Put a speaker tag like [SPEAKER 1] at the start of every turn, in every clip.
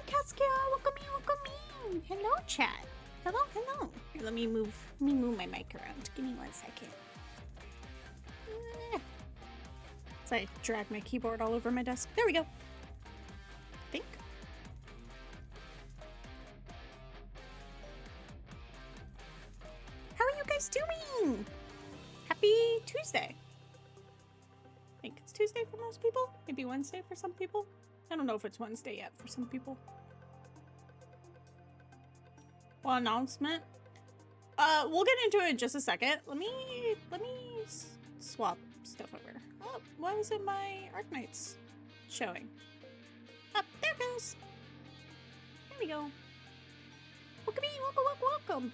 [SPEAKER 1] Casca! Welcome in! Hello, chat. Hello. Here, let me move my mic around. Give me 1 second. So I drag my keyboard all over my desk. There we go. I think. How are you guys doing? Happy Tuesday. I think it's Tuesday for most people. Maybe Wednesday for some people. I don't know if it's Wednesday yet for some people. Well, announcement. We'll get into it in just a second. Let me swap stuff over. Oh, why isn't my Arknights showing? Up, there it goes. There we go. Welcome.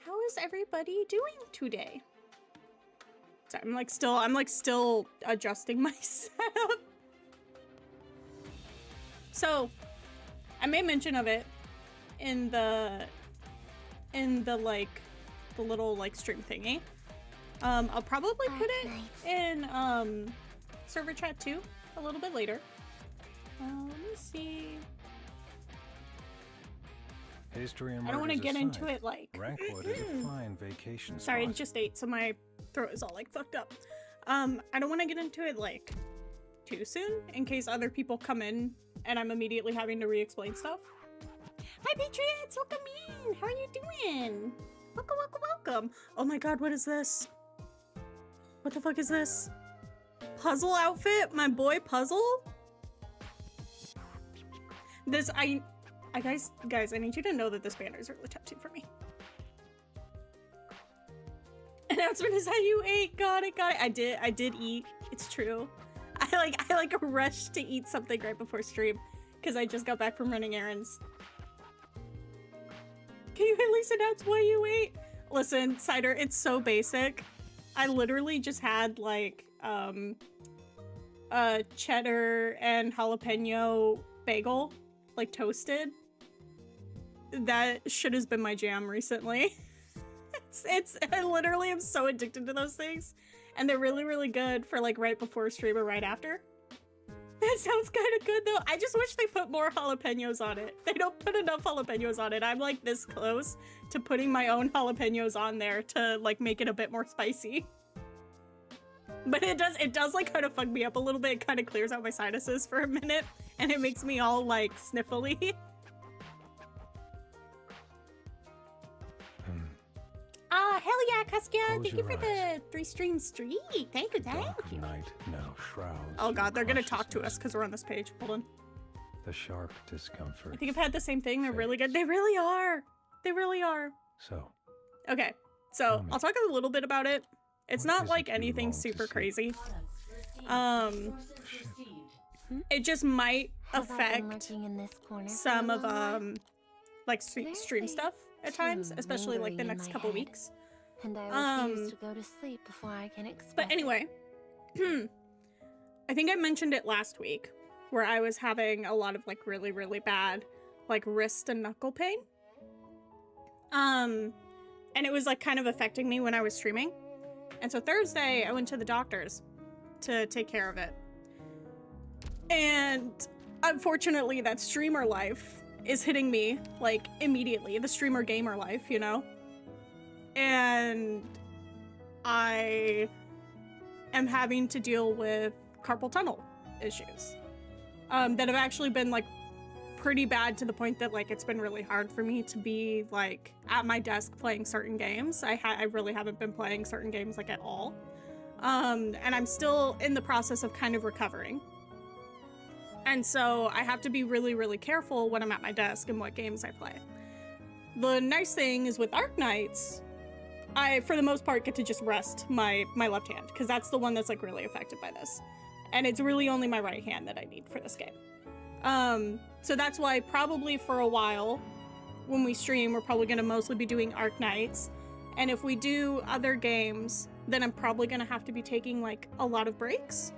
[SPEAKER 1] How is everybody doing today? Sorry, I'm still adjusting my setup. So, I made mention of it in the little like stream thingy. I'll probably put it in server chat too a little bit later. Let me see.
[SPEAKER 2] History and
[SPEAKER 1] I don't want to get into it like.
[SPEAKER 2] Rankwood is a fine vacation
[SPEAKER 1] Sorry, I
[SPEAKER 2] spot.
[SPEAKER 1] just ate, so my throat is all like fucked up. I don't want to get into it like too soon in case other people come in and I'm immediately having to re-explain stuff. Hi Patriots, welcome in. How are you doing? Welcome. Oh my god, what is this? What the fuck is this? Puzzle outfit? My boy Puzzle? This guys, I need you to know that this banner is really tattooed for me. Announcement is how you ate. Got it. I did eat. It's true. I like rushed to eat something right before stream because I just got back from running errands. Can you at least announce what you ate? Listen, Cider, it's so basic. I literally just had like cheddar and jalapeno bagel, like toasted. That shit has been my jam recently. I literally am so addicted to those things, and they're really, really good for like right before stream or right after. That sounds kind of good though. I just wish they put more jalapenos on it. They don't put enough jalapenos on it. I'm like this close to putting my own jalapenos on there to like make it a bit more spicy. But it does like kind of fuck me up a little bit. It kind of clears out my sinuses for a minute, and it makes me all like sniffly. Hell yeah, Casca! Thank you for the 3-stream streak. Thank you.
[SPEAKER 2] Night now shrouds.
[SPEAKER 1] Oh god, they're gonna talk to us because we're on this page. Hold on.
[SPEAKER 2] The sharp discomfort.
[SPEAKER 1] I think I've had the same thing. They're really good. They really are.
[SPEAKER 2] So.
[SPEAKER 1] Okay, so I'll talk a little bit about it. It's not like anything super crazy. It just might affect some of like stream stuff at times, especially like the next couple weeks.
[SPEAKER 3] And I refuse to go to sleep before I can express.
[SPEAKER 1] But anyway, I think I mentioned it last week where I was having a lot of like really, really bad like wrist and knuckle pain. And it was like kind of affecting me when I was streaming. And so Thursday I went to the doctor's to take care of it. And unfortunately that streamer life is hitting me like immediately, the streamer gamer life, you know? And I am having to deal with carpal tunnel issues that have actually been like pretty bad to the point that like it's been really hard for me to be like at my desk playing certain games. I really haven't been playing certain games like at all. And I'm still in the process of kind of recovering. And so I have to be really, really careful when I'm at my desk and what games I play. The nice thing is with Arknights, I, for the most part, get to just rest my left hand, because that's the one that's like really affected by this. And it's really only my right hand that I need for this game. So that's why probably for a while, when we stream, we're probably going to mostly be doing Arknights. And if we do other games, then I'm probably going to have to be taking like a lot of breaks.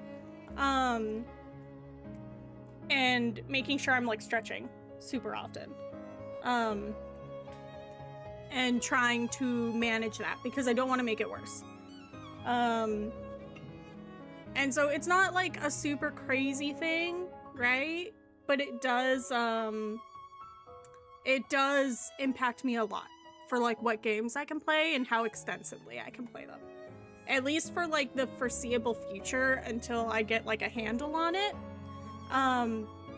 [SPEAKER 1] And making sure I'm like stretching super often. And trying to manage that because I don't want to make it worse. And so it's not like a super crazy thing, right? But it does impact me a lot for like what games I can play and how extensively I can play them. At least for like the foreseeable future until I get like a handle on it.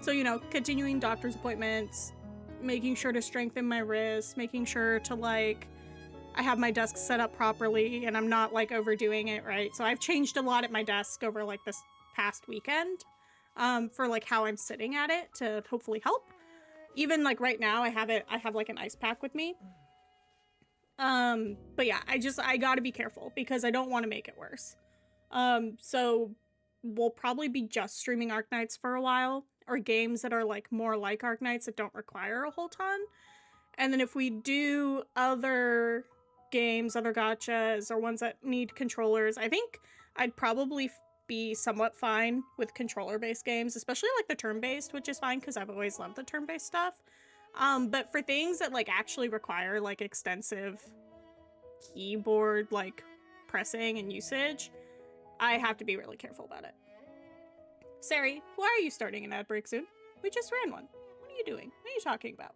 [SPEAKER 1] So, you know, continuing doctor's appointments, making sure to strengthen my wrist, making sure to like, I have my desk set up properly and I'm not like overdoing it, right? So I've changed a lot at my desk over like this past weekend for like how I'm sitting at it to hopefully help. Even like right now I have like an ice pack with me. But yeah, I gotta be careful because I don't want to make it worse. So we'll probably be just streaming Arknights for a while, or games that are like more like Arknights that don't require a whole ton. And then if we do other games, other gachas, or ones that need controllers, I think I'd probably be somewhat fine with controller-based games, especially like the turn-based, which is fine because I've always loved the turn-based stuff. But for things that like actually require like extensive keyboard like pressing and usage, I have to be really careful about it. Sari, why are you starting an ad break soon? We just ran one. What are you doing? What are you talking about?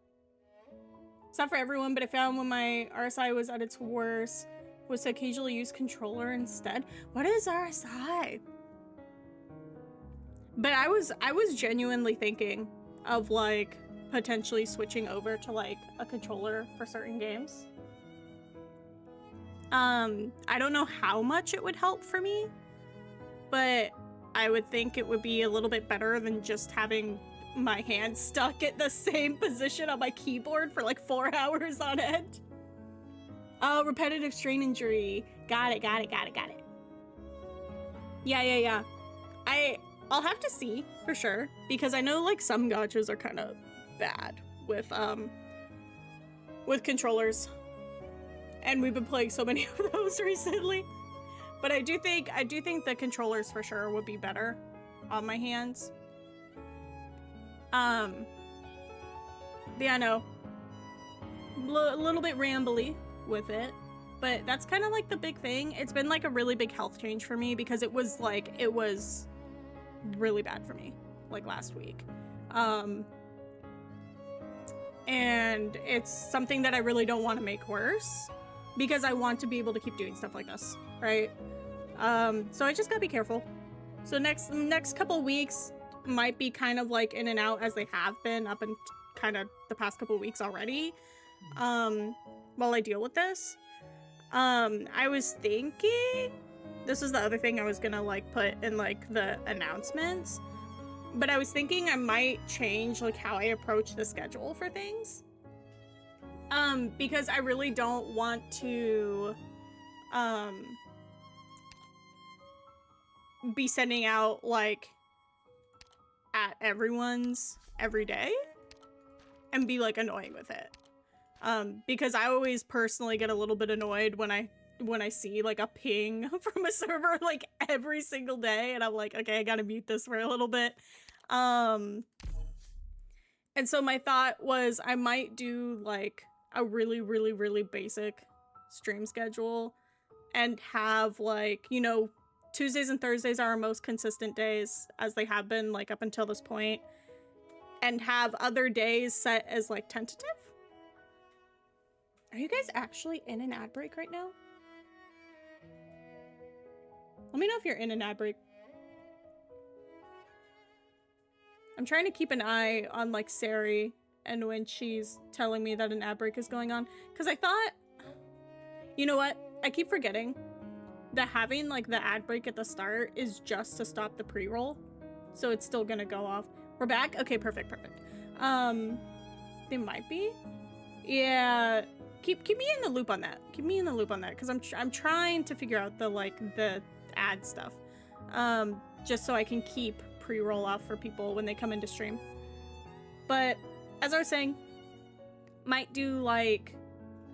[SPEAKER 1] It's not for everyone, but I found when my RSI was at its worst was to occasionally use controller instead. What is RSI? But I was genuinely thinking of like potentially switching over to like a controller for certain games. I don't know how much it would help for me, but I would think it would be a little bit better than just having my hand stuck at the same position on my keyboard for like 4 hours on end. Oh, repetitive strain injury. Got it. Yeah. I'll have to see for sure, because I know like some gachas are kind of bad with controllers. And we've been playing so many of those recently. But I do think the controllers for sure would be better on my hands. Yeah, no. A little bit rambly with it, but that's kind of like the big thing. It's been like a really big health change for me because it was really bad for me like last week. And it's something that I really don't want to make worse because I want to be able to keep doing stuff like this, right? So I just gotta be careful. So next couple weeks might be kind of like in and out as they have been up in kind of the past couple weeks already, while I deal with this. I was thinking, this is the other thing I was gonna like put in like the announcements, but I was thinking I might change like how I approach the schedule for things. Because I really don't want to be sending out like at everyone's every day and be like annoying with it. Because I always personally get a little bit annoyed when I see like a ping from a server like every single day, and I'm like, okay, I gotta mute this for a little bit. And so my thought was I might do like a really basic stream schedule and have like, you know, Tuesdays and Thursdays are our most consistent days, as they have been like up until this point, and have other days set as like tentative. Are you guys actually in an ad break right now? Let me know if you're in an ad break. I'm trying to keep an eye on like Sari and when she's telling me that an ad break is going on, because I thought, you know what? I keep forgetting that having like the ad break at the start is just to stop the pre-roll, so it's still gonna go off. We're back? Okay, perfect. They might be. Yeah, keep me in the loop on that. Keep me in the loop on that, because I'm trying to figure out the ad stuff, just so I can keep pre-roll off for people when they come into stream. But as I was saying, might do like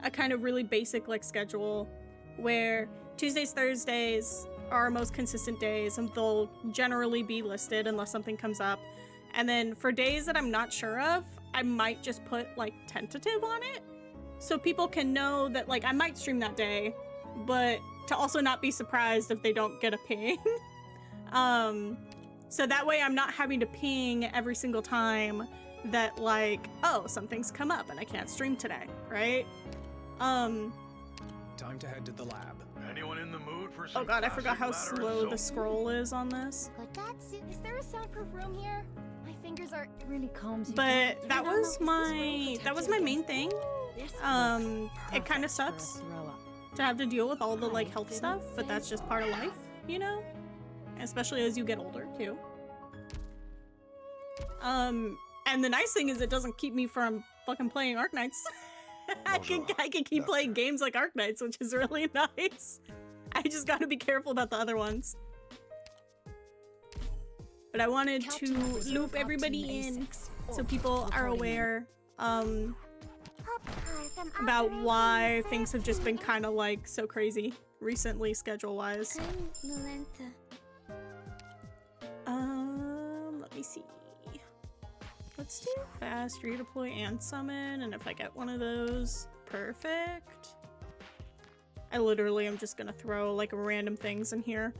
[SPEAKER 1] a kind of really basic like schedule where Tuesdays, Thursdays are our most consistent days, and they'll generally be listed unless something comes up. And then for days that I'm not sure of, I might just put like tentative on it, so people can know that like I might stream that day, but to also not be surprised if they don't get a ping. So that way I'm not having to ping every single time that, like, oh, something's come up and I can't stream today, right?
[SPEAKER 4] Time to head to the lab.
[SPEAKER 5] Anyone in the mood for some
[SPEAKER 1] Oh god, I forgot how
[SPEAKER 5] classic ladder
[SPEAKER 1] slow
[SPEAKER 5] and
[SPEAKER 1] the
[SPEAKER 5] soap?
[SPEAKER 1] scroll is on this.
[SPEAKER 3] Is there a soundproof room here? My fingers are really calms you
[SPEAKER 1] But
[SPEAKER 3] down.
[SPEAKER 1] that was my main thing. It kind of sucks to have to deal with all the like health stuff, but that's just part of life, you know? Especially as you get older too. And the nice thing is it doesn't keep me from fucking playing Arknights. I can keep playing games like Arknights, which is really nice. I just gotta be careful about the other ones. But I wanted to loop everybody in so people are aware about why things have just been kind of like so crazy recently schedule-wise. Let me see. Let's do fast, redeploy, and summon, and if I get one of those, perfect. I literally am just gonna throw like random things in here.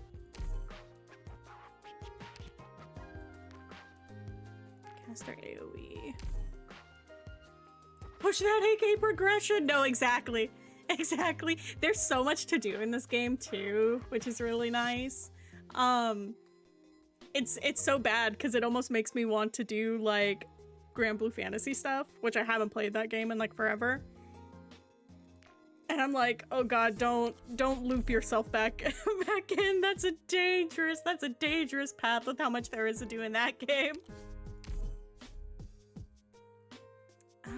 [SPEAKER 1] Caster AoE. Push that AK progression! No, exactly. Exactly. There's so much to do in this game too, which is really nice. It's so bad because it almost makes me want to do like Grand Blue Fantasy stuff, which I haven't played that game in like forever. And I'm like, oh god, don't loop yourself back in. That's a dangerous path with how much there is to do in that game. I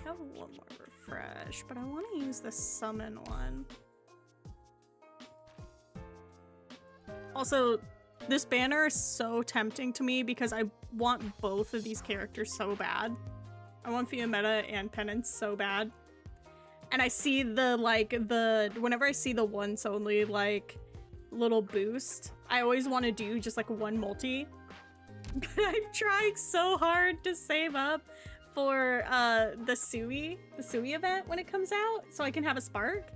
[SPEAKER 1] have one more refresh, but I want to use the summon one. Also, this banner is so tempting to me because I want both of these characters so bad. I want Fiammetta and Penance so bad. And I see whenever I see the once only like little boost, I always want to do just like one multi. But I'm trying so hard to save up for the Sui event when it comes out so I can have a spark,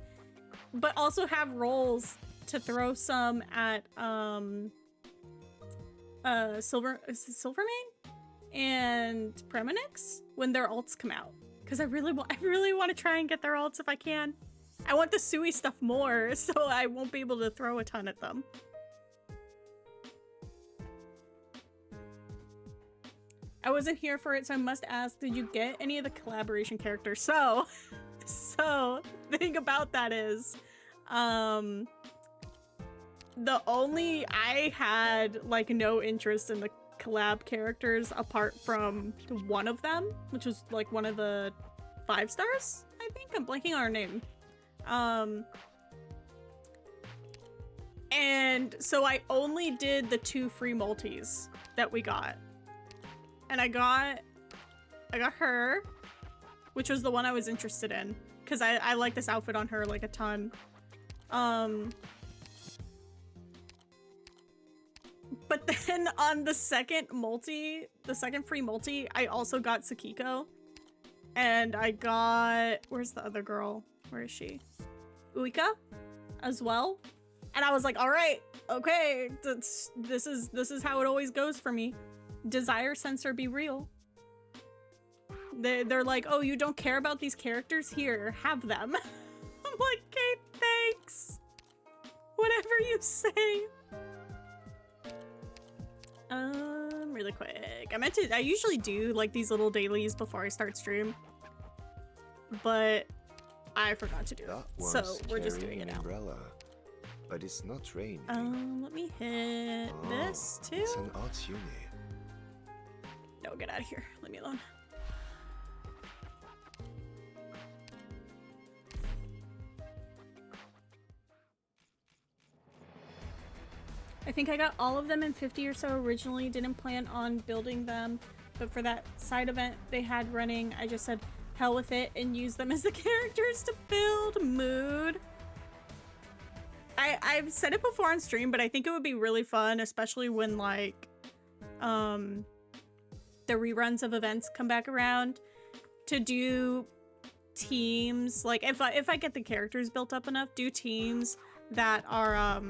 [SPEAKER 1] but also have rolls to throw some at Silvermane and Premonix when their alts come out, because I really want to try and get their alts if I can. I want the Sui stuff more, so I won't be able to throw a ton at them. I wasn't here for it, so I must ask, did you get any of the collaboration characters? So the thing about that is, I had like no interest in the collab characters apart from one of them, which was like one of the 5 stars, I think. I'm blanking on her name. And so I only did the 2 free multis that we got. And I got her, which was the one I was interested in, because I like this outfit on her like a ton. But then on the second free multi, I also got Sakiko. And I got, where's the other girl? Where is she? Uika as well. And I was like, all right, okay, this is how it always goes for me. Desire sensor be real. They're like, oh, you don't care about these characters? Here, have them. I'm like, okay, thanks. Whatever you say. Really quick. I usually do like these little dailies before I start stream, but I forgot to do it. So we're just doing it now.
[SPEAKER 6] Umbrella, but it's not raining.
[SPEAKER 1] Let me hit this too.
[SPEAKER 6] It's an art unit.
[SPEAKER 1] No, get out of here. Leave me alone. I think I got all of them in 50 or so originally. Didn't plan on building them, but for that side event they had running, I just said hell with it and used them as the characters to build. Mood. I've said it before on stream, but I think it would be really fun, especially when like the reruns of events come back around, to do teams, like if I get the characters built up enough, do teams that are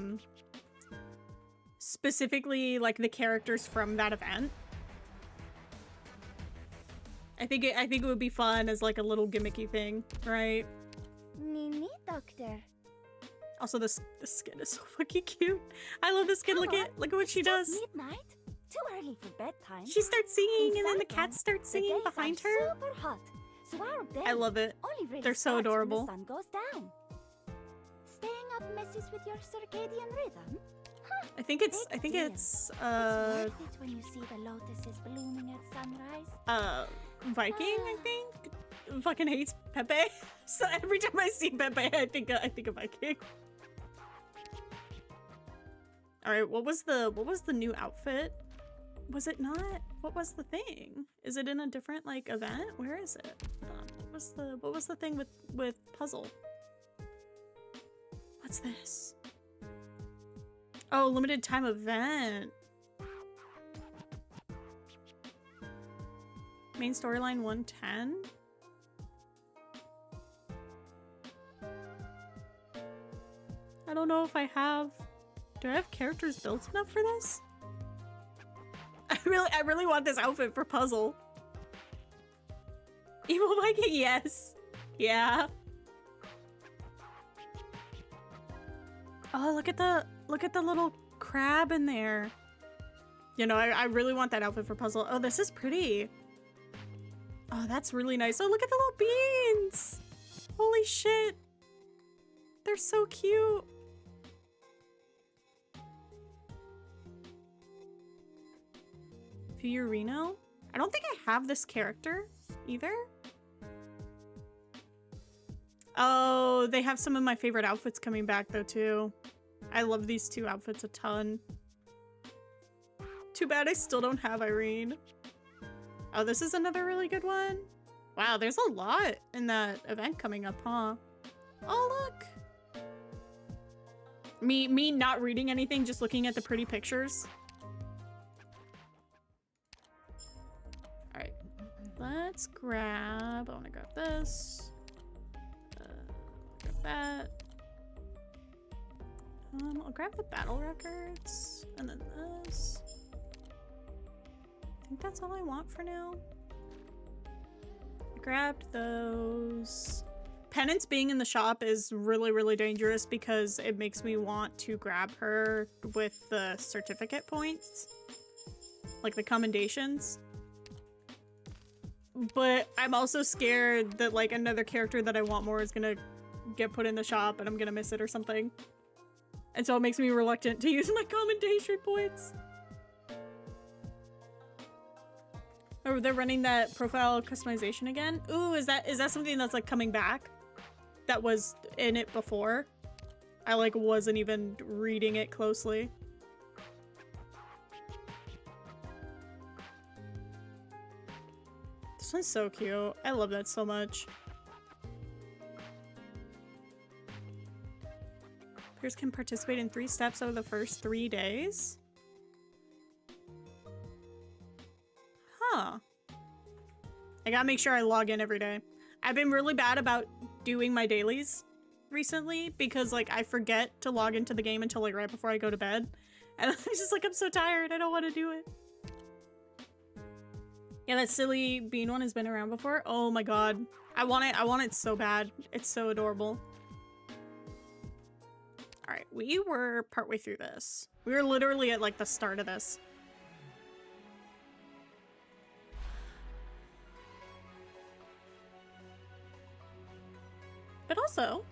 [SPEAKER 1] specifically like the characters from that event. I think it would be fun as like a little gimmicky thing, right?
[SPEAKER 3] Nini, doctor.
[SPEAKER 1] Also, the skin is so fucking cute. I love the skin. Look at what she does.
[SPEAKER 3] Midnight? Too early for bedtime.
[SPEAKER 1] She starts singing, and then the
[SPEAKER 3] Inside
[SPEAKER 1] cats start
[SPEAKER 3] the
[SPEAKER 1] singing
[SPEAKER 3] days
[SPEAKER 1] behind
[SPEAKER 3] are
[SPEAKER 1] her.
[SPEAKER 3] Super hot, so our bed
[SPEAKER 1] I love it.
[SPEAKER 3] only really
[SPEAKER 1] They're so
[SPEAKER 3] starts when
[SPEAKER 1] adorable.
[SPEAKER 3] the sun goes down. Staying up messes with your circadian rhythm.
[SPEAKER 1] I think it's
[SPEAKER 3] Big deal.
[SPEAKER 1] It's
[SPEAKER 3] worth it when you see the lotuses blooming at sunrise.
[SPEAKER 1] Viking, I think. Fucking hates Pepe. So every time I see Pepe, I think of Viking. All right, what was the new outfit? Was it not? What was the thing? Is it in a different like event? Where is it? Hold on. What was the thing with puzzle? What's this? Oh, limited time event. Main storyline 110. I don't know if I have. Do I have characters built enough for this? I really want this outfit for puzzle. Evil Viking, yes. Yeah. Oh, look at the little crab in there. You know, I really want that outfit for puzzle. Oh, this is pretty. Oh, that's really nice. Oh, look at the little beans. Holy shit. They're so cute. Fiorino? I don't think I have this character either. Oh, they have some of my favorite outfits coming back though too. I love these two outfits a ton. Too bad I still don't have Irene. Oh, this is another really good one. Wow, there's a lot in that event coming up, huh? Oh, look. Me not reading anything, just looking at the pretty pictures. All right, let's grab, I wanna grab this. Grab that. I'll grab the battle records and then this. I think that's all I want for now. I grabbed those. Penance being in the shop is really, really dangerous because it makes me want to grab her with the certificate points. Like the commendations. But I'm also scared that like another character that I want more is gonna get put in the shop and I'm gonna miss it or something. And so it makes me reluctant to use my commendation points. Oh, they're running that profile customization again? Ooh, is that something that's like coming back? That was in it before? I like wasn't even reading it closely. This one's so cute. I love that so much. Players can participate in 3 steps over the first 3 days. Huh. I gotta make sure I log in every day. I've been really bad about doing my dailies recently because like I forget to log into the game until like right before I go to bed. And I'm just like, I'm so tired. I don't want to do it. Yeah, that silly bean one has been around before. Oh my god. I want it so bad. It's so adorable. Alright, we were partway through this. We were literally at like the start of this. But also,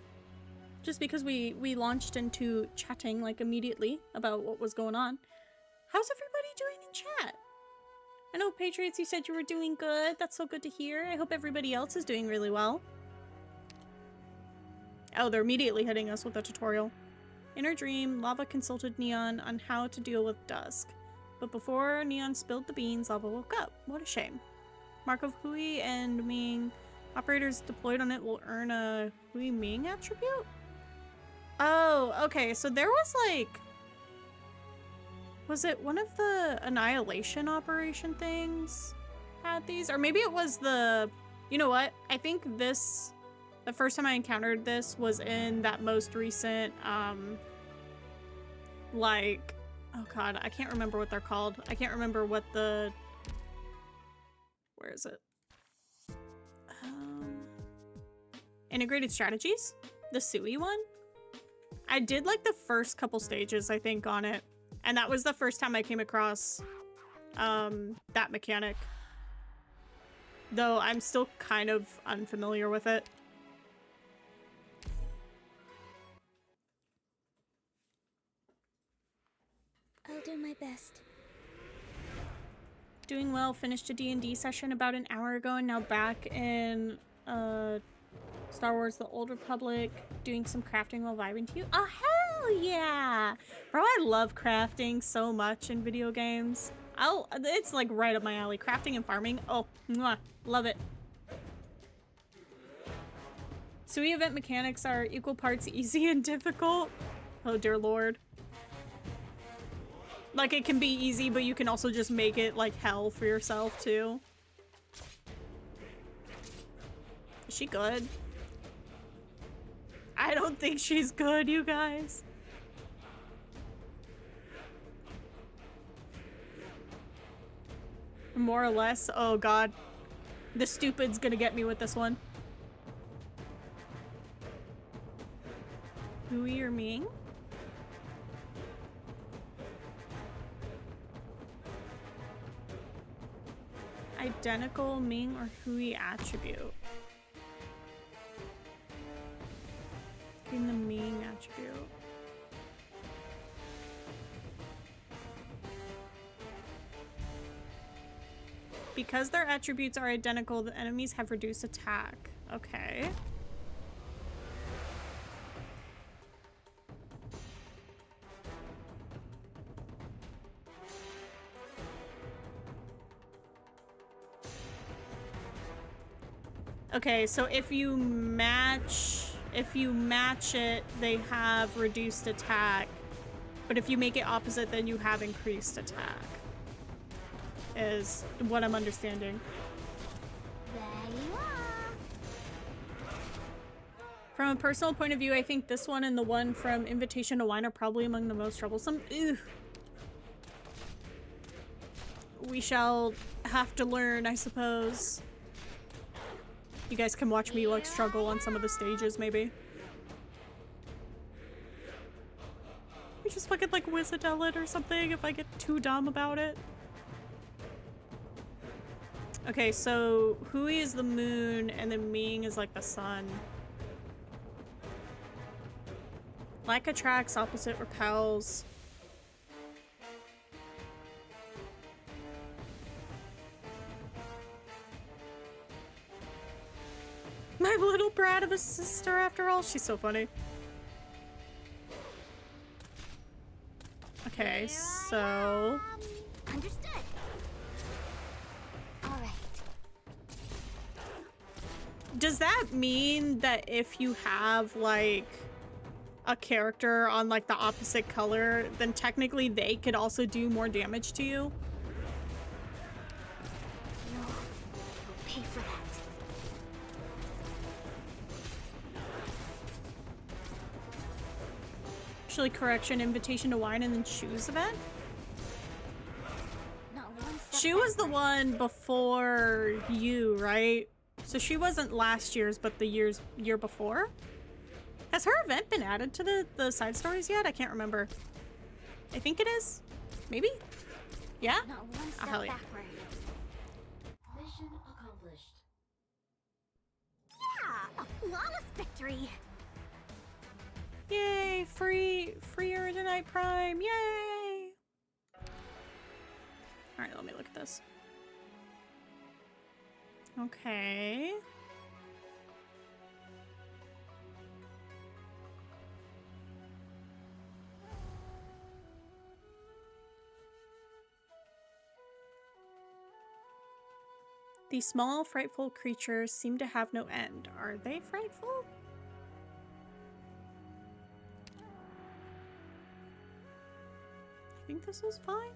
[SPEAKER 1] just because we launched into chatting like immediately about what was going on, how's everybody doing in chat? I know Patriots, you said you were doing good. That's so good to hear. I hope everybody else is doing really well. Oh, they're immediately hitting us with a tutorial. In her dream, Lava consulted Neon on how to deal with Dusk. But before Neon spilled the beans, Lava woke up. What a shame. Mark of Hui and Ming. Operators deployed on it will earn a Hui Ming attribute? Oh, okay. So there was like... Was it one of the Annihilation Operation things had these? Or maybe it was the... You know what? I think this The first time I encountered this was in that most recent, like, oh god, I can't remember what they're called. I can't remember what the, where is it? Integrated strategies? The Sui one? I did like the first couple stages, I think, on it. And that was the first time I came across, that mechanic. Though I'm still kind of unfamiliar with it.
[SPEAKER 3] I'll do my best.
[SPEAKER 1] Doing well. Finished a D&D session about an hour ago and now back in Star Wars The Old Republic doing some crafting while vibing to you. Oh, hell yeah! Bro, I love crafting so much in video games. It's like right up my alley. Crafting and farming. Oh, mwah, love it. Sui event mechanics are equal parts easy and difficult. Oh, dear lord. Like, it can be easy, but you can also just make it, like, hell for yourself, too. Is she good? I don't think she's good, you guys. More or less. Oh, God. The stupid's gonna get me with this one. Hui or Ming? Identical Ming or Hui attribute. In the Ming attribute. Because their attributes are identical, the enemies have reduced attack. Okay. Okay, so if you match it, they have reduced attack. But if you make it opposite, then you have increased attack. Is what I'm understanding.
[SPEAKER 3] There you are.
[SPEAKER 1] From a personal point of view, I think this one and the one from Invitation to Wine are probably among the most troublesome. Ew. We shall have to learn, I suppose. You guys can watch me like struggle on some of the stages, maybe. We just fucking like Wizardell it or something if I get too dumb about it. Okay, so Hui is the moon and then Ming is like the sun. Like attracts, opposite repels. My little brat of a sister, after all. She's so funny. Okay, so...
[SPEAKER 3] Understood. All right.
[SPEAKER 1] Does that mean that if you have, like, a character on, like, the opposite color, then technically they could also do more damage to you?
[SPEAKER 3] You'll pay for that.
[SPEAKER 1] Actually, correction, Invitation to Wine and then Shoes event?
[SPEAKER 3] Not one step
[SPEAKER 1] She was the
[SPEAKER 3] backward.
[SPEAKER 1] one before you, right? So she wasn't last year's, but the year before? Has her event been added to the side stories yet? I can't remember. I think it is. Maybe? Yeah?
[SPEAKER 3] Not one step
[SPEAKER 1] hell yeah.
[SPEAKER 3] backward.
[SPEAKER 7] Mission accomplished.
[SPEAKER 3] Yeah, a flawless victory.
[SPEAKER 1] Yay! Free Erudinite Prime! Yay! Alright, let me look at this. Okay. These small, frightful creatures seem to have no end. Are they frightful? I think this is fine.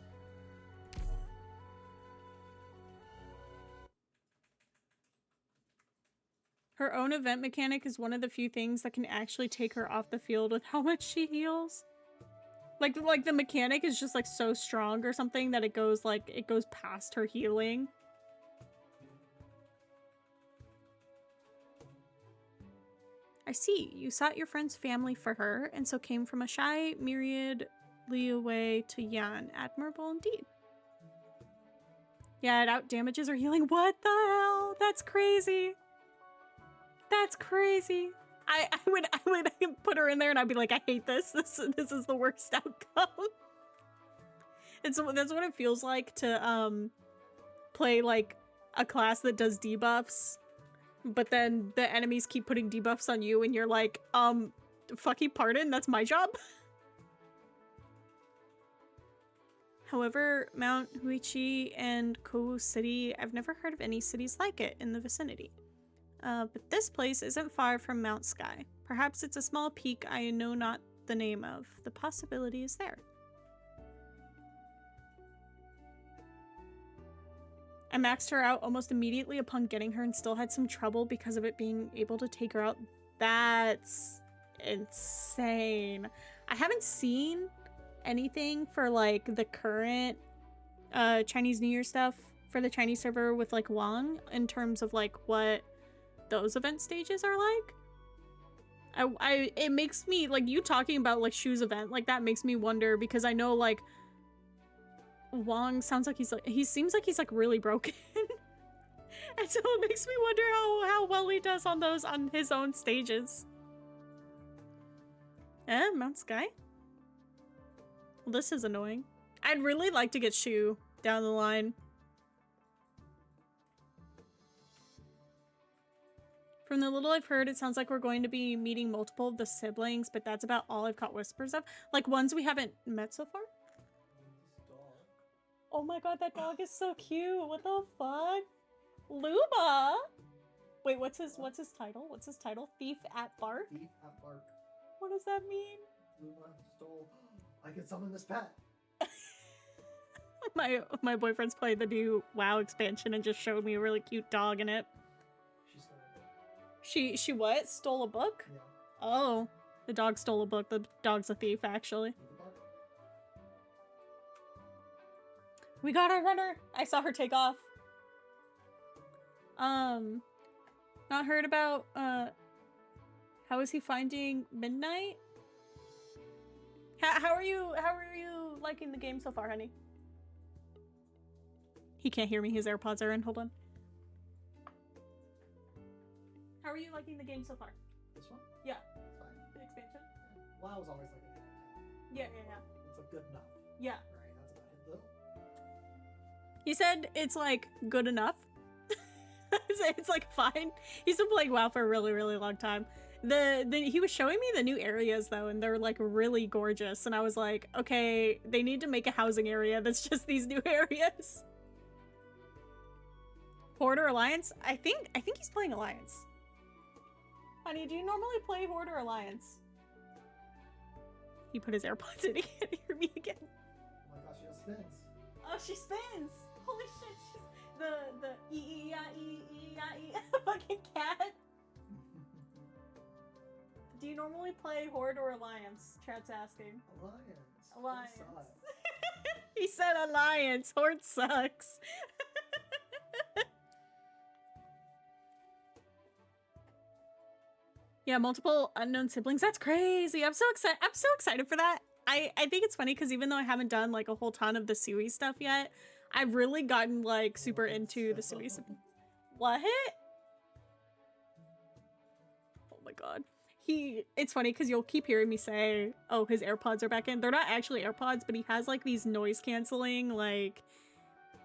[SPEAKER 1] Her own event mechanic is one of the few things that can actually take her off the field with how much she heals. Like the mechanic is just like so strong or something that it goes past her healing. I see. You sought your friend's family for her, and so came from a shy myriad away to Yan. Admirable indeed. Yeah, it out damages her healing. What the hell? That's crazy. That's crazy. I would put her in there and I'd be like, I hate this. This is the worst outcome. That's what it feels like to play like a class that does debuffs, but then the enemies keep putting debuffs on you and you're like, fucking pardon, that's my job. However, Mount Huichi and Kou City, I've never heard of any cities like it in the vicinity. But this place isn't far from Mount Sky. Perhaps it's a small peak I know not the name of. The possibility is there. I maxed her out almost immediately upon getting her and still had some trouble because of it being able to take her out. That's insane. I haven't seen anything for like the current Chinese New Year stuff for the Chinese server with like Wang in terms of like what those event stages are like. It makes me like, you talking about like Shu's event, like that makes me wonder, because I know like Wang sounds like he seems like he's like really broken. And so it makes me wonder how well he does on those, on his own stages. Mount Sky? Well, this is annoying. I'd really like to get Shu down the line. From the little I've heard, it sounds like we're going to be meeting multiple of the siblings, but that's about all I've caught whispers of. Like ones we haven't met so far. Oh my god, that dog is so cute. What the fuck? Luba! Wait, what's his title? What's his title? Thief at Bark?
[SPEAKER 8] Thief at Bark.
[SPEAKER 1] What does that mean?
[SPEAKER 8] Luba stole. I can summon this pet.
[SPEAKER 1] My boyfriend's played the new WoW expansion and just showed me a really cute dog in it. She what? Stole a book?
[SPEAKER 8] Yeah.
[SPEAKER 1] Oh, the dog stole a book. The dog's a thief, actually. We got our runner. I saw her take off. Not heard about, how is he finding Midnight? How are you liking the game so far, honey? He can't hear me. His AirPods are in. Hold on. How are you liking the game so far?
[SPEAKER 8] This one?
[SPEAKER 1] Yeah.
[SPEAKER 8] It's fine.
[SPEAKER 1] The expansion?
[SPEAKER 8] Yeah. WoW is always like a 10.
[SPEAKER 1] Yeah.
[SPEAKER 8] It's like good enough.
[SPEAKER 1] Yeah.
[SPEAKER 8] Right, that's about it though.
[SPEAKER 1] He said it's like good enough. It's like fine. He's been playing WoW for a really, really long time. He was showing me the new areas though, and they're like really gorgeous. And I was like, okay, they need to make a housing area that's just these new areas. Horde or Alliance? I think he's playing Alliance. Honey, do you normally play Horde or Alliance? He put his AirPods in. He can't hear me again.
[SPEAKER 8] Oh my gosh, she just spins.
[SPEAKER 1] Oh, she spins! Holy shit, she's the fucking cat. Do you normally play Horde or Alliance? Chat's asking.
[SPEAKER 8] Alliance.
[SPEAKER 1] He said Alliance. Horde sucks. Yeah, multiple unknown siblings. That's crazy. I'm so excited. I'm so excited for that. I think it's funny because even though I haven't done like a whole ton of the Sui stuff yet, I've really gotten like super into the Sui. What? Oh my god. It's funny because you'll keep hearing me say, oh, his AirPods are back in. They're not actually AirPods, but he has like these noise canceling like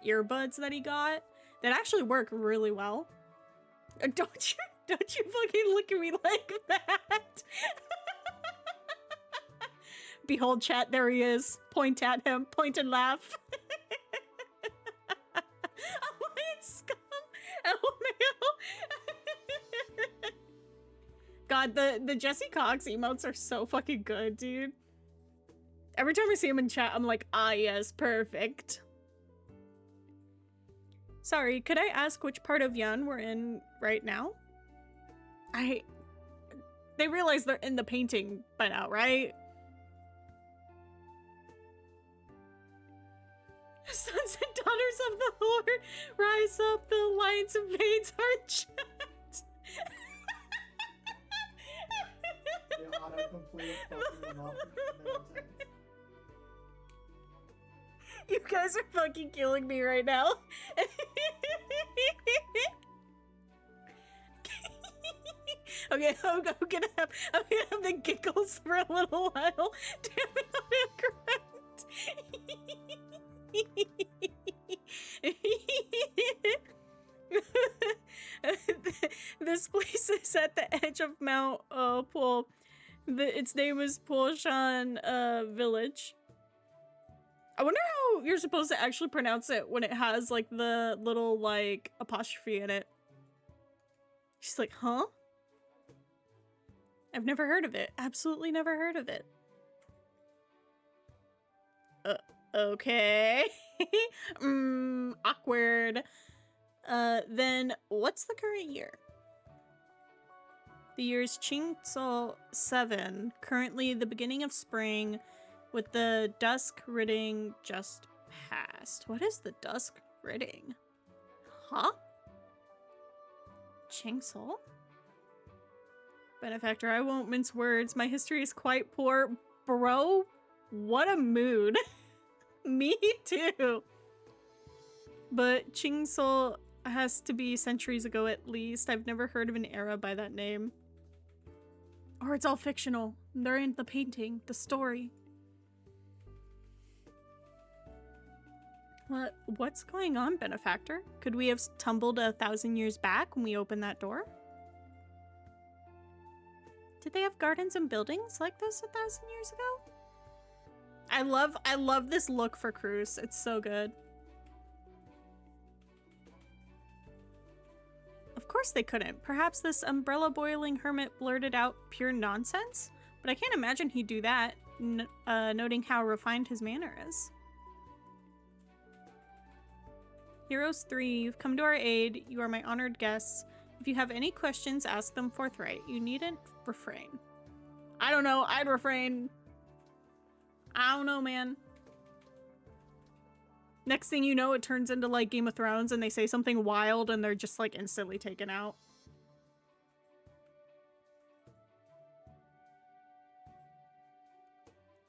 [SPEAKER 1] earbuds that he got that actually work really well. Don't you fucking look at me like that. Behold, chat, there he is. Point at him. Point and laugh. Alliance scum. LMAO. God, the Jesse Cox emotes are so fucking good, dude. Every time I see him in chat, I'm like, ah, yes, perfect. Sorry, could I ask which part of Yan we're in right now? They realize they're in the painting by now, right? Sons and daughters of the Lord, rise up, the alliance invades our chat.
[SPEAKER 8] They autocomplete fucking them up in their intent.
[SPEAKER 1] You guys are fucking killing me right now. Okay, I'm gonna have the giggles for a little while. Damn it, autocorrect. This place is at the edge of Mount Pol. Its name is Polshan Village. I wonder how you're supposed to actually pronounce it when it has like the little like apostrophe in it. She's like, huh? I've never heard of it. Absolutely never heard of it. Okay. Awkward. Then what's the current year? The year is Qingzhou 7. Currently the beginning of spring with the dusk ridding just passed. What is the dusk ridding? Huh? Qingzhou? Benefactor, I won't mince words. My history is quite poor. Bro, what a mood. Me too. But Qingzhou has to be centuries ago at least. I've never heard of an era by that name. Or it's all fictional. They're in the painting, the story. What's going on, Benefactor? Could we have tumbled 1,000 years back when we opened that door? Did they have gardens and buildings like this 1,000 years ago? I love this look for Cruz. It's so good. Of course they couldn't. Perhaps this umbrella-boiling hermit blurted out pure nonsense? But I can't imagine he'd do that, noting how refined his manner is. Heroes 3, you've come to our aid. You are my honored guests. If you have any questions, ask them forthright. You needn't refrain. I don't know. I'd refrain. I don't know, man. Next thing you know, it turns into like Game of Thrones and they say something wild and they're just like instantly taken out.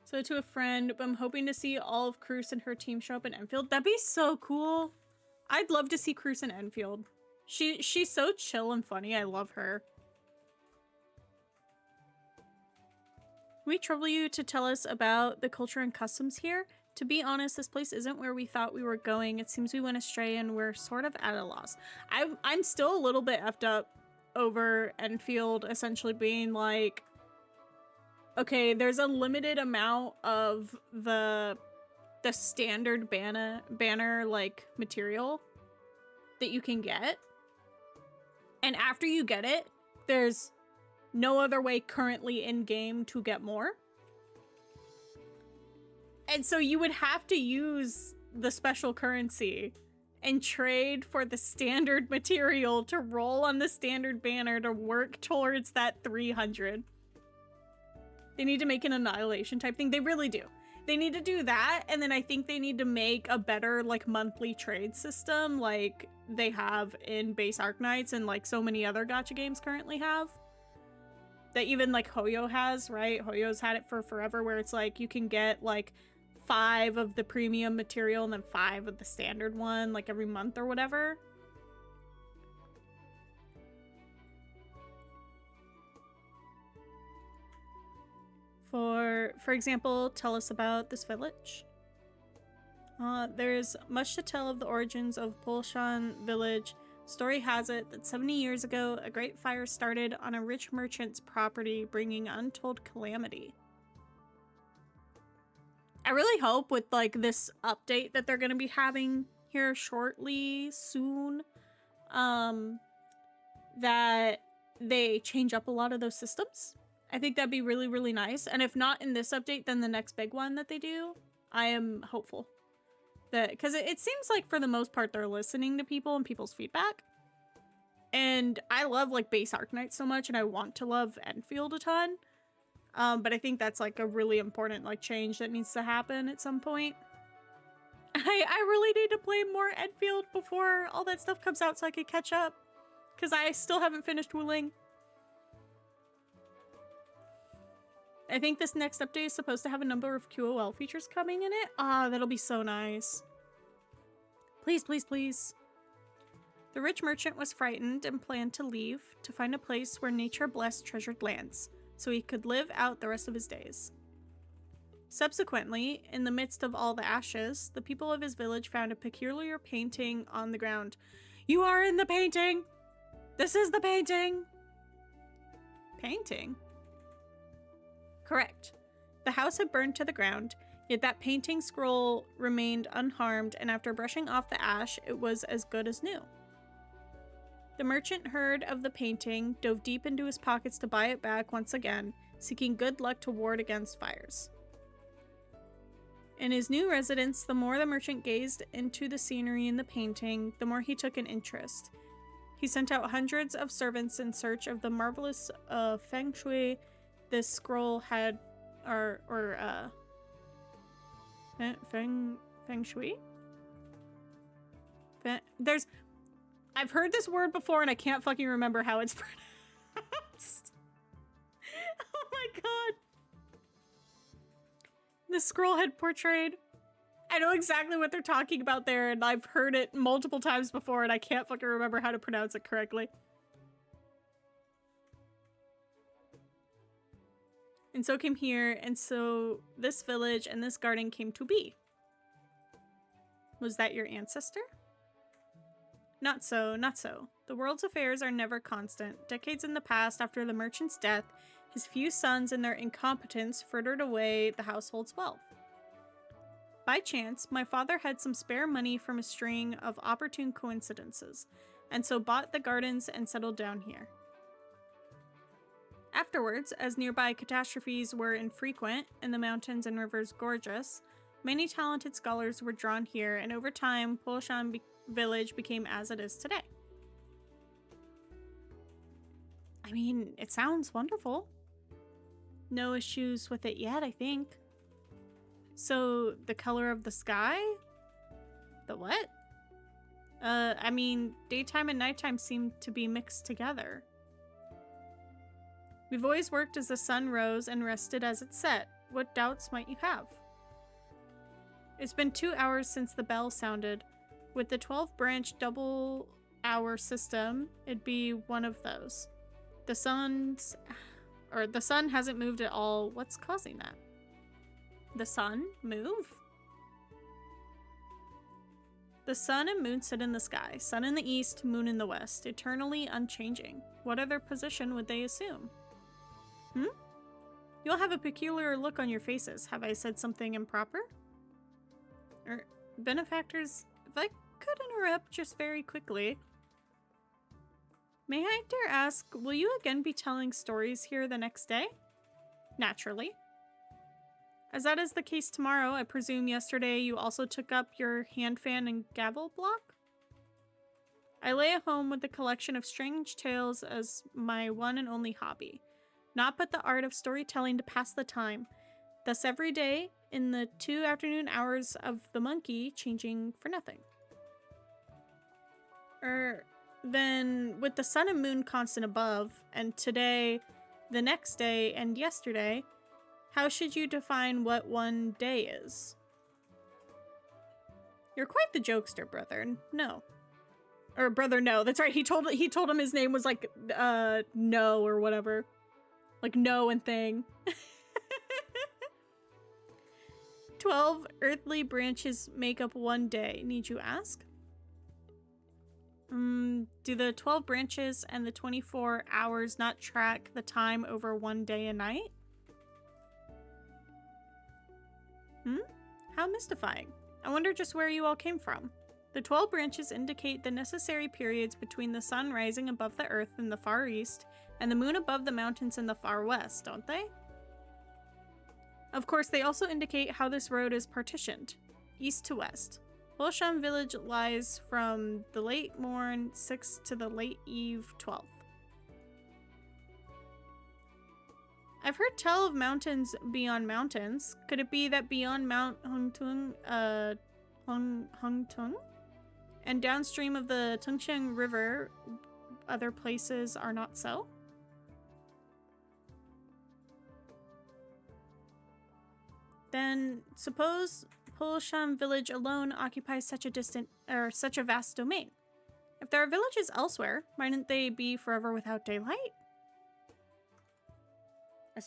[SPEAKER 1] So to a friend, but I'm hoping to see all of Cruz and her team show up in Enfield. That'd be so cool. I'd love to see Cruz in Enfield. She's so chill and funny. I love her. We trouble you to tell us about the culture and customs here? To be honest, this place isn't where we thought we were going. It seems we went astray and we're sort of at a loss. I'm still a little bit effed up over Enfield essentially being like, okay, there's a limited amount of the standard banner like material that you can get. And after you get it, there's no other way currently in game to get more. And so you would have to use the special currency and trade for the standard material to roll on the standard banner to work towards that 300. They need to make an annihilation type thing. They really do. They need to do that, and then I think they need to make a better like monthly trade system like they have in base Arknights and like so many other gacha games currently have. That even like Hoyo has, right? Hoyo's had it for forever where it's like you can get like 5 of the premium material and then 5 of the standard one like every month or whatever. For example, tell us about this village. There's much to tell of the origins of Polshan village. Story has it that 70 years ago, a great fire started on a rich merchant's property, bringing untold calamity. I really hope with like this update that they're going to be having here shortly, soon, that they change up a lot of those systems. I think that'd be really, really nice. And if not in this update, then the next big one that they do, I am hopeful. That because it seems like for the most part, they're listening to people and people's feedback. And I love like base Arknights so much, and I want to love Enfield a ton. But I think that's like a really important like change that needs to happen at some point. I really need to play more Enfield before all that stuff comes out so I can catch up. Because I still haven't finished Wuling. I think this next update is supposed to have a number of QOL features coming in it. Ah, that'll be so nice. Please, please, please. The rich merchant was frightened and planned to leave to find a place where nature blessed treasured lands, so he could live out the rest of his days. Subsequently, in the midst of all the ashes, the people of his village found a peculiar painting on the ground. You are in the painting! This is the painting! Painting? Correct. The house had burned to the ground, yet that painting scroll remained unharmed, and after brushing off the ash, it was as good as new. The merchant heard of the painting, dove deep into his pockets to buy it back once again, seeking good luck to ward against fires. In his new residence, the more the merchant gazed into the scenery in the painting, the more he took an interest. He sent out hundreds of servants in search of the marvelous feng shui this scroll had, feng shui? I've heard this word before and I can't fucking remember how it's pronounced. Oh my god. The scroll had portrayed. I know exactly what they're talking about there, and I've heard it multiple times before and I can't fucking remember how to pronounce it correctly. And so came here, and so this village and this garden came to be. Was that your ancestor? Not so, not so. The world's affairs are never constant. Decades in the past, after the merchant's death, his few sons and their incompetence frittered away the household's wealth. By chance, my father had some spare money from a string of opportune coincidences, and so bought the gardens and settled down here. Afterwards, as nearby catastrophes were infrequent and the mountains and rivers gorgeous, many talented scholars were drawn here, and over time, Polshan village became as it is today. I mean, it sounds wonderful. No issues with it yet, I think. So, the color of the sky? The what? I mean, daytime and nighttime seem to be mixed together. We've always worked as the sun rose and rested as it set. What doubts might you have? It's been 2 hours since the bell sounded. With the 12-branch double-hour system, it'd be one of those. The sun hasn't moved at all. What's causing that? The sun move? The sun and moon sit in the sky. Sun in the east, moon in the west, eternally unchanging. What other position would they assume? You'll have a peculiar look on your faces. Have I said something improper? Benefactors, if I could interrupt just very quickly. May I dare ask, will you again be telling stories here the next day? Naturally. As that is the case tomorrow, I presume yesterday you also took up your hand fan and gavel block? I lay at home with a collection of strange tales as my one and only hobby. Naught but the art of storytelling to pass the time. Thus every day, in the 2 afternoon hours of the monkey, changing for nothing. Then, with the sun and moon constant above, and today, the next day, and yesterday, how should you define what one day is? You're quite the jokester, brother. No. Or brother, no. That's right. He told him his name was like, no or whatever. Like no and thing. 12 earthly branches make up one day, need you ask? Do the 12 branches and the 24 hours not track the time over one day and night? How mystifying. I wonder just where you all came from. The 12 branches indicate the necessary periods between the sun rising above the earth in the far east and the moon above the mountains in the far west, don't they? Of course, they also indicate how this road is partitioned, east to west. Bolsham village lies from the late morn 6th to the late eve 12th. I've heard tell of mountains beyond mountains. Could it be that beyond Mount Hungtung, Hungtung? And downstream of the Tungsheng River, other places are not so? Then suppose Polsham village alone occupies such a vast domain. If there are villages elsewhere, mightn't they be forever without daylight?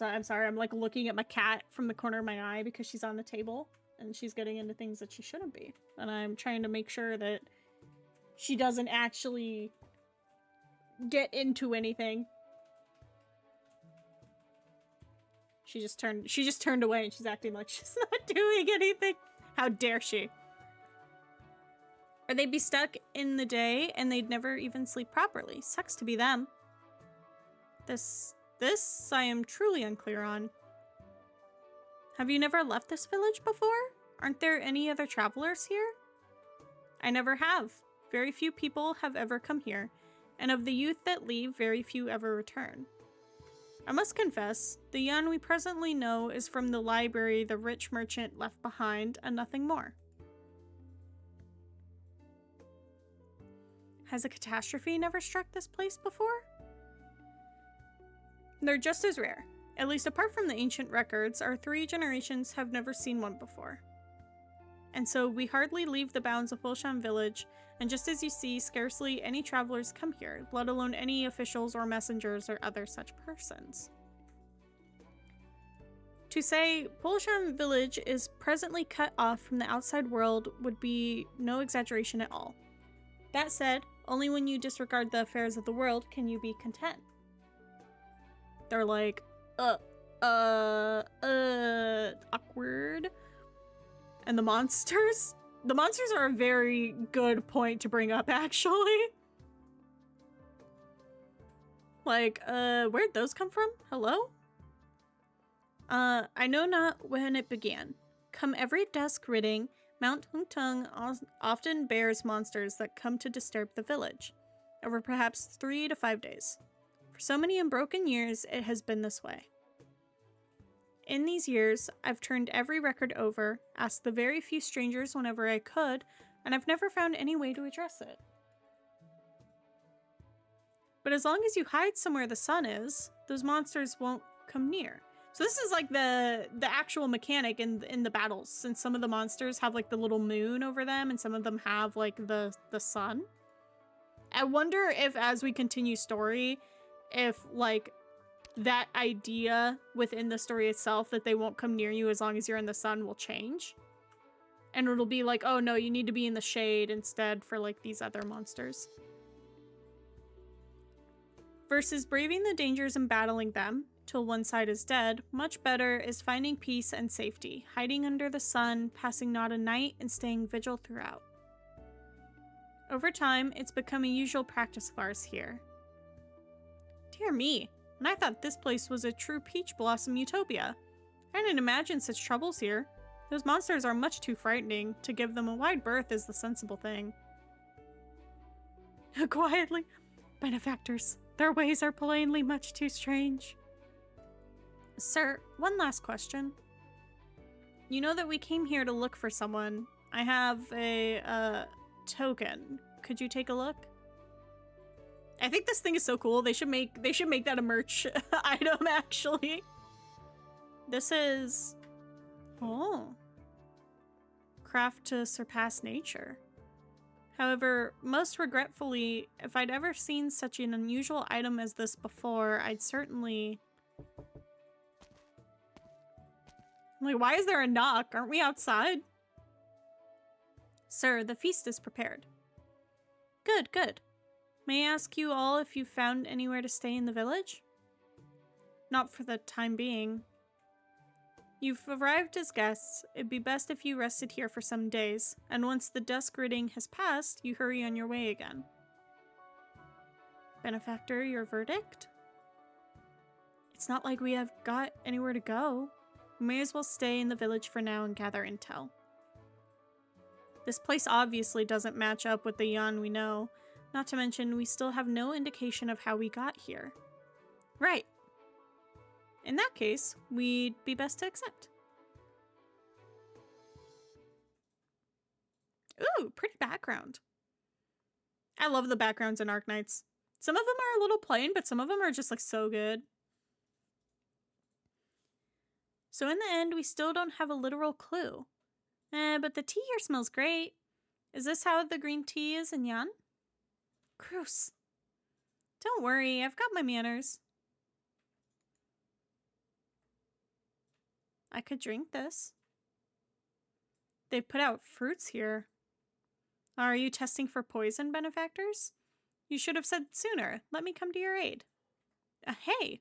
[SPEAKER 1] I'm sorry, I'm like looking at my cat from the corner of my eye because she's on the table and she's getting into things that she shouldn't be. And I'm trying to make sure that she doesn't actually get into anything. She just turned away and she's acting like she's not doing anything. How dare she? Or they'd be stuck in the day and they'd never even sleep properly. Sucks to be them. This I am truly unclear on. Have you never left this village before? Aren't there any other travelers here? I never have. Very few people have ever come here, and of the youth that leave, very few ever return. I must confess, the Yan we presently know is from the library the rich merchant left behind, and nothing more. Has a catastrophe never struck this place before? They're just as rare. At least apart from the ancient records, our 3 generations have never seen one before. And so we hardly leave the bounds of Bolsham village, and just as you see, scarcely any travelers come here, let alone any officials or messengers or other such persons. To say Bolsham village is presently cut off from the outside world would be no exaggeration at all. That said, only when you disregard the affairs of the world can you be content. They're like, awkward. And the monsters? The monsters are a very good point to bring up, actually. Like, where'd those come from? Hello? I know not when it began. Come every dusk ridding, Mount Hungtung often bears monsters that come to disturb the village, over perhaps 3 to 5 days. For so many unbroken years, it has been this way. In these years, I've turned every record over, asked the very few strangers whenever I could, and I've never found any way to address it. But as long as you hide somewhere the sun is, those monsters won't come near. So this is like the actual mechanic in the battles, since some of the monsters have like the little moon over them and some of them have like the sun. I wonder if as we continue story, if like that idea within the story itself that they won't come near you as long as you're in the sun will change. And it'll be like, oh no, you need to be in the shade instead for like these other monsters. Versus braving the dangers and battling them till one side is dead, much better is finding peace and safety, hiding under the sun, passing not a night, and staying vigil throughout. Over time, it's become a usual practice of ours here. Dear me, and I thought this place was a true peach blossom utopia. I didn't imagine such troubles here. Those monsters are much too frightening. To give them a wide berth is the sensible thing. Quietly, benefactors, their ways are plainly much too strange. Sir, one last question. You know that we came here to look for someone. I have a token. Could you take a look? I think this thing is so cool. They should make that a merch item, actually. This is... oh. Craft to surpass nature. However, most regretfully, if I'd ever seen such an unusual item as this before, I'd certainly... like, why is there a knock? Aren't we outside? Sir, the feast is prepared. Good, good. May I ask you all if you've found anywhere to stay in the village? Not for the time being. You've arrived as guests. It'd be best if you rested here for some days, and once the dusk ridding has passed, you hurry on your way again. Benefactor, your verdict? It's not like we have got anywhere to go. We may as well stay in the village for now and gather intel. This place obviously doesn't match up with the Yan we know. Not to mention, we still have no indication of how we got here. Right. In that case, we'd be best to accept. Ooh, pretty background. I love the backgrounds in Arknights. Some of them are a little plain, but some of them are just like so good. So in the end, we still don't have a literal clue. But the tea here smells great. Is this how the green tea is in Yan? Gross. Don't worry, I've got my manners. I could drink this. They've put out fruits here. Are you testing for poison, benefactors? You should have said sooner. Let me come to your aid. Hey.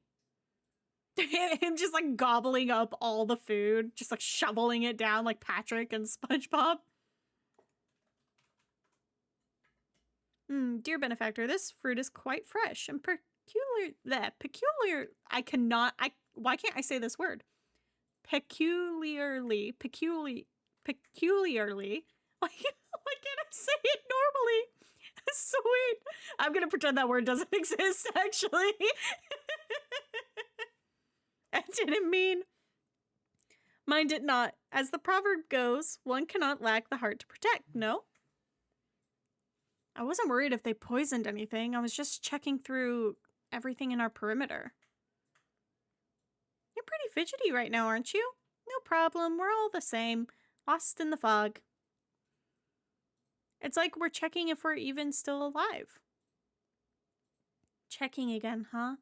[SPEAKER 1] Him just like gobbling up all the food, just like shoveling it down like Patrick and SpongeBob. Dear benefactor, this fruit is quite fresh and peculiar. Why can't I say this word? Peculiarly. Why can't I say it normally? Sweet. I'm gonna pretend that word doesn't exist, actually. I didn't mean. Mind it not. As the proverb goes, one cannot lack the heart to protect, no? I wasn't worried if they poisoned anything. I was just checking through everything in our perimeter. You're pretty fidgety right now, aren't you? No problem. We're all the same. Lost in the fog. It's like we're checking if we're even still alive. Checking again, huh?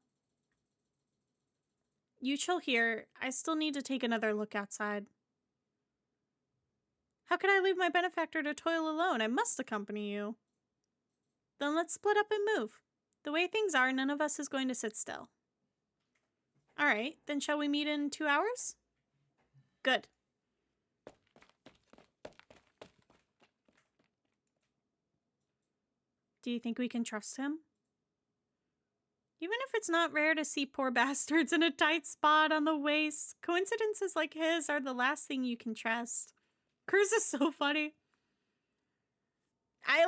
[SPEAKER 1] You chill here. I still need to take another look outside. How could I leave my benefactor to toil alone? I must accompany you. Then let's split up and move. The way things are, none of us is going to sit still. Alright, then shall we meet in 2 hours? Good. Do you think we can trust him? Even if it's not rare to see poor bastards in a tight spot on the waist, coincidences like his are the last thing you can trust. Cruz is so funny. I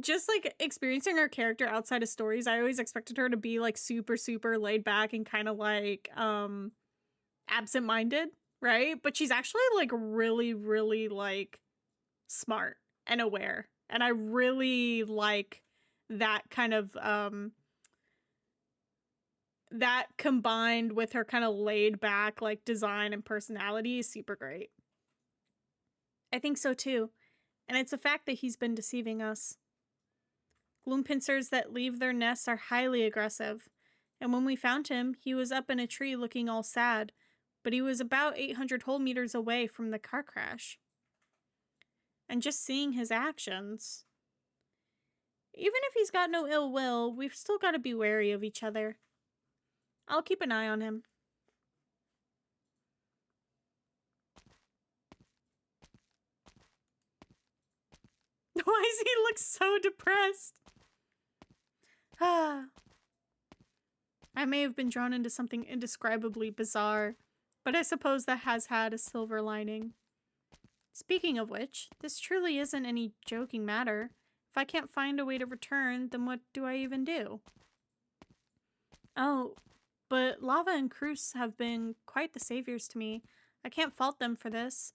[SPEAKER 1] just experiencing her character outside of stories, I always expected her to be like super, super laid back and kind of like absent-minded, right? But she's actually like really, really like smart and aware. And I really like that kind of that combined with her kind of laid back like design and personality is super great. I think so too. And it's a fact that he's been deceiving us. Gloom pincers that leave their nests are highly aggressive. And when we found him, he was up in a tree looking all sad, but he was about 800 whole meters away from the car crash. And just seeing his actions. Even if he's got no ill will, we've still got to be wary of each other. I'll keep an eye on him. Why does he look so depressed? I may have been drawn into something indescribably bizarre, but I suppose that has had a silver lining. Speaking of which, this truly isn't any joking matter. If I can't find a way to return, then what do I even do? Oh, but Lava and Cruz have been quite the saviors to me. I can't fault them for this.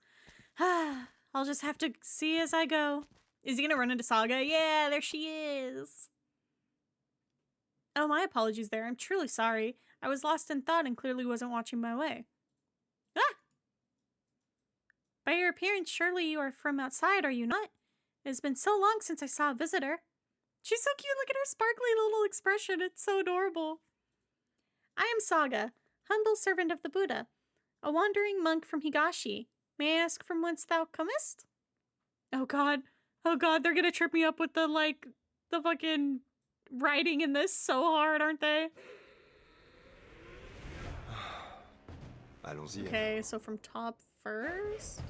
[SPEAKER 1] I'll just have to see as I go. Is he gonna run into Saga? Yeah, there she is. Oh, my apologies there. I'm truly sorry. I was lost in thought and clearly wasn't watching my way. Ah! By your appearance, surely you are from outside, are you not? It has been so long since I saw a visitor. She's so cute. Look at her sparkly little expression. It's so adorable. I am Saga, humble servant of the Buddha, a wandering monk from Higashi. May I ask from whence thou comest? Oh god. Oh god, they're gonna trip me up with the fucking writing in this so hard, aren't they?
[SPEAKER 6] Allons-y.
[SPEAKER 1] Okay, so from top first?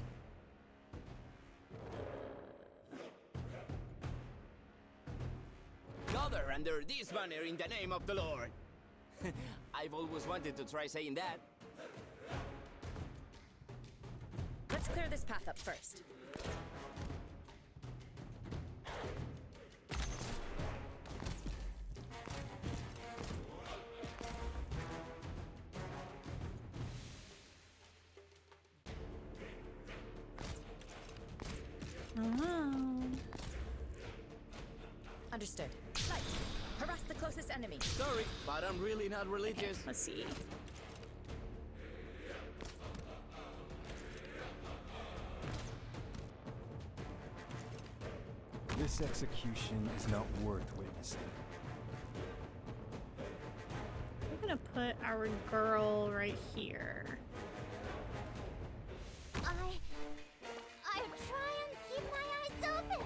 [SPEAKER 9] Gather under this banner in the name of the Lord. I've always wanted to try saying that.
[SPEAKER 3] Let's clear this path up first.
[SPEAKER 1] Oh.
[SPEAKER 3] Understood. Light. Harass the closest enemy.
[SPEAKER 9] Sorry, but I'm really not religious.
[SPEAKER 1] Let's see.
[SPEAKER 10] This execution is not worth witnessing.
[SPEAKER 1] We're gonna put our girl right here.
[SPEAKER 3] I try and keep my eyes open.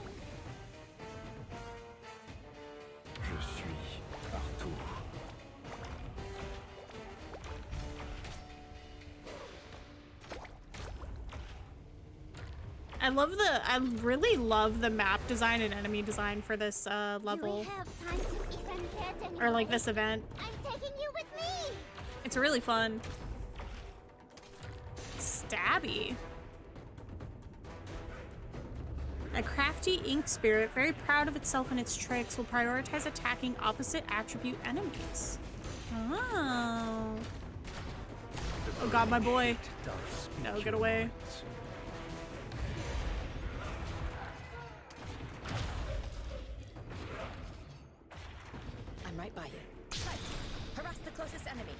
[SPEAKER 2] Je suis partout.
[SPEAKER 1] I really love the map design and enemy design for this
[SPEAKER 3] Do we
[SPEAKER 1] level,
[SPEAKER 3] have time to even get any
[SPEAKER 1] or like
[SPEAKER 3] way?
[SPEAKER 1] this event.
[SPEAKER 3] I'm taking you with me.
[SPEAKER 1] It's really fun. Stabby. A crafty ink spirit, very proud of itself and its tricks, will prioritize attacking opposite attribute enemies. Oh. Oh god, my boy. No, get away.
[SPEAKER 3] I'm right by you. Light. Harass the closest enemy.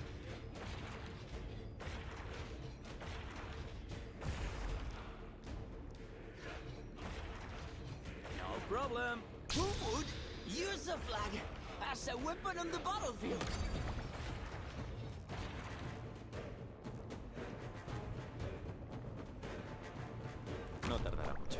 [SPEAKER 9] No problem. Who would use a flag as a weapon on the battlefield? No tardará mucho.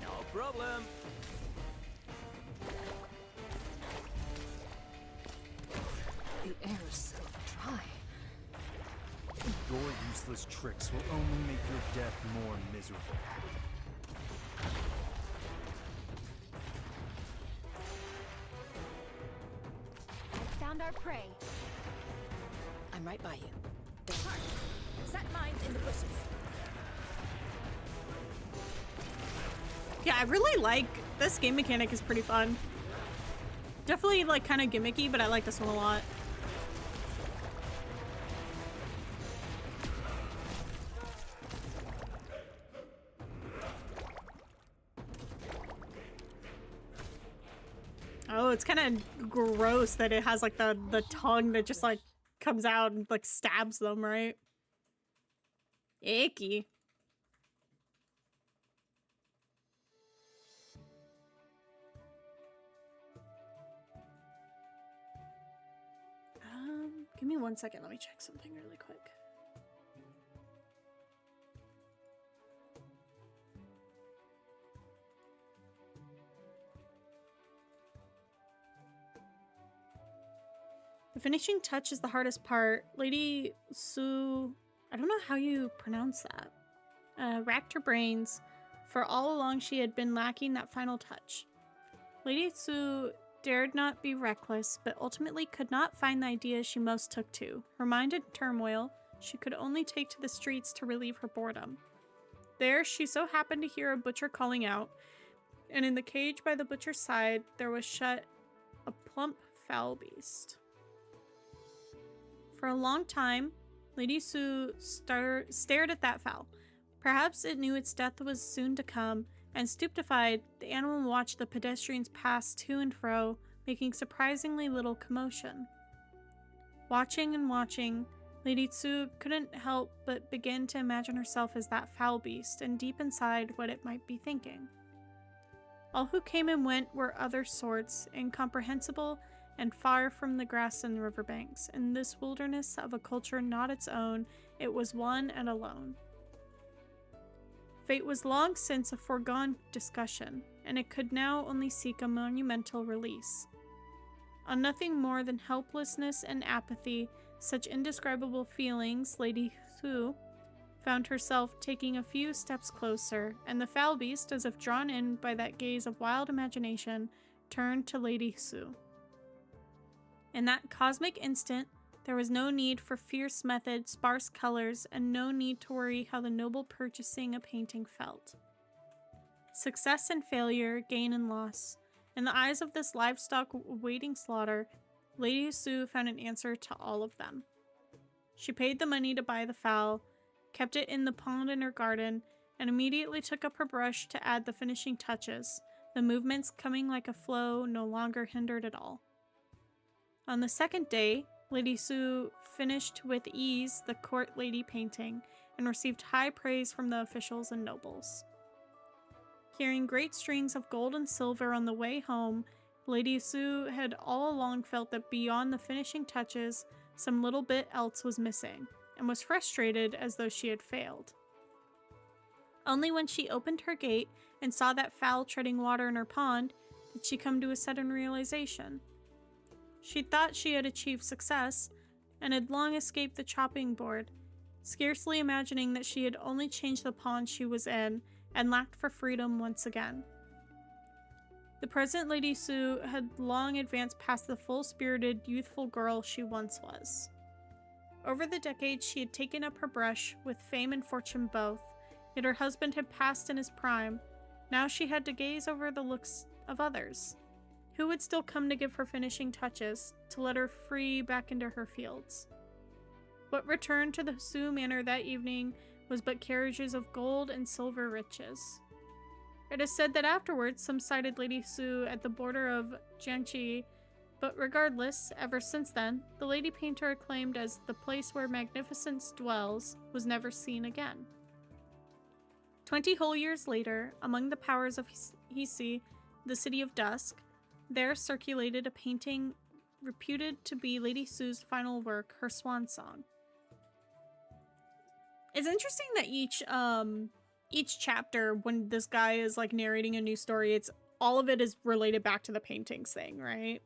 [SPEAKER 9] No problem.
[SPEAKER 3] The air is so dry.
[SPEAKER 10] Your useless tricks will only make your death more miserable.
[SPEAKER 3] I found our prey. I'm right by you. Depart. Set mines in the bushes.
[SPEAKER 1] Yeah, I really like this game mechanic is pretty fun. Definitely like kind of gimmicky, but I like this one a lot. Oh, it's kind of gross that it has like the tongue that just like comes out and like stabs them, right? Icky. Give me 1 second. Let me check something really quick. The finishing touch is the hardest part. Lady Su, I don't know how you pronounce that, racked her brains, for all along she had been lacking that final touch. Lady Su dared not be reckless, but ultimately could not find the ideas she most took to. Her mind in turmoil, she could only take to the streets to relieve her boredom. There, she so happened to hear a butcher calling out, and in the cage by the butcher's side, there was shut a plump foul beast. For a long time, Lady Su stared at that fowl. Perhaps it knew its death was soon to come, and stupefied, the animal watched the pedestrians pass to and fro, making surprisingly little commotion. Watching and watching, Lady Tsu couldn't help but begin to imagine herself as that foul beast, and deep inside what it might be thinking. All who came and went were other sorts, incomprehensible and far from the grass and riverbanks. In this wilderness of a culture not its own, it was one and alone. Fate was long since a foregone discussion, and it could now only seek a monumental release. On nothing more than helplessness and apathy, such indescribable feelings, Lady Su found herself taking a few steps closer, and the foul beast, as if drawn in by that gaze of wild imagination, turned to Lady Su. In that cosmic instant, there was no need for fierce method, sparse colors, and no need to worry how the noble purchasing a painting felt. Success and failure, gain and loss, In the eyes of this livestock awaiting slaughter, Lady Sue found an answer to all of them. She paid the money to buy the fowl, kept it in the pond in her garden, and immediately took up her brush to add the finishing touches, the movements coming like a flow, no longer hindered at all. On the second day, Lady Sue finished with ease the court lady painting and received high praise from the officials and nobles. Carrying great strings of gold and silver on the way home, Lady Sue had all along felt that beyond the finishing touches, some little bit else was missing, and was frustrated as though she had failed. Only when she opened her gate and saw that fowl treading water in her pond did she come to a sudden realization. She thought she had achieved success, and had long escaped the chopping board, scarcely imagining that she had only changed the pond she was in, and lacked for freedom once again. The present Lady Sue had long advanced past the full-spirited, youthful girl she once was. Over the decades, she had taken up her brush, with fame and fortune both, yet her husband had passed in his prime. Now she had to gaze over the looks of others. Who would still come to give her finishing touches, to let her free back into her fields? What returned to the Sue Manor that evening was but carriages of gold and silver riches. It is said that afterwards some sighted Lady Sue at the border of Jiangxi, but regardless, ever since then, the lady painter acclaimed as the place where magnificence dwells was never seen again. 20 whole years later, among the powers of Hisi, the City of Dusk, there circulated a painting reputed to be Lady Sue's final work, her swan song. It's interesting that each chapter, when this guy is like narrating a new story, it's all of it is related back to the paintings thing, right?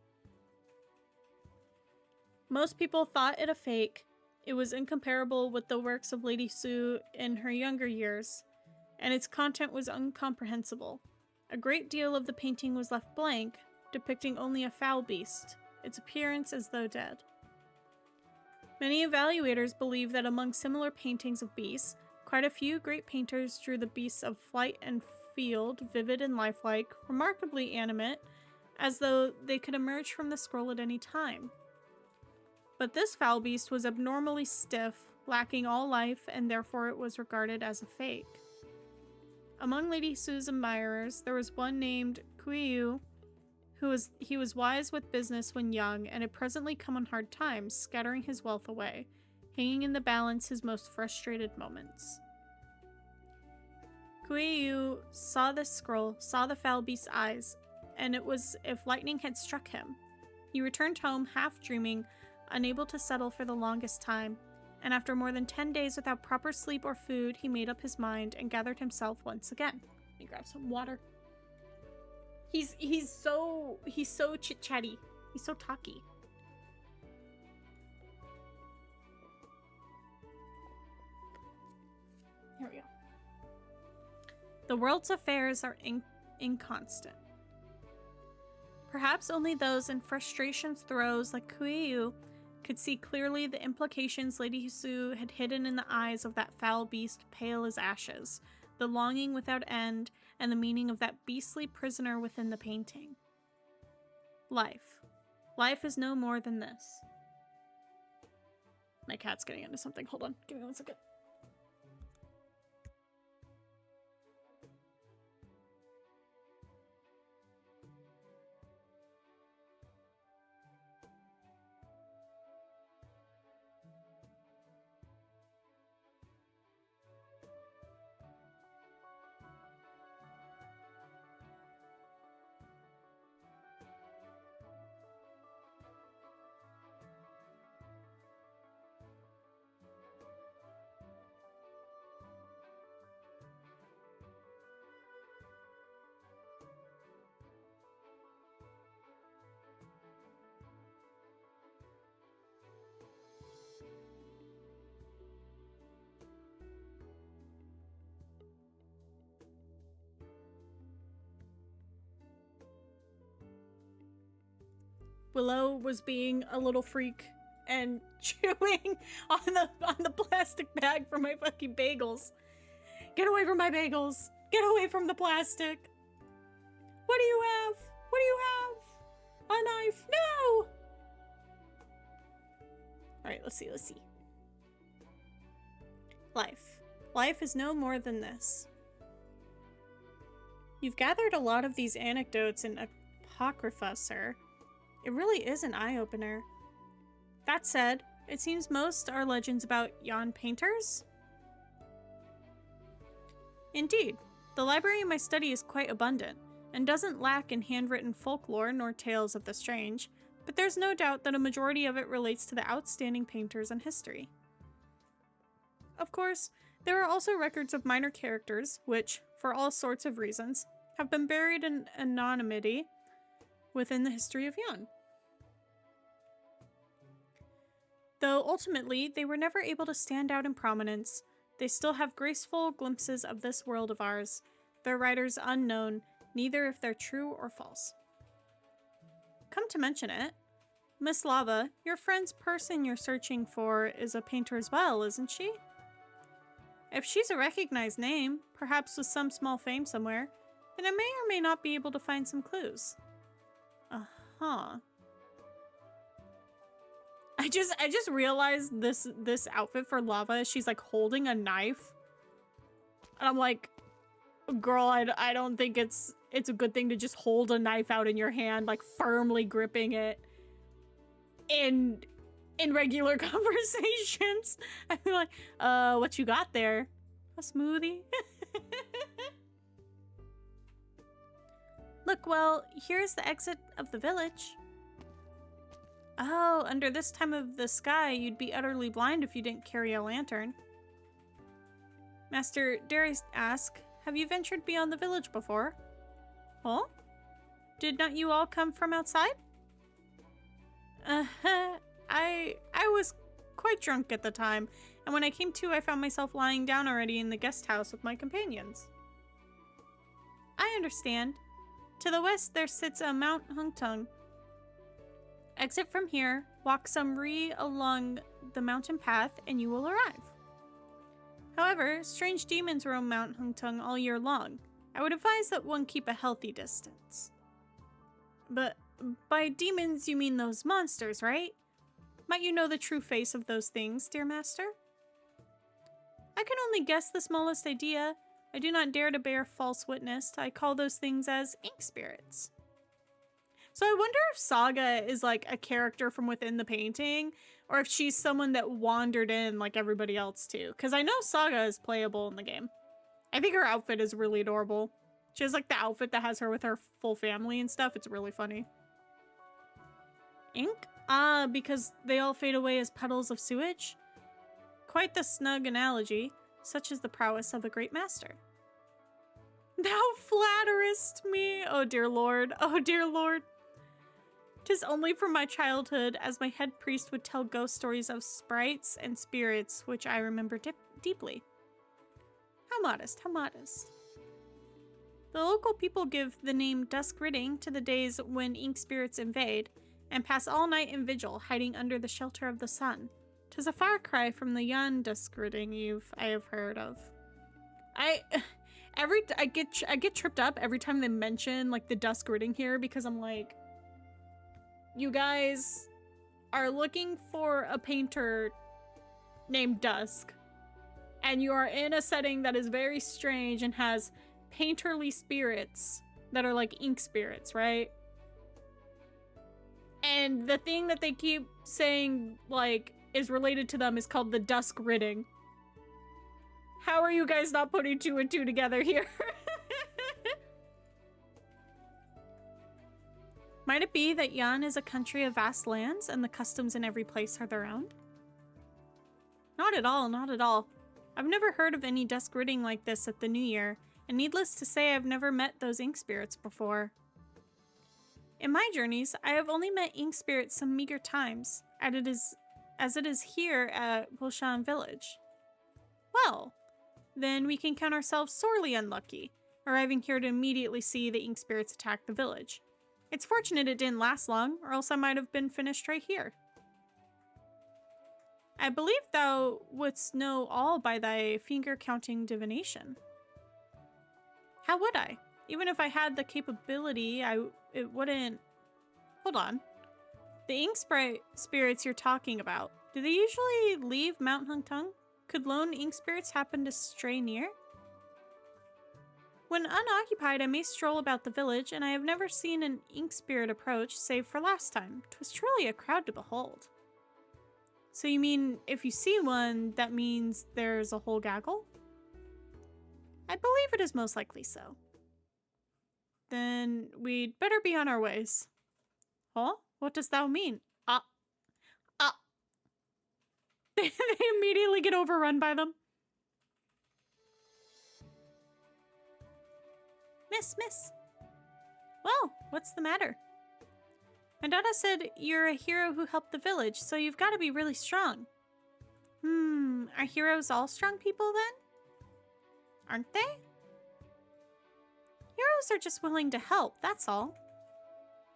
[SPEAKER 1] Most people thought it a fake. It was incomparable with the works of Lady Sue in her younger years, and its content was incomprehensible. A great deal of the painting was left blank, depicting only a foul beast, its appearance as though dead. Many evaluators believe that among similar paintings of beasts, quite a few great painters drew the beasts of flight and field, vivid and lifelike, remarkably animate, as though they could emerge from the scroll at any time. But this foul beast was abnormally stiff, lacking all life, and therefore it was regarded as a fake. Among Lady Sue's admirers, there was one named Kuiyu, he was wise with business when young, and had presently come on hard times, scattering his wealth away, hanging in the balance his most frustrated moments. Kuiyu saw this scroll, saw the foul beast's eyes, and it was as if lightning had struck him. He returned home half dreaming, unable to settle for the longest time, and after more than 10 days without proper sleep or food, he made up his mind and gathered himself once again. Let me grab some water. He's so chit-chatty. He's so talky. Here we go. The world's affairs are inconstant. Perhaps only those in frustration's throes like Kuiyu could see clearly the implications Lady Sue had hidden in the eyes of that foul beast pale as ashes, the longing without end, and the meaning of that beastly prisoner within the painting. Life. Life is no more than this. My cat's getting into something. Hold on. Give me 1 second. Willow was being a little freak and chewing on the plastic bag for my fucking bagels. Get away from my bagels. Get away from the plastic. What do you have? What do you have? A knife? No! Alright, let's see, let's see. Life. Life is no more than this. You've gathered a lot of these anecdotes in Apocrypha, sir. It really is an eye-opener. That said, it seems most are legends about Jan painters? Indeed, the library in my study is quite abundant, and doesn't lack in handwritten folklore nor tales of the strange, but there's no doubt that a majority of it relates to the outstanding painters in history. Of course, there are also records of minor characters, which, for all sorts of reasons, have been buried in anonymity within the history of Jan. Though ultimately, they were never able to stand out in prominence, they still have graceful glimpses of this world of ours, their writers unknown, neither if they're true or false. Come to mention it, Miss Lava, your friend's person you're searching for is a painter as well, isn't she? If she's a recognized name, perhaps with some small fame somewhere, then I may or may not be able to find some clues. Uh-huh. I just realized this outfit for Lava, she's like holding a knife. And I'm like, girl, I don't think it's a good thing to just hold a knife out in your hand, like firmly gripping it in regular conversations. I feel like, what you got there? A smoothie? Look, well, here's the exit of the village. Oh, under this time of the sky, you'd be utterly blind if you didn't carry a lantern. Master, dare I ask, have you ventured beyond the village before? Huh? Did not you all come from outside? I was quite drunk at the time, and when I came to, I found myself lying down already in the guest house with my companions. I understand. To the west, there sits a Mount Hungtung. Exit from here, walk some along the mountain path, and you will arrive. However, strange demons roam Mount Hungtung all year long. I would advise that one keep a healthy distance. But by demons, you mean those monsters, right? Might you know the true face of those things, dear master? I can only guess the smallest idea. I do not dare to bear false witness. I call those things as ink spirits. So I wonder if Saga is like a character from within the painting, or if she's someone that wandered in like everybody else too. Because I know Saga is playable in the game. I think her outfit is really adorable. She has like the outfit that has her with her full family and stuff. It's really funny. Ink? Ah, because they all fade away as puddles of sewage? Quite the snug analogy. Such is the prowess of a great master. Thou flatterest me! Oh dear lord, oh dear lord. 'Tis only from my childhood, as my head priest would tell ghost stories of sprites and spirits, which I remember deeply. How modest, how modest. The local people give the name Dusk Ridding to the days when ink spirits invade, and pass all night in vigil, hiding under the shelter of the sun. 'Tis a far cry from the Jan Dusk Ridding I have heard of. I get tripped up every time they mention like the Dusk Ridding here, because I'm like, you guys are looking for a painter named Dusk, and you are in a setting that is very strange and has painterly spirits that are like ink spirits, right? And the thing that they keep saying like is related to them is called the Dusk Ridding. How are you guys not putting two and two together here? Might it be that Jan is a country of vast lands and the customs in every place are their own? Not at all, not at all. I've never heard of any dusk ridding like this at the New Year, and needless to say, I've never met those ink spirits before. In my journeys, I have only met ink spirits some meager times, as it is here at Bolshan Village. Well, then we can count ourselves sorely unlucky, arriving here to immediately see the ink spirits attack the village. It's fortunate it didn't last long, or else I might have been finished right here. I believe thou wouldst know all by thy finger-counting divination. How would I? Even if I had the capability, it wouldn't... Hold on. The ink spirits you're talking about, do they usually leave Mount Hung Tung? Could lone ink spirits happen to stray near? When unoccupied, I may stroll about the village, and I have never seen an ink spirit approach, save for last time. 'Twas truly a crowd to behold. So you mean, if you see one, that means there's a whole gaggle? I believe it is most likely so. Then we'd better be on our ways. Huh? What does thou mean? They immediately get overrun by them. Miss. Well, what's the matter? My daughter said you're a hero who helped the village, so you've got to be really strong. Are heroes all strong people then? Aren't they? Heroes are just willing to help, that's all.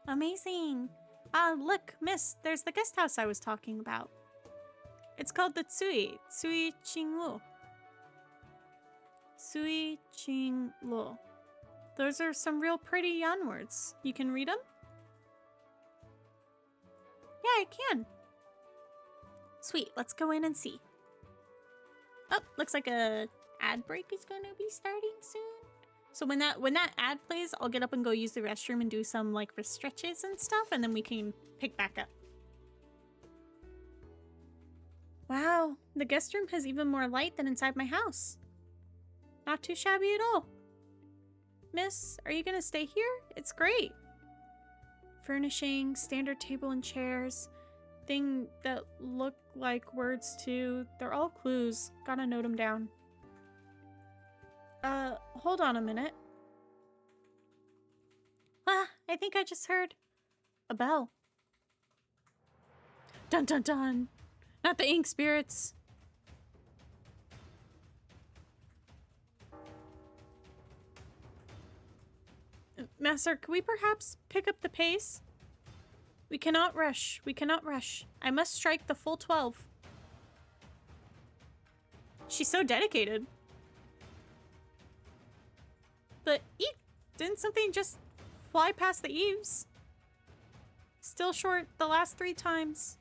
[SPEAKER 1] Amazing. Look, miss, there's the guest house I was talking about. It's called the Tsui Qinglu. Tsui Qinglu. Those are some real pretty Yan words. You can read them? Yeah, I can. Sweet, let's go in and see. Oh, looks like a ad break is gonna be starting soon. So when that ad plays, I'll get up and go use the restroom and do some like wrist stretches and stuff, and then we can pick back up. Wow, the guest room has even more light than inside my house. Not too shabby at all. Miss, are you gonna stay here? It's great. Furnishing, standard table and chairs, thing that look like words too. They're all clues. Gotta note them down. Hold on a minute. I think I just heard a bell. Dun dun dun! Not the ink spirits. Master, can we perhaps pick up the pace? We cannot rush. We cannot rush. I must strike the full 12. She's so dedicated. But didn't something just fly past the eaves? Still short the last 3 times.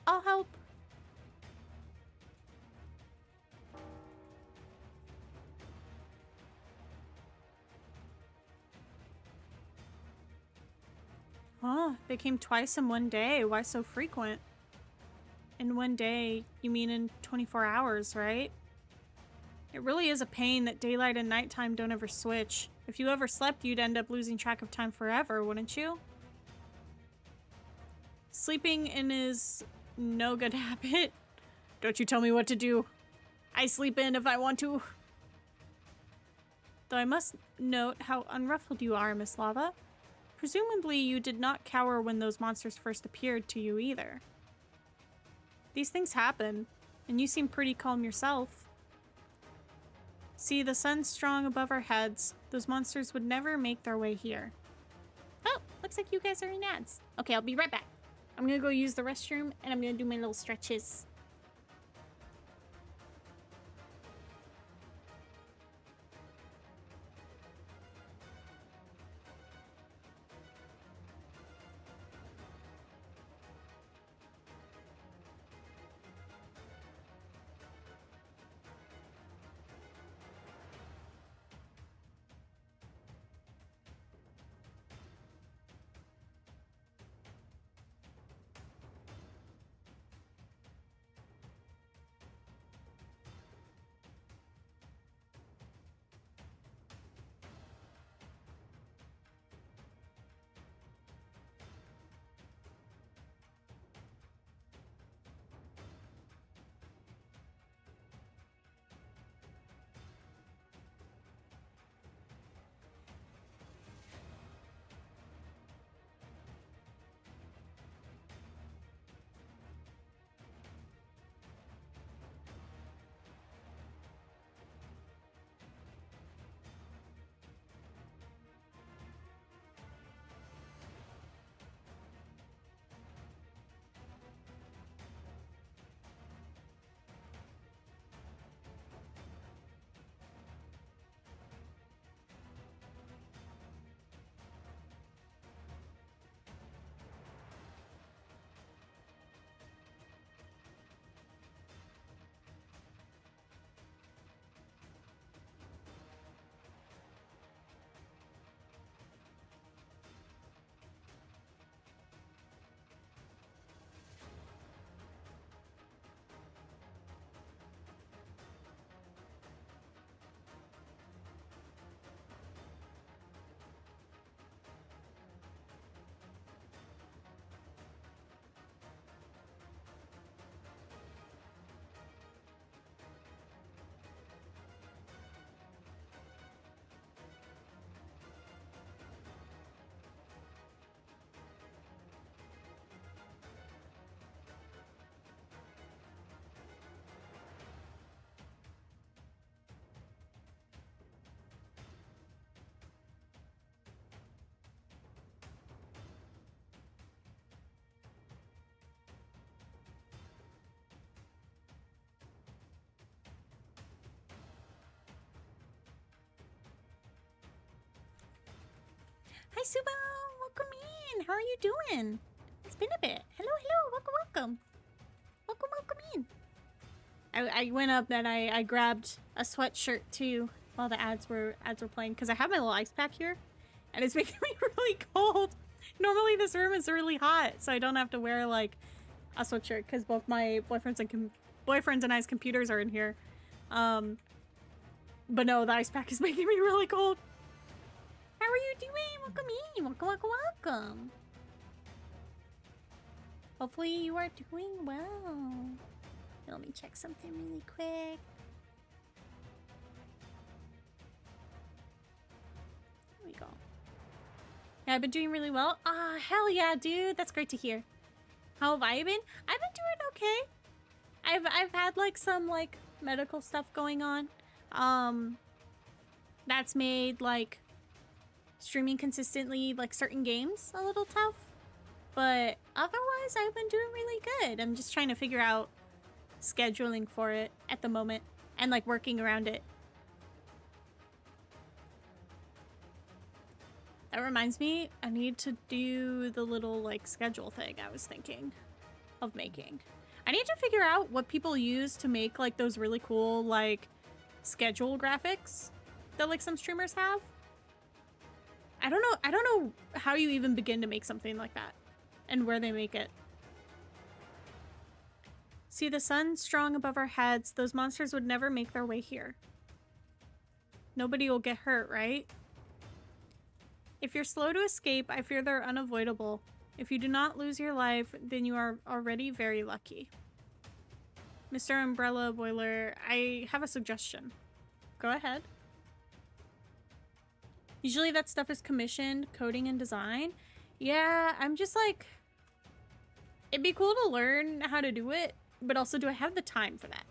[SPEAKER 1] I'll help. Huh, they came twice in one day. Why so frequent? In one day, you mean in 24 hours, right? It really is a pain that daylight and nighttime don't ever switch. If you ever slept, you'd end up losing track of time forever, wouldn't you? Sleeping in is no good habit. Don't you tell me what to do. I sleep in if I want to. Though I must note how unruffled you are, Miss Lava. Presumably you did not cower when those monsters first appeared to you either. These things happen, and you seem pretty calm yourself. See, the sun's strong above our heads. Those monsters would never make their way here. Oh, looks like you guys are in ads. Okay, I'll be right back. I'm gonna go use the restroom, and I'm gonna do my little stretches. Hi, Subo. Welcome in. How are you doing? It's been a bit. Hello, hello. Welcome, welcome. Welcome, welcome in. I went up and I grabbed a sweatshirt too while the ads were playing because I have my little ice pack here, and it's making me really cold. Normally this room is really hot, so I don't have to wear like a sweatshirt because both my boyfriends and I's computers are in here. But no, the ice pack is making me really cold. How are you doing? Welcome in. Welcome, welcome, welcome. Hopefully you are doing well. Let me check something really quick. There we go. Yeah, I've been doing really well. Ah, hell yeah, dude. That's great to hear. How have I been? I've been doing okay. I've had like some like medical stuff going on. That's made like streaming consistently like certain games a little tough. But otherwise I've been doing really good. I'm just trying to figure out scheduling for it at the moment and like working around it. That reminds me, I need to do the little like schedule thing I was thinking of making. I need to figure out what people use to make like those really cool like schedule graphics that like some streamers have. I don't know how you even begin to make something like that and where they make it. See the sun strong above our heads. Those monsters would never make their way here. Nobody will get hurt, right? If you're slow to escape, I fear they're unavoidable. If you do not lose your life, then you are already very lucky. Mr. Umbrella Boiler, I have a suggestion. Go ahead. Usually that stuff is commissioned, coding and design. Yeah, I'm just like... It'd be cool to learn how to do it. But also, do I have the time for that?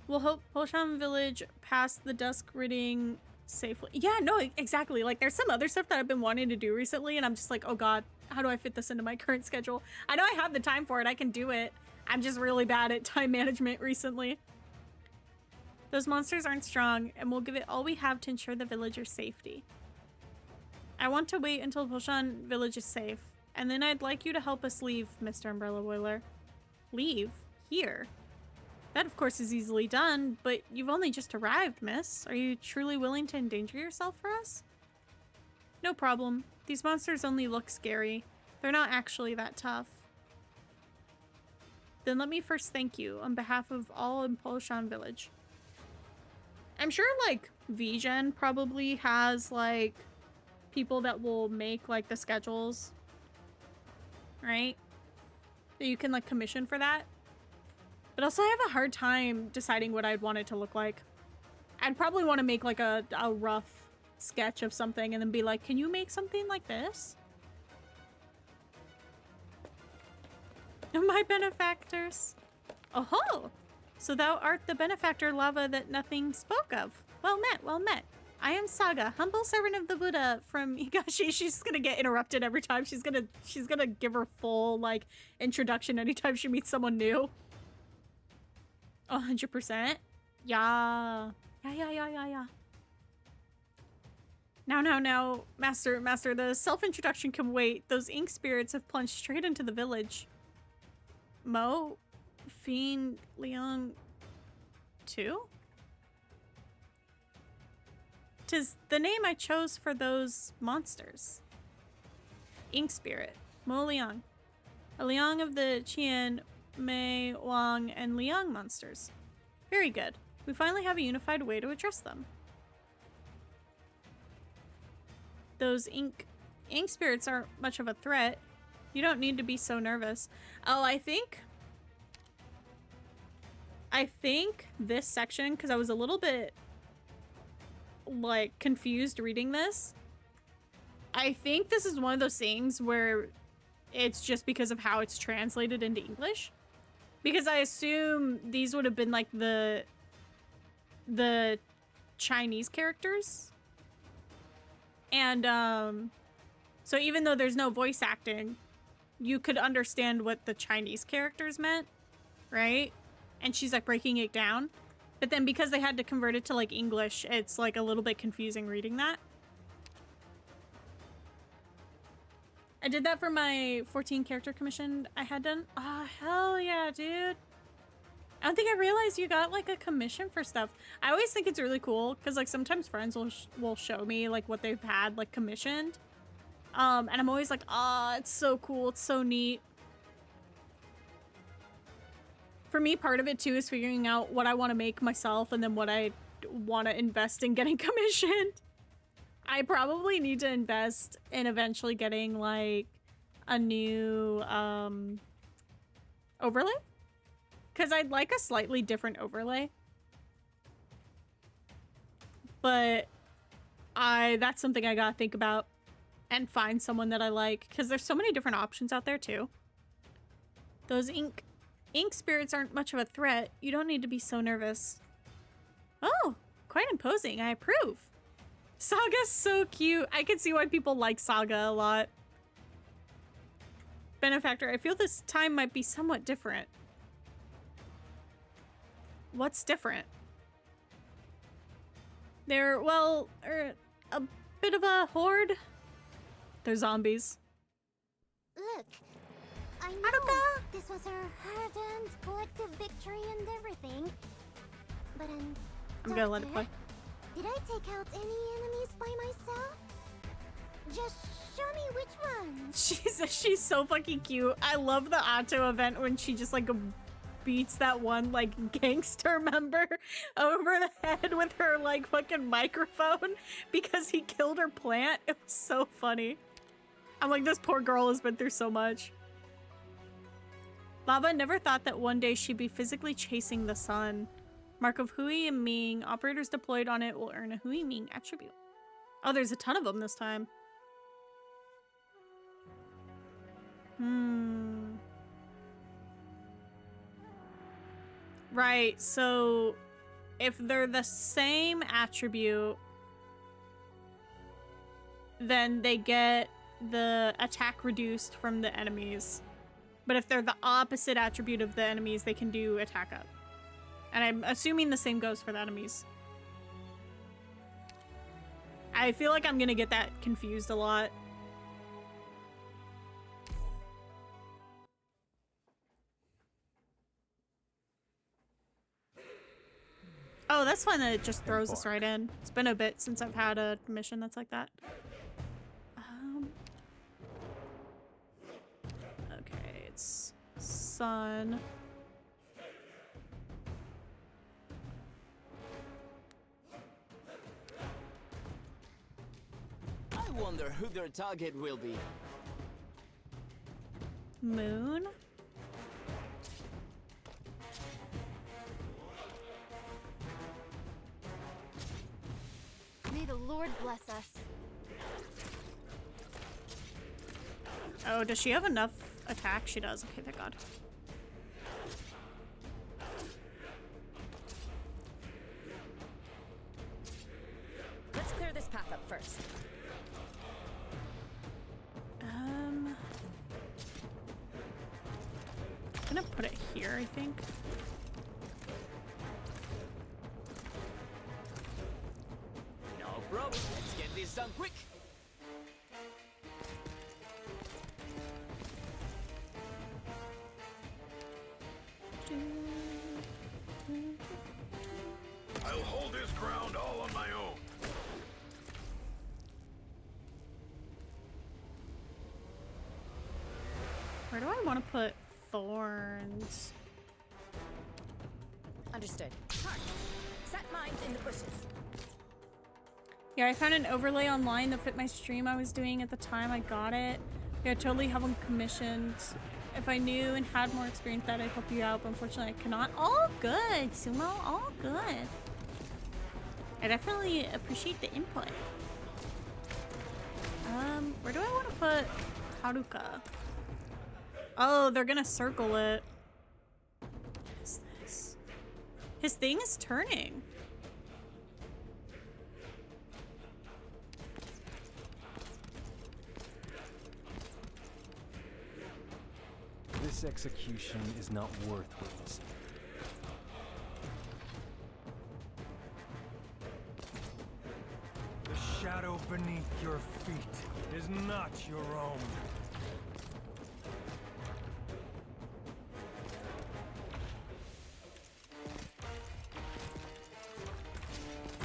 [SPEAKER 1] We'll hope Polsham Village past the dusk ridding safely. Yeah, no, exactly. Like, there's some other stuff that I've been wanting to do recently, and I'm just like, oh god, how do I fit this into my current schedule? I know I have the time for it. I can do it. I'm just really bad at time management recently. Those monsters aren't strong, and we'll give it all we have to ensure the villager's safety. I want to wait until Polshan Village is safe. And then I'd like you to help us leave, Mr. Umbrella Boiler. Leave? Here? That, of course, is easily done, but you've only just arrived, miss. Are you truly willing to endanger yourself for us? No problem. These monsters only look scary. They're not actually that tough. Then let me first thank you on behalf of all in Polshan Village. I'm sure, like, VGen probably has, like, people that will make, like, the schedules. Right? That you can like commission for that. But also I have a hard time deciding what I'd want it to look like. I'd probably want to make like a rough sketch of something and then be like, can you make something like this? My benefactors. Oh ho! So thou art the benefactor lava that nothing spoke of. Well met, well met. I am Saga, humble servant of the Buddha from Higashi. She's gonna get interrupted every time. She's gonna give her full like introduction anytime she meets someone new. 100%. Yeah. Yeah. Now, Master, the self-introduction can wait. Those ink spirits have plunged straight into the village. Mo, Fiend, Leon, too? 'Tis the name I chose for those monsters. Ink Spirit, Mo Liang. A Liang of the Qian, Mei, Wang, and Liang monsters. Very good. We finally have a unified way to address them. Those ink spirits aren't much of a threat. You don't need to be so nervous. Oh, I think this section, because I was a little bit like confused reading this. I think this is one of those things where it's just because of how it's translated into English. Because I assume these would have been like the Chinese characters. And so even though there's no voice acting, you could understand what the Chinese characters meant, right? And she's like breaking it down. But then because they had to convert it to like English, it's like a little bit confusing reading that. I did that for my 14 character commission I had done. Oh, hell yeah, dude. I don't think I realized you got like a commission for stuff. I always think it's really cool because like sometimes friends will show me like what they've had like commissioned. And I'm always like, ah, it's so cool. It's so neat. For me, part of it too is figuring out what I want to make myself and then what I want to invest in getting commissioned. I probably need to invest in eventually getting like a new overlay. Because I'd like a slightly different overlay. But that's something I gotta think about and find someone that I like. Because there's so many different options out there too. Those ink spirits aren't much of a threat. You don't need to be so nervous. Oh, quite imposing. I approve. Saga's so cute. I can see why people like Saga a lot. Benefactor, I feel this time might be somewhat different. What's different? They're, well, a bit of a horde. They're zombies.
[SPEAKER 11] Look, I know this was our hard-earned collective victory and everything, but
[SPEAKER 1] I'm gonna let it play.
[SPEAKER 11] Did I take out any enemies by myself? Just show me which ones.
[SPEAKER 1] She's so fucking cute. I love the Atto event when she just like beats that one like gangster member over the head with her like fucking microphone because he killed her plant. It was so funny. I'm like, this poor girl has been through so much. Lava never thought that one day she'd be physically chasing the sun. Mark of Hui and Ming. Operators deployed on it will earn a Hui Ming attribute. Oh, there's a ton of them this time. Right, so if they're the same attribute, then they get the attack reduced from the enemies. But if they're the opposite attribute of the enemies, they can do attack up. And I'm assuming the same goes for the enemies. I feel like I'm gonna get that confused a lot. Oh, that's fun that it just throws us right in. It's been a bit since I've had a mission that's like that. Okay, it's sun.
[SPEAKER 9] I wonder who their target will be.
[SPEAKER 1] Moon?
[SPEAKER 11] May the Lord bless us.
[SPEAKER 1] Oh, does she have enough attack? She does. Okay, thank God.
[SPEAKER 3] Let's clear this path up first.
[SPEAKER 1] I'm gonna put it here, I think.
[SPEAKER 9] No problem. Let's get this done quick.
[SPEAKER 5] I'll hold this ground all on my own.
[SPEAKER 1] Where do I want to put thorns?
[SPEAKER 3] Understood. Hark! Set mines in the bushes.
[SPEAKER 1] Yeah, I found an overlay online that fit my stream I was doing at the time I got it. Yeah, I totally have them commissioned. If I knew and had more experience that I'd help you out, but unfortunately I cannot. All good, Sumo, all good. I definitely appreciate the input. Where do I want to put Haruka? Oh, they're gonna circle it. What is this? His thing is turning.
[SPEAKER 10] This execution is not worth witnessing. beneath your feet is not your own.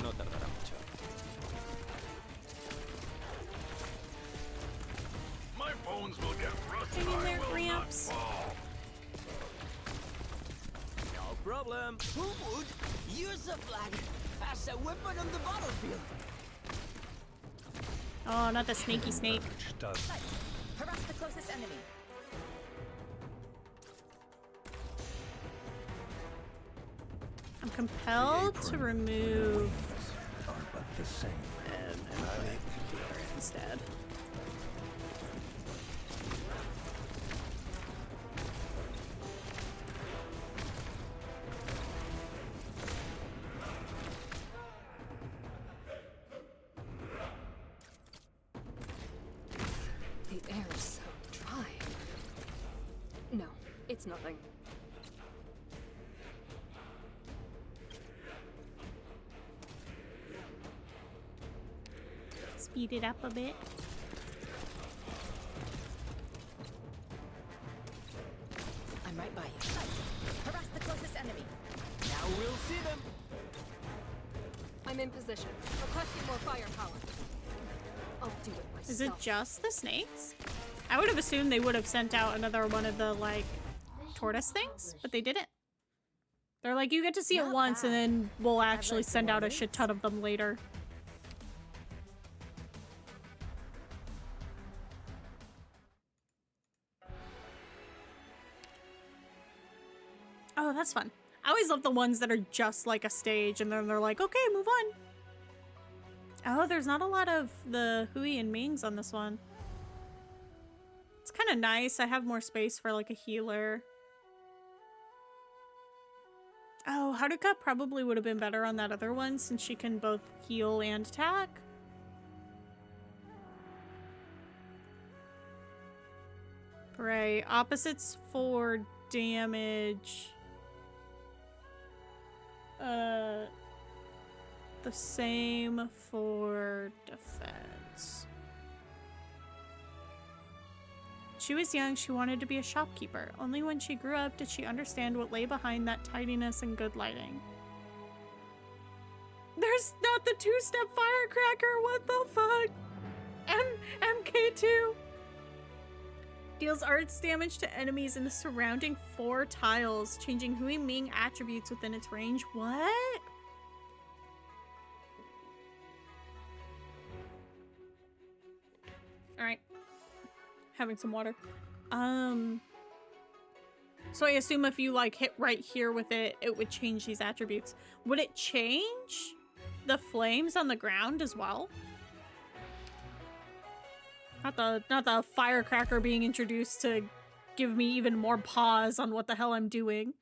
[SPEAKER 9] No tardará mucho.
[SPEAKER 5] My bones will get rusty.
[SPEAKER 1] Hang in there,
[SPEAKER 5] I will
[SPEAKER 1] Gramps.
[SPEAKER 5] not fall.
[SPEAKER 9] No problem. Who would use a flag as a weapon on the battlefield?
[SPEAKER 1] Oh, not the snaky snake.
[SPEAKER 10] Courage does.
[SPEAKER 3] Harass the closest enemy.
[SPEAKER 1] I'm compelled to remove
[SPEAKER 2] Are but the same.
[SPEAKER 1] and put here instead.
[SPEAKER 3] The air is so dry. No, it's nothing.
[SPEAKER 1] Speed it up a bit.
[SPEAKER 3] I'm right by you. Harass the closest enemy.
[SPEAKER 9] Now we'll see them.
[SPEAKER 3] I'm in position. Requesting more firepower. I'll do it myself.
[SPEAKER 1] Is it just the snakes? I would have assumed they would have sent out another one of the, like, tortoise things, but they didn't. They're like, you get to see it
[SPEAKER 3] Not
[SPEAKER 1] once, and
[SPEAKER 3] bad.
[SPEAKER 1] then we'll actually
[SPEAKER 3] like the
[SPEAKER 1] send out a
[SPEAKER 3] ones.
[SPEAKER 1] shit ton of them later. Oh, that's fun. I always love the ones that are just like a stage, and then they're like, okay, move on. Oh, there's not a lot of the Hui and Mings on this one. It's kind of nice. I have more space for like a healer. Oh, Haruka probably would have been better on that other one since she can both heal and attack. Right, opposites for damage. The same for defense. She was young, she wanted to be a shopkeeper. Only when she grew up did she understand what lay behind that tidiness and good lighting. There's not the two-step firecracker, what the fuck? MK2 deals arts damage to enemies in the surrounding 4 tiles, changing Hui Ming attributes within its range. What? Alright. Having some water. So I assume if you like hit right here with it, it would change these attributes. Would it change the flames on the ground as well? Not the firecracker being introduced to give me even more pause on what the hell I'm doing.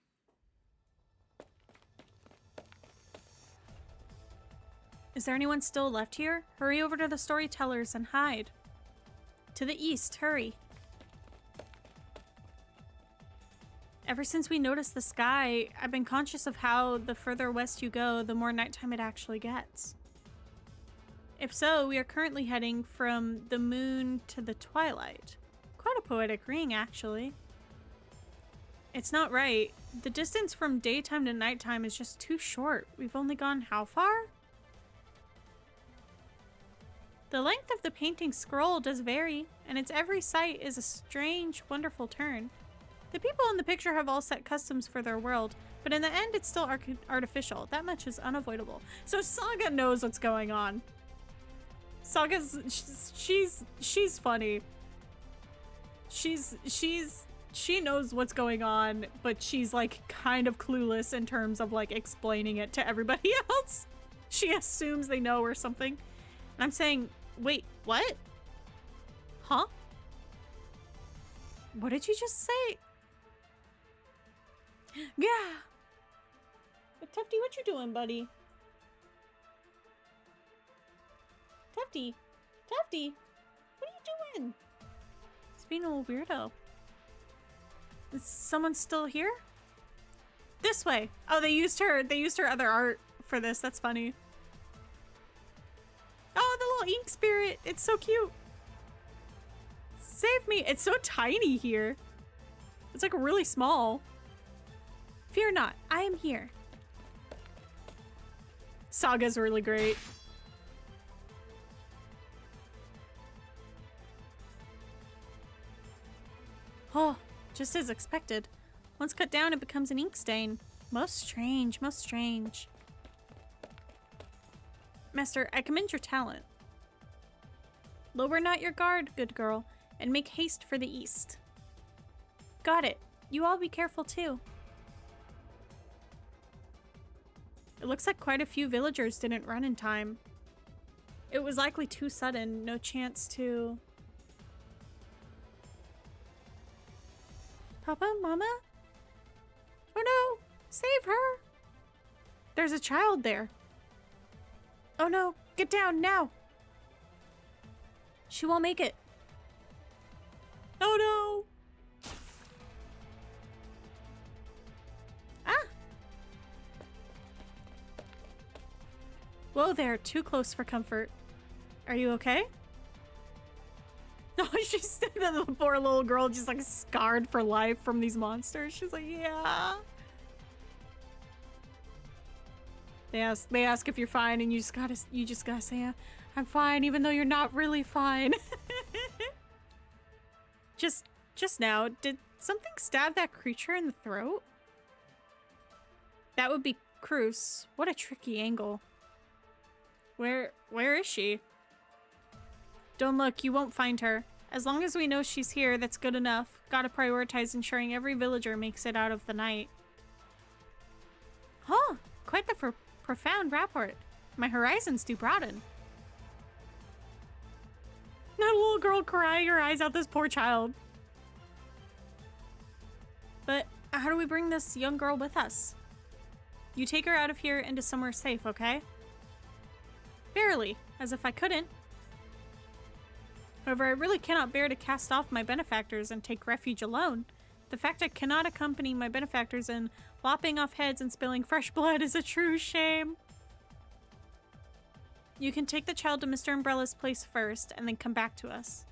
[SPEAKER 1] Is there anyone still left here? Hurry over to the storytellers and hide. To the east, hurry. Ever since we noticed the sky, I've been conscious of how the further west you go, the more nighttime it actually gets. If so, we are currently heading from the moon to the twilight. Quite a poetic ring, actually. It's not right. The distance from daytime to nighttime is just too short. We've only gone how far? The length of the painting scroll does vary, and its every sight is a strange, wonderful turn. The people in the picture have all set customs for their world, but in the end it's still artificial. That much is unavoidable. So Saga knows what's going on. Saga's she's funny. She knows what's going on, but she's like kind of clueless in terms of like explaining it to everybody else. She assumes they know or something. And I'm saying, wait, what? Huh? What did you just say? Yeah. But Tufty, what you doing, buddy? Tufty, what are you doing? It's being a little weirdo. Is someone still here? This way. Oh, they used her other art for this. That's funny. Oh, the ink spirit. It's so cute. Save me. It's so tiny here. It's like really small. Fear not, I am here. Saga's really great. Oh, just as expected. Once cut down, it becomes an ink stain. Most strange, most strange. Master, I commend your talent. Lower not your guard, good girl, and make haste for the east. Got it. You all be careful too. It looks like quite a few villagers didn't run in time. It was likely too sudden, no chance to... Papa? Mama? Oh no! Save her! There's a child there. Oh no! Get down now! She won't make it. Oh no! Ah! Whoa there, too close for comfort. Are you okay? No, she's the poor little girl just like scarred for life from these monsters. She's like, yeah. They ask if you're fine, and you just gotta say, I'm fine, even though you're not really fine. Just now, did something stab that creature in the throat? That would be Cruz. What a tricky angle. Where is she? Don't look, you won't find her. As long as we know she's here, that's good enough. Gotta prioritize ensuring every villager makes it out of the night. Huh, quite the profound rapport. My horizons do broaden. That little girl crying her eyes out, this poor child. But how do we bring this young girl with us? You take her out of here into somewhere safe, okay? Barely, as if I couldn't. However, I really cannot bear to cast off my benefactors and take refuge alone. The fact I cannot accompany my benefactors in lopping off heads and spilling fresh blood is a true shame. You can take the child to Mr. Umbrella's place first, and then come back to us.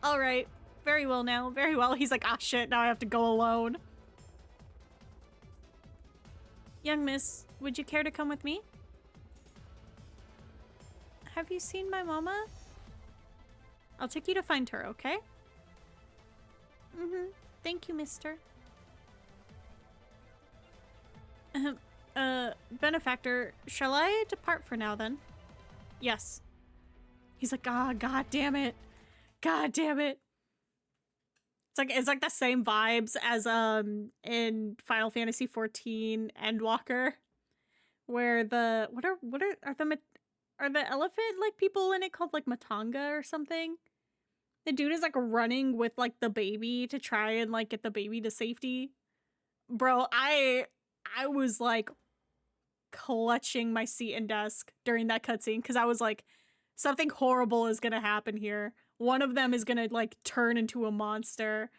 [SPEAKER 1] Alright. Very well now, very well. He's like, ah shit, now I have to go alone. Young miss, would you care to come with me? Have you seen my mama? I'll take you to find her, okay? Mm-hmm. Thank you, mister. Benefactor, shall I depart for now then? Yes. He's like, ah, god damn it. God damn it. It's like the same vibes as in Final Fantasy XIV Endwalker, where the are the elephant like people in it called like Matanga or something? The dude is like running with like the baby to try and like get the baby to safety. Bro, I was like clutching my seat and desk during that cutscene because I was like, something horrible is gonna happen here. One of them is gonna like turn into a monster.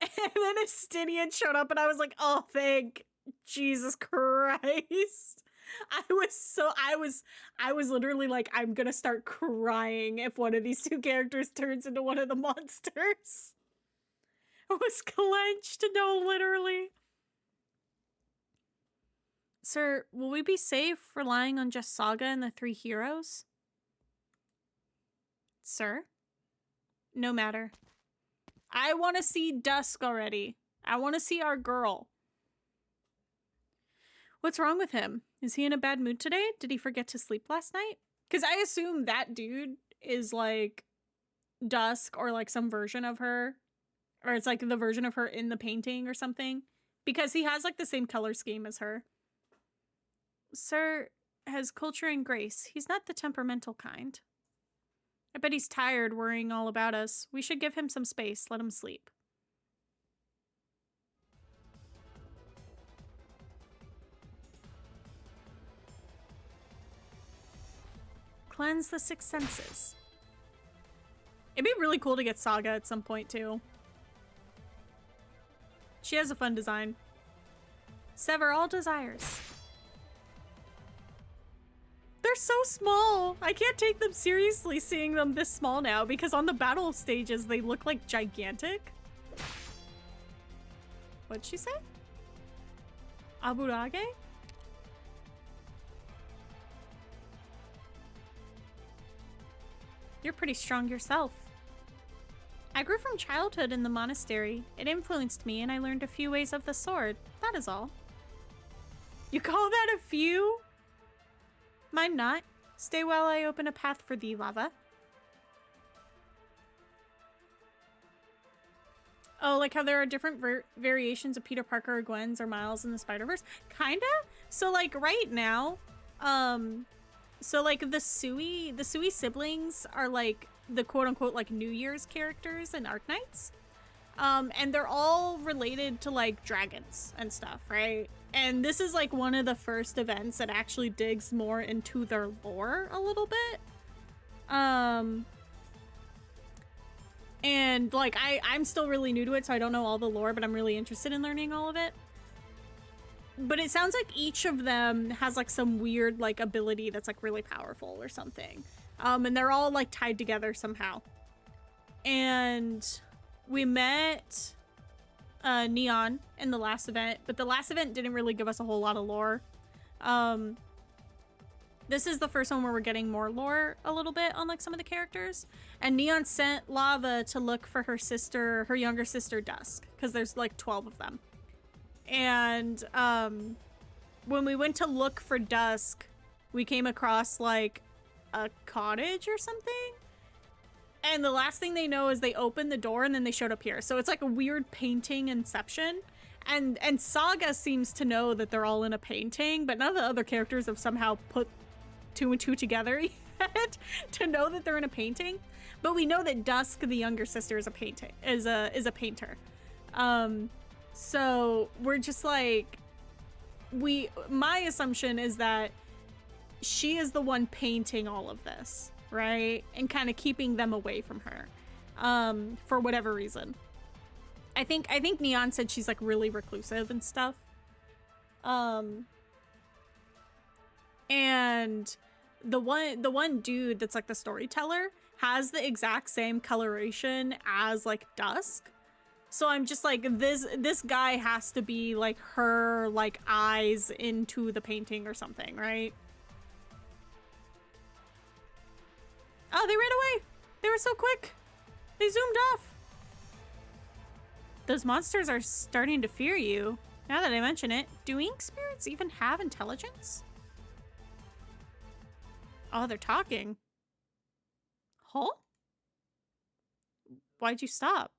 [SPEAKER 1] And then Estinian showed up and I was like, oh, thank Jesus Christ. I was literally like, I'm gonna start crying if one of these two characters turns into one of the monsters. I was clenched, no, literally. Sir, will we be safe relying on just Saga and the three heroes? Sir? No matter. I want to see Dusk already. I want to see our girl. What's wrong with him? Is he in a bad mood today? Did he forget to sleep last night? Because I assume that dude is like Dusk or like some version of her. Or it's like the version of her in the painting or something. Because he has like the same color scheme as her. Sir has culture and grace. He's not the temperamental kind. I bet he's tired worrying all about us. We should give him some space. Let him sleep. Cleanse the six senses. It'd be really cool to get Saga at some point too. She has a fun design. Sever all desires. They're so small. I can't take them seriously seeing them this small now because on the battle stages they look like gigantic. What'd she say? Aburage? You're pretty strong yourself. I grew from childhood in the monastery. It influenced me and I learned a few ways of the sword. That is all. You call that a few? Mine not. Stay while I open a path for thee, Lava. Oh, like how there are different variations of Peter Parker or Gwen's or Miles in the Spider-Verse? Kinda? So like right now, so like the Sui siblings are like the quote-unquote like New Year's characters in Arknights. And they're all related to like dragons and stuff, right? And this is like one of the first events that actually digs more into their lore a little bit. And like I'm still really new to it, so I don't know all the lore, but I'm really interested in learning all of it. But it sounds like each of them has like some weird like ability that's like really powerful or something. And they're all like tied together somehow. And we met Neon in the last event, but the last event didn't really give us a whole lot of lore. This is the first one where we're getting more lore a little bit on like some of the characters. And Neon sent Lava to look for her sister, her younger sister Dusk, because there's like 12 of them. And when we went to look for Dusk, we came across like a cottage or something. And the last thing they know is they opened the door and then they showed up here. So it's like a weird painting Inception. And Saga seems to know that they're all in a painting, but none of the other characters have somehow put 2 and 2 together yet to know that they're in a painting. But we know that Dusk, the younger sister, is a painter. So we're just like, my assumption is that she is the one painting all of this, right? And kind of keeping them away from her, for whatever reason. I think Neon said she's like really reclusive and stuff. And the one dude that's like the storyteller has the exact same coloration as like Dusk. So I'm just like, this guy has to be like her like eyes into the painting or something, right? Oh, they ran away. They were so quick. They zoomed off. Those monsters are starting to fear you. Now that I mention it, do ink spirits even have intelligence? Oh, they're talking. Huh? Why'd you stop?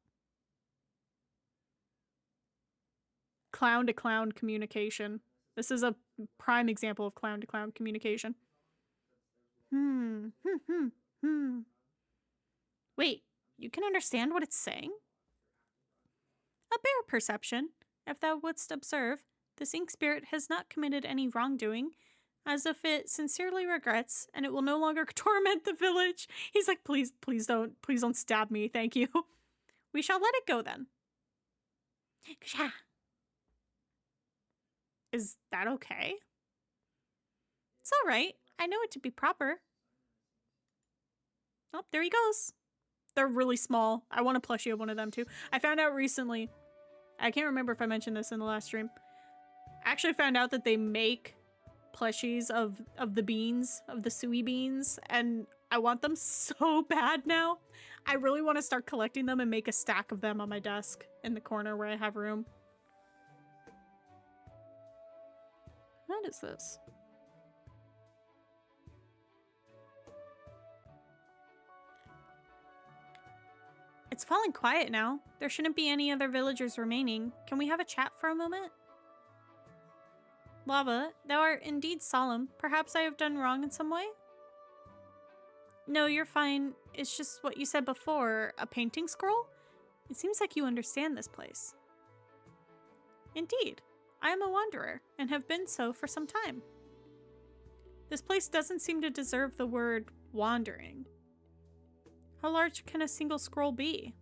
[SPEAKER 1] Clown to clown communication. This is a prime example of clown to clown communication. Wait, you can understand what it's saying? A bare perception. If thou wouldst observe, this ink spirit has not committed any wrongdoing, as if it sincerely regrets, and it will no longer torment the village. He's like, please don't stab me, thank you. We shall let it go then. Is that okay? It's all right. I know it to be proper. Oh, there he goes. They're really small. I want a plushie of one of them too. I found out recently, I can't remember if I mentioned this in the last stream. I actually found out that they make plushies of the beans, of the Sui beans, and I want them so bad now. I really want to start collecting them and make a stack of them on my desk in the corner where I have room. What is this? It's falling quiet now. There shouldn't be any other villagers remaining. Can we have a chat for a moment? Lava, thou art indeed solemn. Perhaps I have done wrong in some way? No, you're fine. It's just what you said before. A painting scroll? It seems like you understand this place. Indeed. I am a wanderer, and have been so for some time. This place doesn't seem to deserve the word wandering. How large can a single scroll be?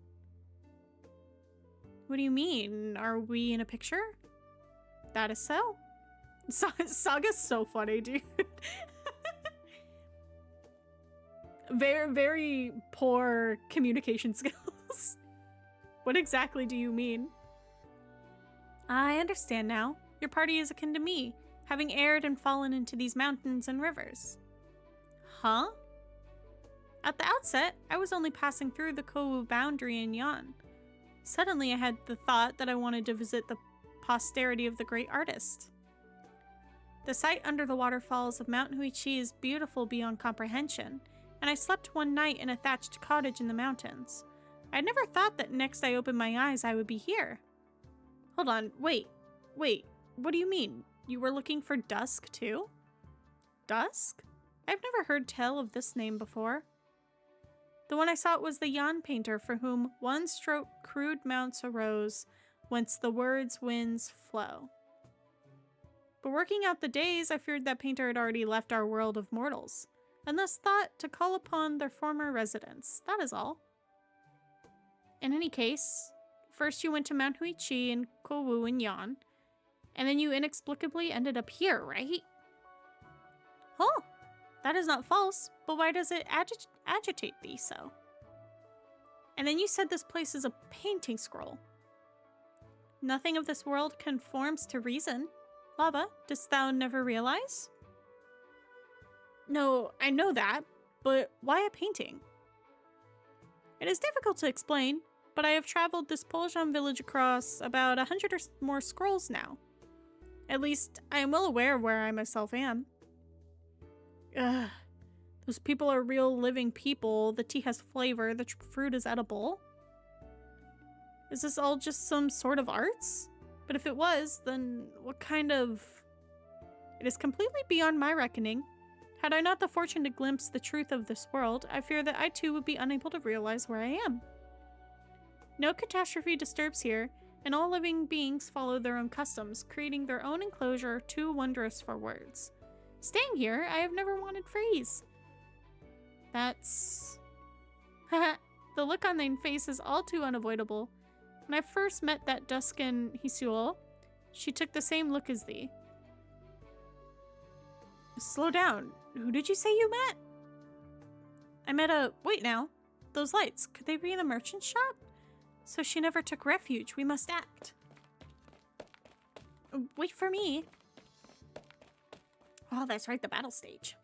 [SPEAKER 1] What do you mean? Are we in a picture? That is so. Saga's so funny, dude. Very, very poor communication skills. What exactly do you mean? I understand now. Your party is akin to me, having erred and fallen into these mountains and rivers. Huh? At the outset, I was only passing through the Kowu boundary in Yan. Suddenly I had the thought that I wanted to visit the posterity of the great artist. The sight under the waterfalls of Mount Huichi is beautiful beyond comprehension, and I slept one night in a thatched cottage in the mountains. I never thought that next I opened my eyes I would be here. Hold on, wait, what do you mean? You were looking for Dusk too? Dusk? I've never heard tell of this name before. The one I sought was the Yan painter for whom one-stroke crude mounts arose, whence the words winds flow. But working out the days, I feared that painter had already left our world of mortals, and thus thought to call upon their former residence. That is all. In any case, first you went to Mount Huichi and Kowu and Yan, and then you inexplicably ended up here, right? Oh, that is not false, but why does it agitate thee so? And then you said this place is a painting scroll. Nothing of this world conforms to reason. Lava, dost thou never realize? No, I know that, but why a painting? It is difficult to explain, but I have traveled this Poljan village across about 100 or more scrolls now. At least, I am well aware of where I myself am. Ugh. Those people are real living people. The tea has flavor. The fruit is edible. Is this all just some sort of arts? But if it was, then what kind of... It is completely beyond my reckoning. Had I not the fortune to glimpse the truth of this world, I fear that I too would be unable to realize where I am. No catastrophe disturbs here, and all living beings follow their own customs, creating their own enclosure too wondrous for words. Staying here, I have never wanted freeze. That's... Haha, the look on thine face is all too unavoidable. When I first met that Duskin Hisuo, she took the same look as thee. Slow down. Who did you say you met? I met a... Wait now. Those lights, could they be in the merchant shop? So she never took refuge. We must act. Wait for me. Oh, that's right, the battle stage.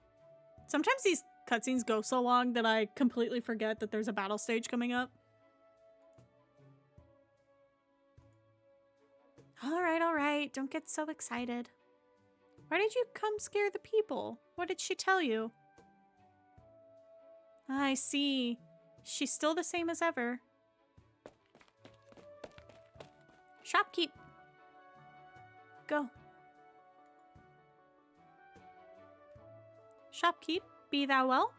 [SPEAKER 1] Sometimes these cutscenes go so long that I completely forget that there's a battle stage coming up. All right, don't get so excited. Why did you come scare the people? What did she tell you? I see. She's still the same as ever. Shopkeep. Go. Shopkeep, be thou well?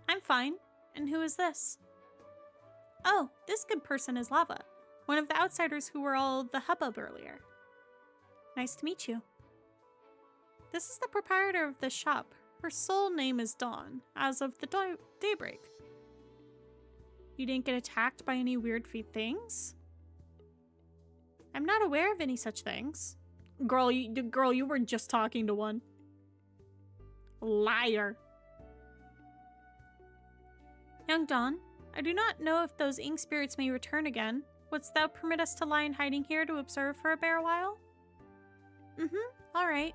[SPEAKER 1] I'm fine. And who is this? Oh, this good person is Lava, one of the outsiders who were all the hubbub earlier. Nice to meet you. This is the proprietor of the shop. Her sole name is Dawn, as of the daybreak. You didn't get attacked by any weird things? I'm not aware of any such things. Girl, you were just talking to one. Liar. Young Dawn, I do not know if those ink spirits may return again. Wouldst thou permit us to lie in hiding here to observe for a bare while? All right.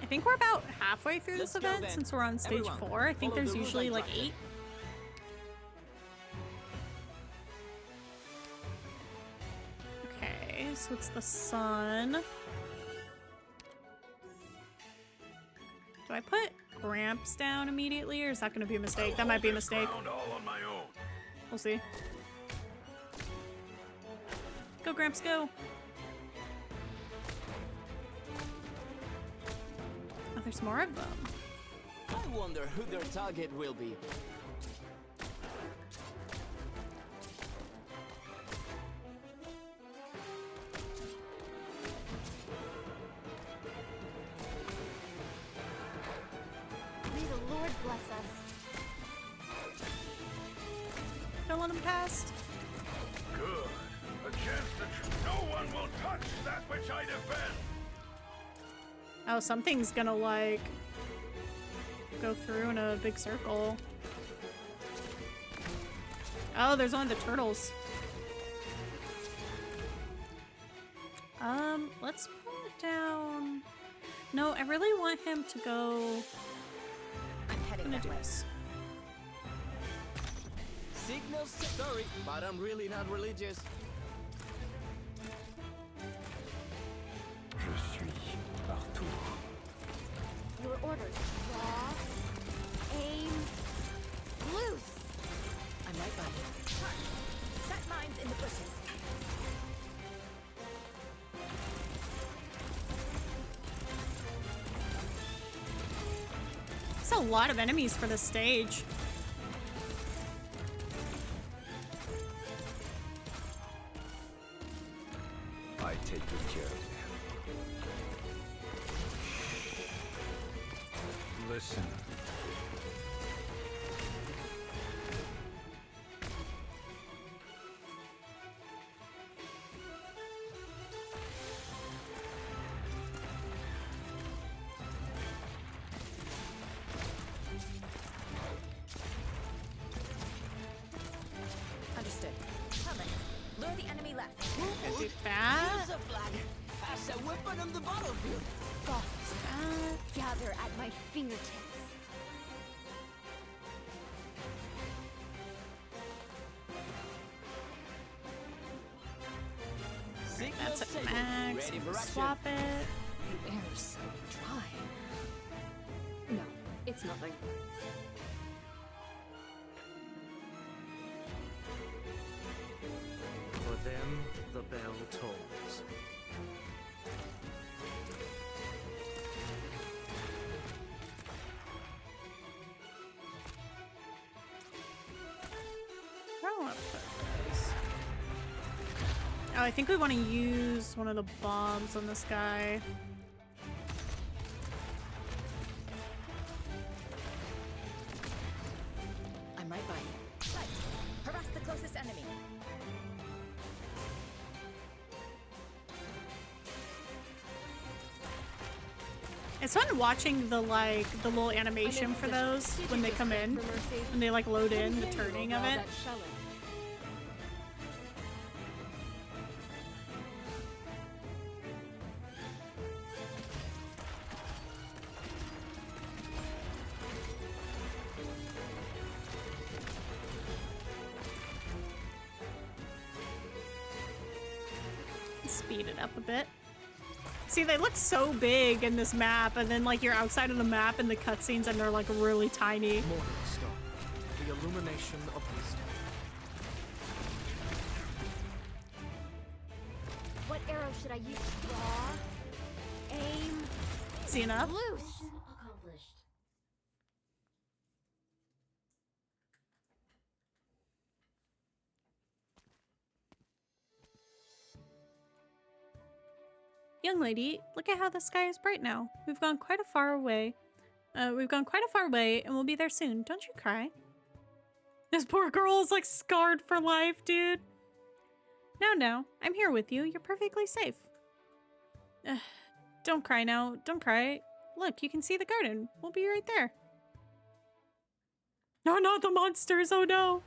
[SPEAKER 1] I think we're about halfway through this event since we're on stage 4. I think there's usually like 8. Okay, so it's the sun. Do I put Gramps down immediately, or is that going to be a mistake? That might be a mistake. We'll see. Go, Gramps, go. Oh, there's more of them.
[SPEAKER 9] I wonder who their target will be.
[SPEAKER 11] May the Lord bless us.
[SPEAKER 1] Don't let them past.
[SPEAKER 5] Good. A chance that no one will touch that which I defend.
[SPEAKER 1] Oh, something's gonna, like, go through in a big circle. Oh, there's one of the turtles. Let's pull it down. No, I really want him to go.
[SPEAKER 3] I'm heading that way.
[SPEAKER 9] Signals, sorry, but I'm really not religious.
[SPEAKER 2] Je suis partout.
[SPEAKER 3] Your orders. Draw. Aim. Loose. I'm right by you. Charge. Set mines in the bushes.
[SPEAKER 1] That's a lot of enemies for this stage.
[SPEAKER 6] I take good care of them.
[SPEAKER 10] Listen.
[SPEAKER 3] Understood. Coming. Lure the enemy left.
[SPEAKER 1] I do that.
[SPEAKER 9] Use a flag as a weapon on the battlefield.
[SPEAKER 3] Gather at my fingertips.
[SPEAKER 1] That's
[SPEAKER 9] Signals
[SPEAKER 1] it,
[SPEAKER 9] signal.
[SPEAKER 1] Max.
[SPEAKER 9] Ready for action.
[SPEAKER 1] Swap it.
[SPEAKER 3] The air is so dry. No, it's nothing.
[SPEAKER 10] For them, the bell tolls.
[SPEAKER 1] Where do I want to put this? Oh, I think we want to use one of the bombs on this guy.
[SPEAKER 3] I'm right by you. Right. Harass the closest enemy.
[SPEAKER 1] It's fun watching the the little animation for those when they come in, when they like load in, the turning of it. Speed it up a bit. See, they look so big in this map, and then like you're outside of the map in the cutscenes and they're like really tiny.
[SPEAKER 10] Morning star, the illumination of wisdom.
[SPEAKER 3] What arrow should I use? Draw. Aim.
[SPEAKER 1] See enough?
[SPEAKER 3] Loose.
[SPEAKER 7] Mission accomplished.
[SPEAKER 1] Young lady, look at how the sky is bright now. We've gone quite a far away. And we'll be there soon. Don't you cry. This poor girl is like scarred for life, dude. No, I'm here with you. You're perfectly safe. Don't cry now. Don't cry. Look, you can see the garden. We'll be right there. No, not the monsters. Oh no.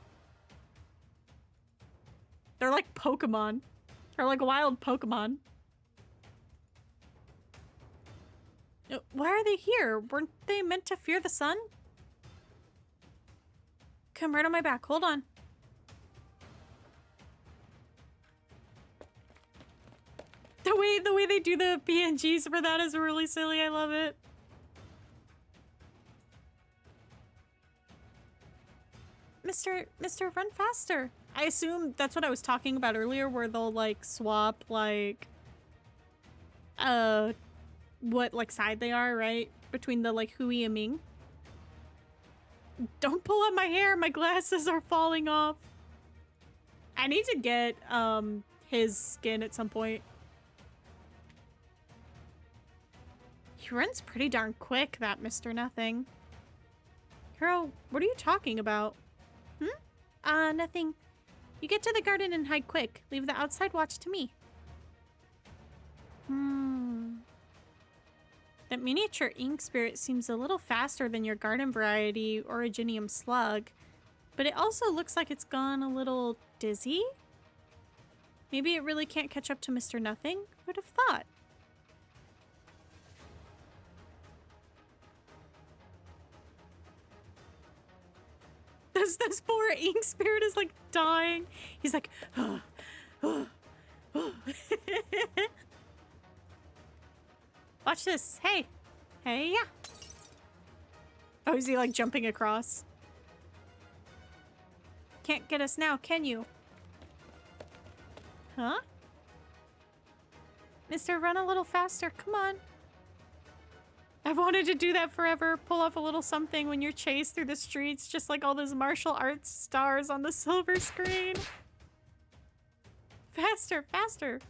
[SPEAKER 1] They're like Pokemon. They're like wild Pokemon. Why are they here? Weren't they meant to fear the sun? Come right on my back. Hold on. The way they do the PNGs for that is really silly. I love it. Mr. Run faster. I assume that's what I was talking about earlier, where they'll like swap like what like side they are, right? Between the like Hui and Ming. Don't pull up my hair, my glasses are falling off. I need to get his skin at some point. He runs pretty darn quick, that Mr. Nothing. Hero, what are you talking about? Nothing. You get to the garden and hide quick. Leave the outside watch to me. That miniature ink spirit seems a little faster than your garden variety originium slug, but it also looks like it's gone a little dizzy. Maybe it really can't catch up to Mr. Nothing? Who'd have thought? This poor ink spirit is like dying. He's like, watch this. Hey. Hey, yeah. Oh, is he like jumping across? Can't get us now, can you? Huh? Mister, run a little faster. Come on. I've wanted to do that forever. Pull off a little something when you're chased through the streets, just like all those martial arts stars on the silver screen. Faster, faster.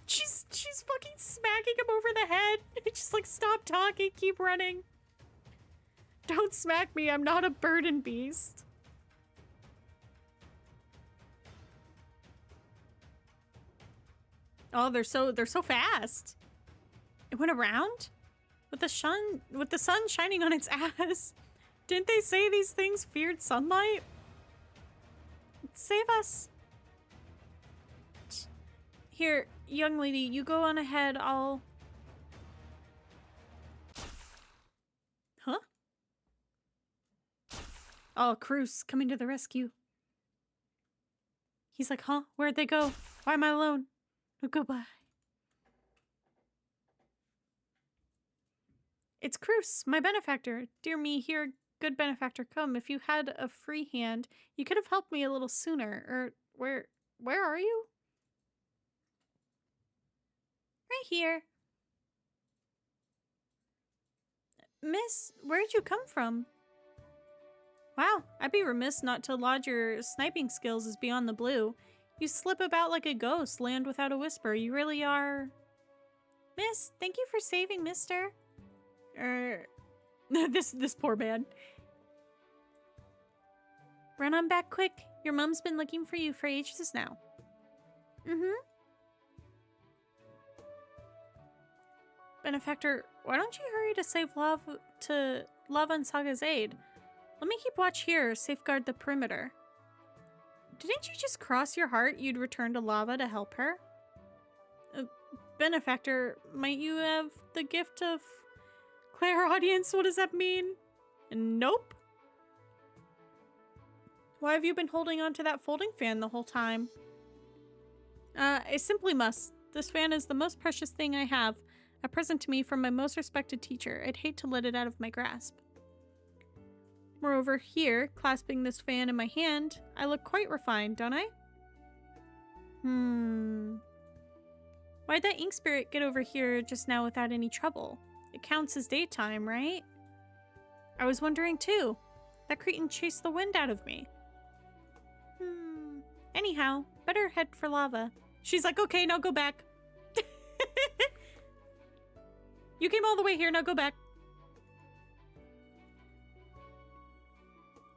[SPEAKER 1] She's fucking smacking him over the head. Just like, stop talking, keep running. Don't smack me, I'm not a burden beast. Oh, they're so fast. It went around? With the sun shining on its ass. Didn't they say these things feared sunlight? Save us. Here, young lady, you go on ahead, I'll... Huh? Oh, Cruz, coming to the rescue. He's like, huh? Where'd they go? Why am I alone? Oh, goodbye. It's Cruz, my benefactor. Dear me, here, good benefactor, come. If you had a free hand, you could have helped me a little sooner. Where are you? Right here. Miss, where'd you come from? Wow, I'd be remiss not to laud your sniping skills as beyond the blue. You slip about like a ghost, land without a whisper. You really are... Miss, thank you for saving Mister. This poor man. Run on back quick. Your mom's been looking for you for ages now. Benefactor, why don't you hurry to save Lava and Saga's aid? Let me keep watch here, safeguard the perimeter. Didn't you just cross your heart you'd return to Lava to help her? Benefactor, might you have the gift of clairaudience? What does that mean? Nope. Why have you been holding on to that folding fan the whole time? I simply must. This fan is the most precious thing I have, a present to me from my most respected teacher. I'd hate to let it out of my grasp. Moreover, here, clasping this fan in my hand, I look quite refined, don't I? Why'd that ink spirit get over here just now without any trouble? It counts as daytime, right? I was wondering too. That cretin chased the wind out of me. Anyhow, better head for Lava. She's like, okay, now go back. You came all the way here, now go back.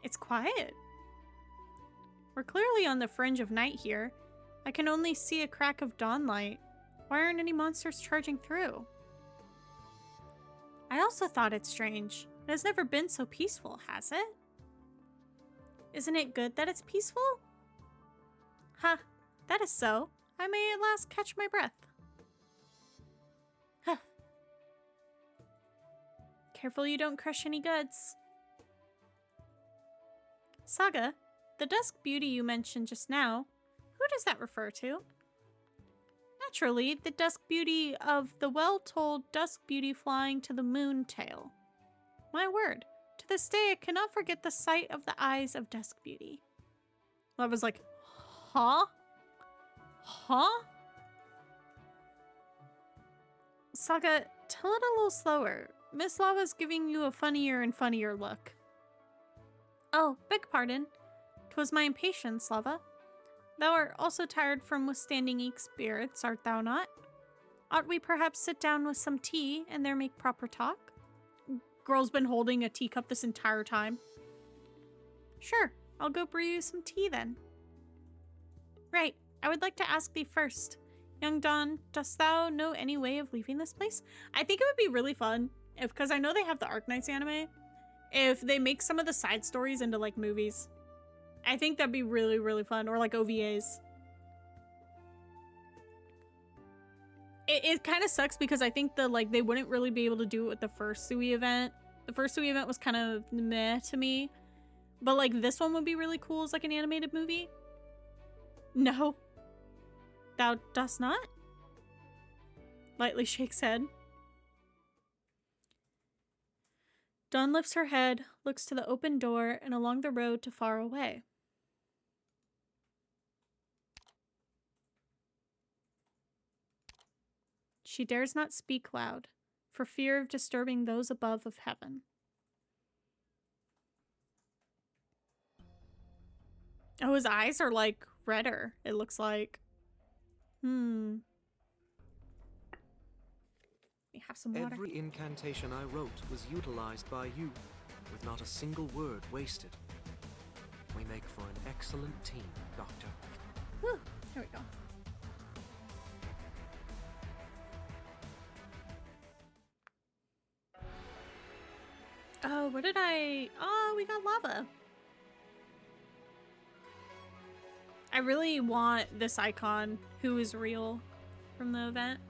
[SPEAKER 1] It's quiet. We're clearly on the fringe of night here. I can only see a crack of dawn light. Why aren't any monsters charging through? I also thought it strange. It has never been so peaceful, has it? Isn't it good that it's peaceful? Huh, that is so. I may at last catch my breath. Huh. Careful you don't crush any goods. Saga, the dusk beauty you mentioned just now, who does that refer to? Naturally, the dusk beauty of the well-told dusk beauty flying to the moon tale. My word, to this day I cannot forget the sight of the eyes of dusk beauty. Lava's like, huh? Huh? Saga, tell it a little slower. Miss Lava's giving you a funnier and funnier look. Oh, beg pardon. 'Twas my impatience, Lava. Thou art also tired from withstanding ink spirits, art thou not? Ought we perhaps sit down with some tea and there make proper talk? Girl's been holding a teacup this entire time. Sure, I'll go brew you some tea then. Right, I would like to ask thee first. Young Dawn, dost thou know any way of leaving this place? I think it would be really fun if, because I know they have the Arknights anime, if they make some of the side stories into like movies. I think that'd be really, really fun. Or like OVAs. It kind of sucks because I think the like they wouldn't really be able to do it with the first Sui event. The first Sui event was kind of meh to me. But like this one would be really cool as like an animated movie. No. Thou dost not? Lightly shakes head. Dawn lifts her head, looks to the open door and along the road to far away. She dares not speak loud, for fear of disturbing those above of heaven. Oh, his eyes are like redder, it looks like. We have some water.
[SPEAKER 12] Every incantation I wrote was utilized by you, with not a single word wasted. We make for an excellent team, Doctor.
[SPEAKER 1] Whew. Here we go. Oh, where did I... Oh, we got lava. I really want this icon, who is real, from the event.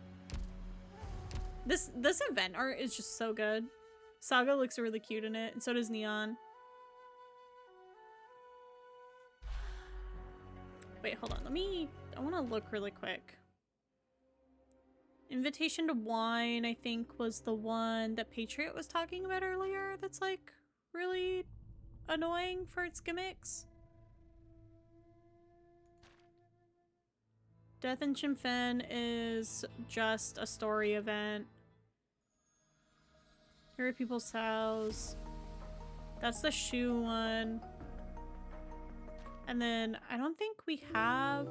[SPEAKER 1] This event art is just so good. Saga looks really cute in it, and so does Neon. Wait, hold on. I want to look really quick. Invitation to Wine, I think, was the one that Patriot was talking about earlier that's, like, really annoying for its gimmicks. Death in Chimfen is just a story event. Here are people's house. That's the shoe one. And then I don't think we have...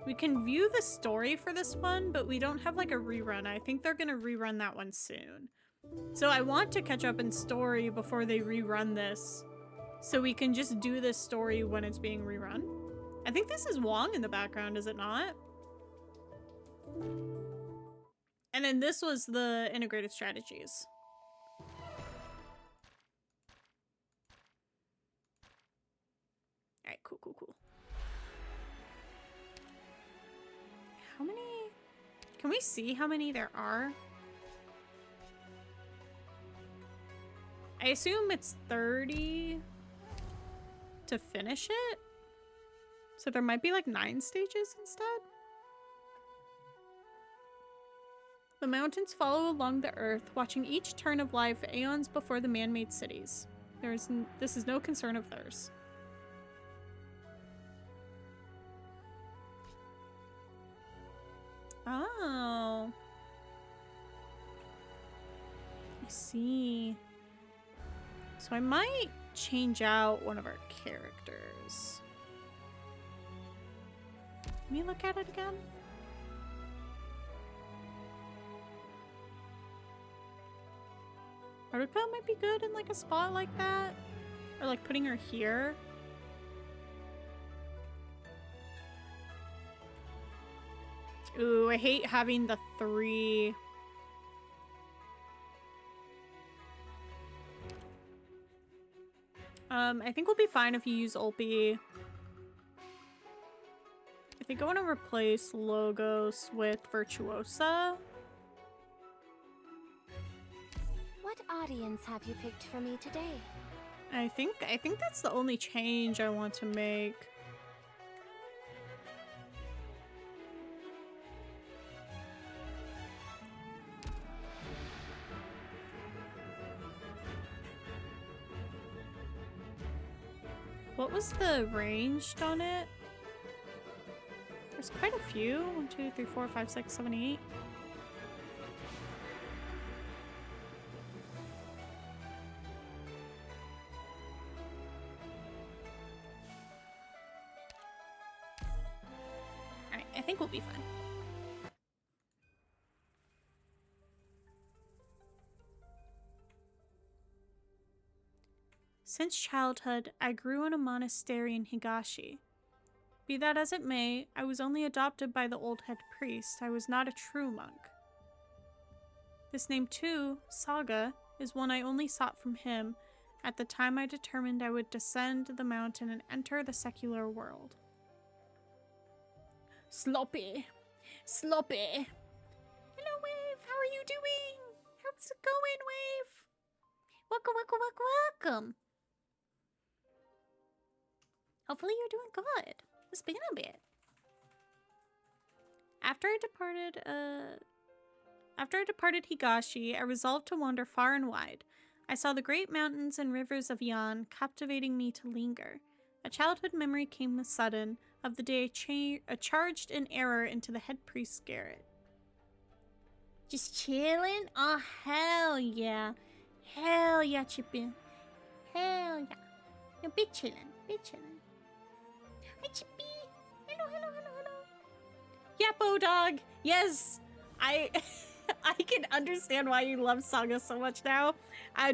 [SPEAKER 1] We can view the story for this one, but we don't have like a rerun. I think they're gonna rerun that one soon. So I want to catch up in story before they rerun this, so we can just do this story when it's being rerun. I think this is Wong in the background, is it not? And then this was the integrated strategies. Alright, cool, cool, cool. How many? Can we see how many there are? I assume it's 30 to finish it. So there might be like 9 stages instead. The mountains follow along the earth, watching each turn of life aeons before the man-made cities. This is no concern of theirs. Oh. I see. So I might change out one of our characters. Let me look at it again. Haruka might be good in like a spot like that. Or like putting her here. Ooh, I hate having the 3. I think we'll be fine if you use Ulpi. I think I want to replace Logos with Virtuosa.
[SPEAKER 3] What audience have you picked for me today?
[SPEAKER 1] I think that's the only change I want to make. What was the ranged on it? There's quite a few. 1, 2, 3, 4, 5, 6, 7, 8. Alright, I think we'll be fine. Since childhood, I grew in a monastery in Higashi. Be that as it may, I was only adopted by the old head priest. I was not a true monk. This name too, Saga, is one I only sought from him at the time I determined I would descend the mountain and enter the secular world. Sloppy. Sloppy. Hello, Wave. How are you doing? How's it going, Wave? Welcome, welcome, welcome, welcome. Hopefully you're doing good. It's been a bit. After I departed Higashi, I resolved to wander far and wide. I saw the great mountains and rivers of Yan, captivating me to linger. A childhood memory came sudden of the day I charged in error into the head priest's garret. Just chilling? Oh, hell yeah. Hell yeah, Chippy. Hell yeah. You're big chillin', big chillin'. Hi, Chippy. Hello, hello, hello, hello. Yappo dog. Yes, I can understand why you love Saga so much now.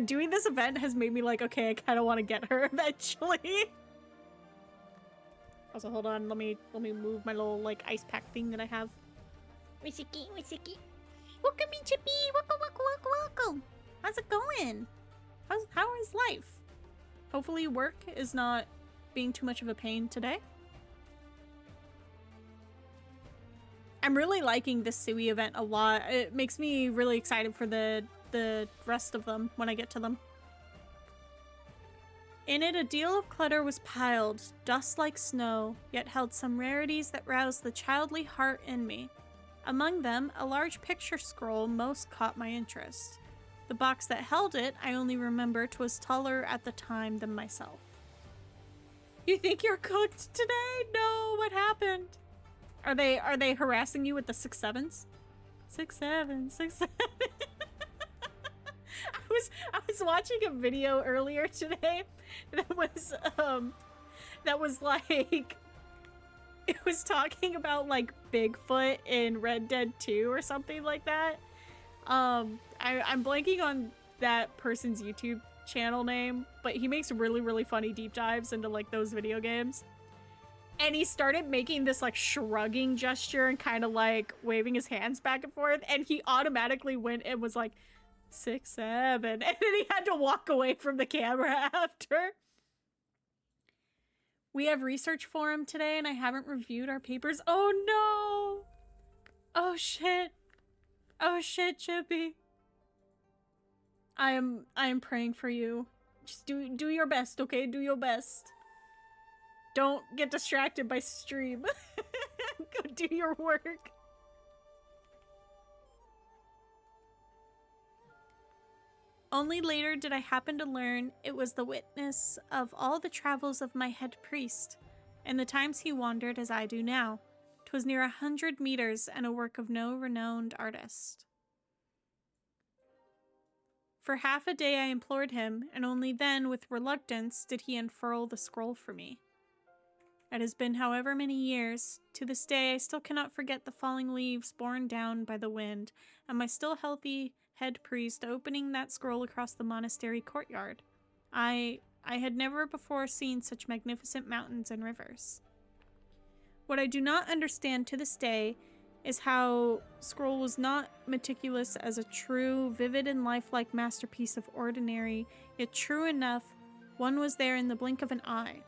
[SPEAKER 1] Doing this event has made me like, okay, I kind of want to get her eventually. Also, hold on, let me move my little like ice pack thing that I have. Wisiki, Wisiki. Welcome in, Chippy. Welcome, welcome, welcome, welcome. How's it going? How is life? Hopefully work is not being too much of a pain today. I'm really liking this Sui event a lot. It makes me really excited for the rest of them when I get to them. In it, a deal of clutter was piled, dust like snow, yet held some rarities that roused the childly heart in me. Among them, a large picture scroll most caught my interest. The box that held it, I only remember 'twas taller at the time than myself. You think you're cooked today? No, what happened? Are they harassing you with the 6-7s? 6-7, 6-7. I was watching a video earlier today that was like, it was talking about like Bigfoot in Red Dead 2 or something like that. I'm blanking on that person's YouTube channel name, but he makes really, really funny deep dives into like those video games. And he started making this like shrugging gesture and kind of like waving his hands back and forth, and he automatically went and was like 6-7, and then he had to walk away from the camera after. We have research forum today and I haven't reviewed our papers. Oh no! Oh shit. Oh shit, Chippy. I am praying for you. Just do your best, okay? Do your best. Don't get distracted by stream. Go do your work. Only later did I happen to learn it was the witness of all the travels of my head priest, and the times he wandered as I do now. 'Twas near 100 meters and a work of no renowned artist. For half a day I implored him, and only then, with reluctance, did he unfurl the scroll for me. It has been however many years. To this day, I still cannot forget the falling leaves borne down by the wind, and my still healthy head priest opening that scroll across the monastery courtyard. I had never before seen such magnificent mountains and rivers. What I do not understand to this day is how scroll was not meticulous as a true, vivid and lifelike masterpiece of ordinary, yet true enough, one was there in the blink of an eye.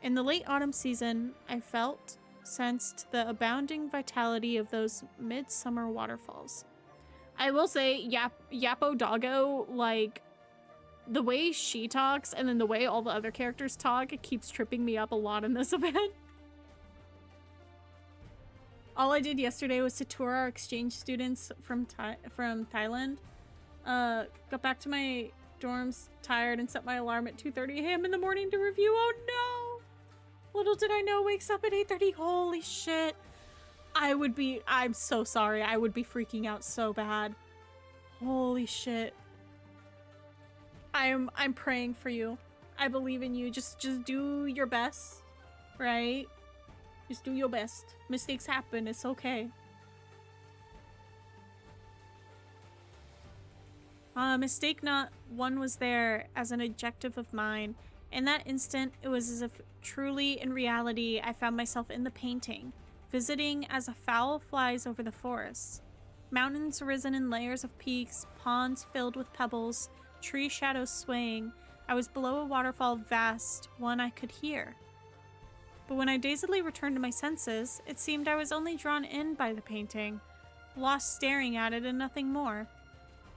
[SPEAKER 1] In the late autumn season, I sensed the abounding vitality of those midsummer waterfalls. I will say, Yappo Doggo, like, the way she talks and then the way all the other characters talk, it keeps tripping me up a lot in this event. All I did yesterday was to tour our exchange students from Thailand. Got back to my dorms tired and set my alarm at 2:30 a.m. in the morning to review. Oh no! Little did I know, wakes up at 8:30. Holy shit. I'm so sorry. I would be freaking out so bad. Holy shit. I'm praying for you. I believe in you. Just do your best, right? Just do your best. Mistakes happen. It's okay. Mistake not one was there as an adjective of mine. In that instant, it was as if truly in reality I found myself in the painting, visiting as a fowl flies over the forests. Mountains risen in layers of peaks, ponds filled with pebbles, tree shadows swaying. I was below a waterfall vast, one I could hear. But when I dazedly returned to my senses, it seemed I was only drawn in by the painting, lost staring at it and nothing more.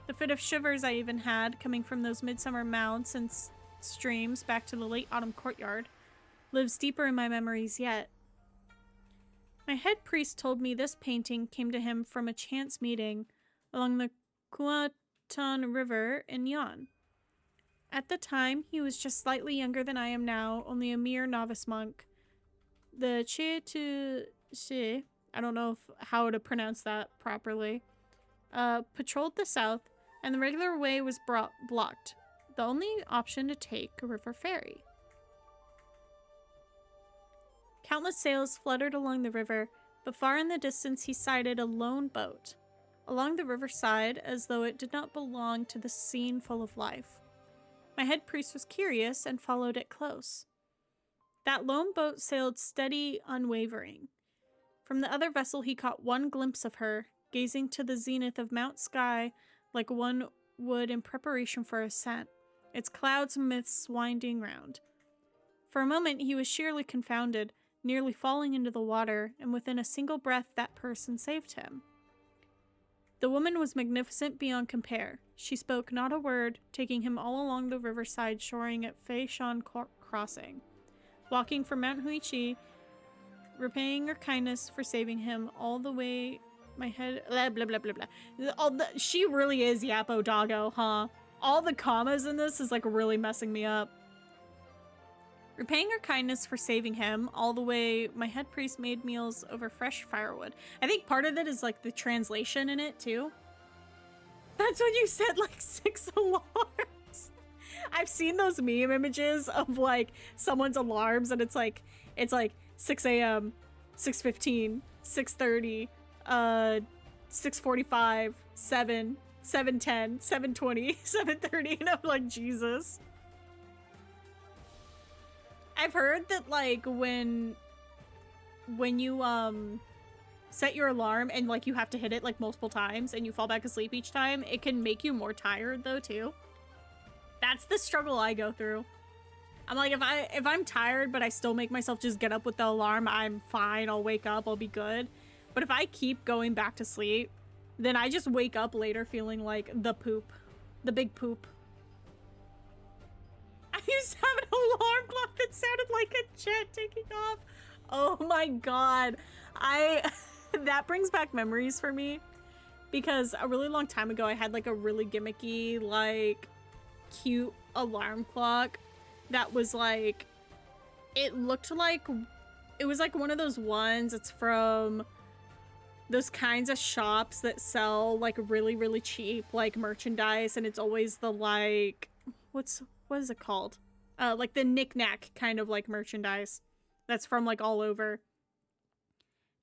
[SPEAKER 1] The fit of shivers I even had, coming from those midsummer mounts and streams back to the late autumn courtyard, lives deeper in my memories yet. My head priest told me this painting came to him from a chance meeting along the Kuatan River in Yan. At the time, he was just slightly younger than I am now, only a mere novice monk. The Che, I don't know how to pronounce that properly, patrolled the south, and the regular way was blocked. The only option to take a river ferry. Countless sails fluttered along the river, but far in the distance he sighted a lone boat, along the riverside as though it did not belong to the scene full of life. My head priest was curious and followed it close. That lone boat sailed steady, unwavering. From the other vessel he caught one glimpse of her, gazing to the zenith of Mount Sky like one would in preparation for ascent, its clouds and myths winding round. For a moment he was sheerly confounded, nearly falling into the water, and within a single breath that person saved him. The woman was magnificent beyond compare. She spoke not a word, taking him all along the riverside, shoring at Fei Shan Crossing. Walking from Mount Huichi, repaying her kindness for saving him all the way. My head, blah blah blah blah blah. She really is Yappo Doggo, huh? All the commas in this is like really messing me up. Repaying her kindness for saving him all the way, my head priest made meals over fresh firewood. I think part of it is like the translation in it too. That's when you said like 6 alarms. I've seen those meme images of like someone's alarms and it's like 6 a.m., 6:15, 6:30, 6:45, 7, 7:10, 7:20, 7:30, and I'm like, Jesus. I've heard that like when you set your alarm and like you have to hit it like multiple times and you fall back asleep each time, it can make you more tired though too. That's the struggle I go through. I'm like, if I'm tired but I still make myself just get up with the alarm, I'm fine, I'll wake up, I'll be good. But if I keep going back to sleep, then I just wake up later feeling like the big poop. I used to have an alarm clock that sounded like a jet taking off. Oh my god. That brings back memories for me. Because a really long time ago, I had like a really gimmicky, like, cute alarm clock that was like, it looked like, it was like one of those ones, it's from those kinds of shops that sell like really, really cheap, like merchandise. And it's always the like, what is it called? Like the knick-knack kind of like merchandise that's from like all over.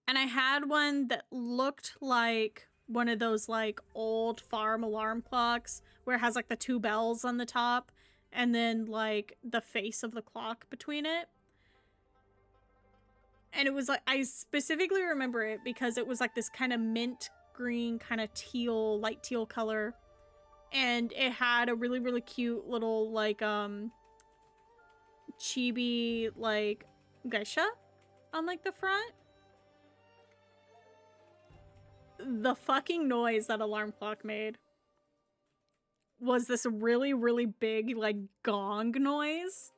[SPEAKER 1] And I had one that looked like one of those like old farm alarm clocks where it has like the 2 bells on the top and then like the face of the clock between it. And it was like, I specifically remember it because it was like this kind of mint green, kind of teal, light teal color. And it had a really, really cute little, like, chibi, like, geisha on, like, the front. The fucking noise that alarm clock made was this really, really big, like, gong noise.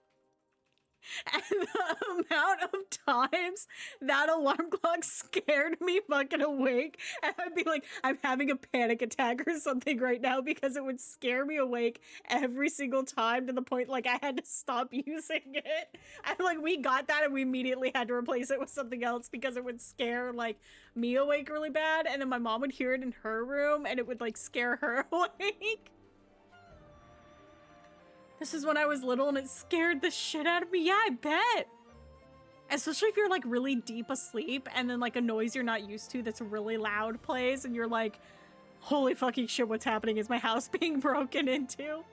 [SPEAKER 1] And the amount of times that alarm clock scared me fucking awake, and I'd be like, I'm having a panic attack or something right now because it would scare me awake every single time to the point like I had to stop using it. And like we got that and we immediately had to replace it with something else because it would scare like me awake really bad, and then my mom would hear it in her room and it would like scare her awake. This is when I was little and it scared the shit out of me. Yeah, I bet. Especially if you're like really deep asleep and then like a noise you're not used to that's really loud plays and you're like, holy fucking shit, what's happening? Is my house being broken into?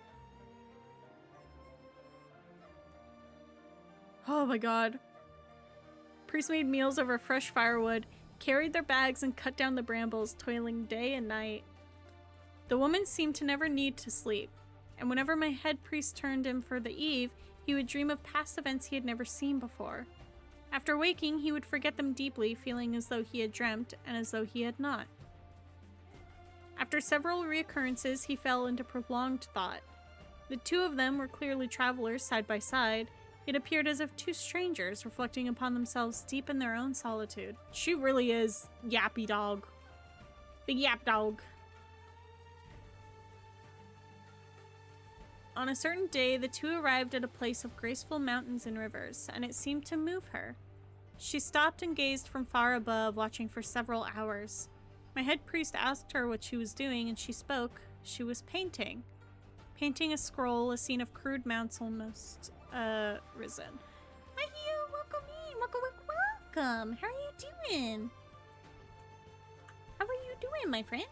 [SPEAKER 1] Oh my god. Priests made meals over fresh firewood, carried their bags, and cut down the brambles, toiling day and night. The woman seemed to never need to sleep, and whenever my head priest turned in for the eve, he would dream of past events he had never seen before. After waking, he would forget them deeply, feeling as though he had dreamt and as though he had not. After several reoccurrences, he fell into prolonged thought. The two of them were clearly travelers side by side. It appeared as if two strangers reflecting upon themselves deep in their own solitude. She really is yappy dog. Big yap dog. On a certain day, the two arrived at a place of graceful mountains and rivers, and it seemed to move her. She stopped and gazed from far above, watching for several hours. My head priest asked her what she was doing, and she spoke. She was painting. Painting a scroll, a scene of crude mounts almost, risen. Hi, you! Welcome in! Welcome! How are you doing? How are you doing, my friend?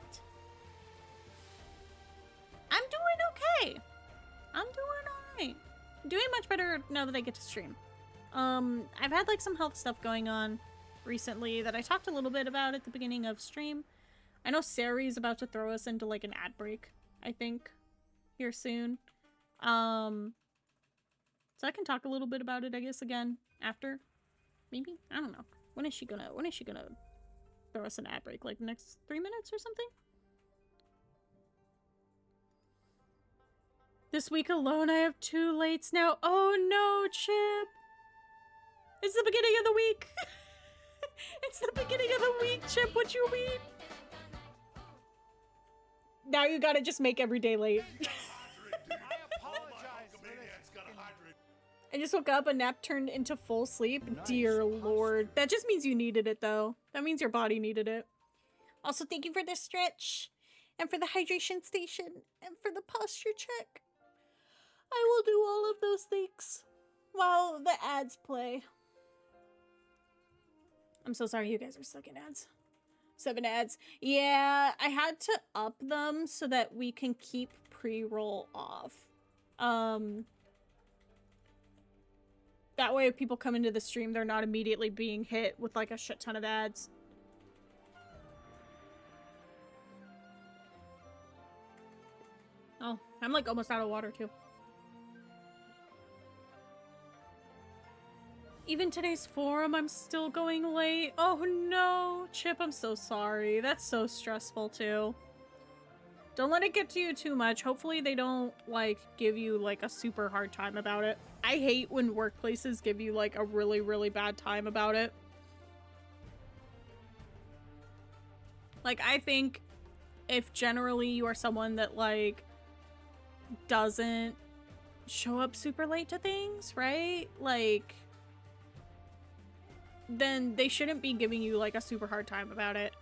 [SPEAKER 1] I'm doing okay. I'm doing alright. Doing much better now that I get to stream. I've had like some health stuff going on recently that I talked a little bit about at the beginning of stream. I know Sari's about to throw us into like an ad break, I think, here soon. So I can talk a little bit about it, I guess, again after. Maybe? I don't know. When is she gonna throw us an ad break? Like the next 3 minutes or something? This week alone, I have 2 lates now. Oh no, Chip! It's the beginning of the week! It's the beginning of the week, Chip! What you mean? Now you gotta just make every day late. I just woke up, a nap turned into full sleep. Nice. Dear Lord. That just means you needed it, though. That means your body needed it. Also, thank you for the stretch, and for the hydration station, and for the posture check. I will do all of those things while the ads play. I'm so sorry you guys are stuck in ads. 7 ads. Yeah, I had to up them so that we can keep pre-roll off. That way if people come into the stream, they're not immediately being hit with like a shit ton of ads. Oh, I'm like almost out of water too. Even today's forum, I'm still going late. Oh no, Chip, I'm so sorry. That's so stressful too. Don't let it get to you too much. Hopefully they don't like give you like a super hard time about it. I hate when workplaces give you like a really, really bad time about it. Like, I think if generally you are someone that like doesn't show up super late to things, right? Like, then they shouldn't be giving you like a super hard time about it.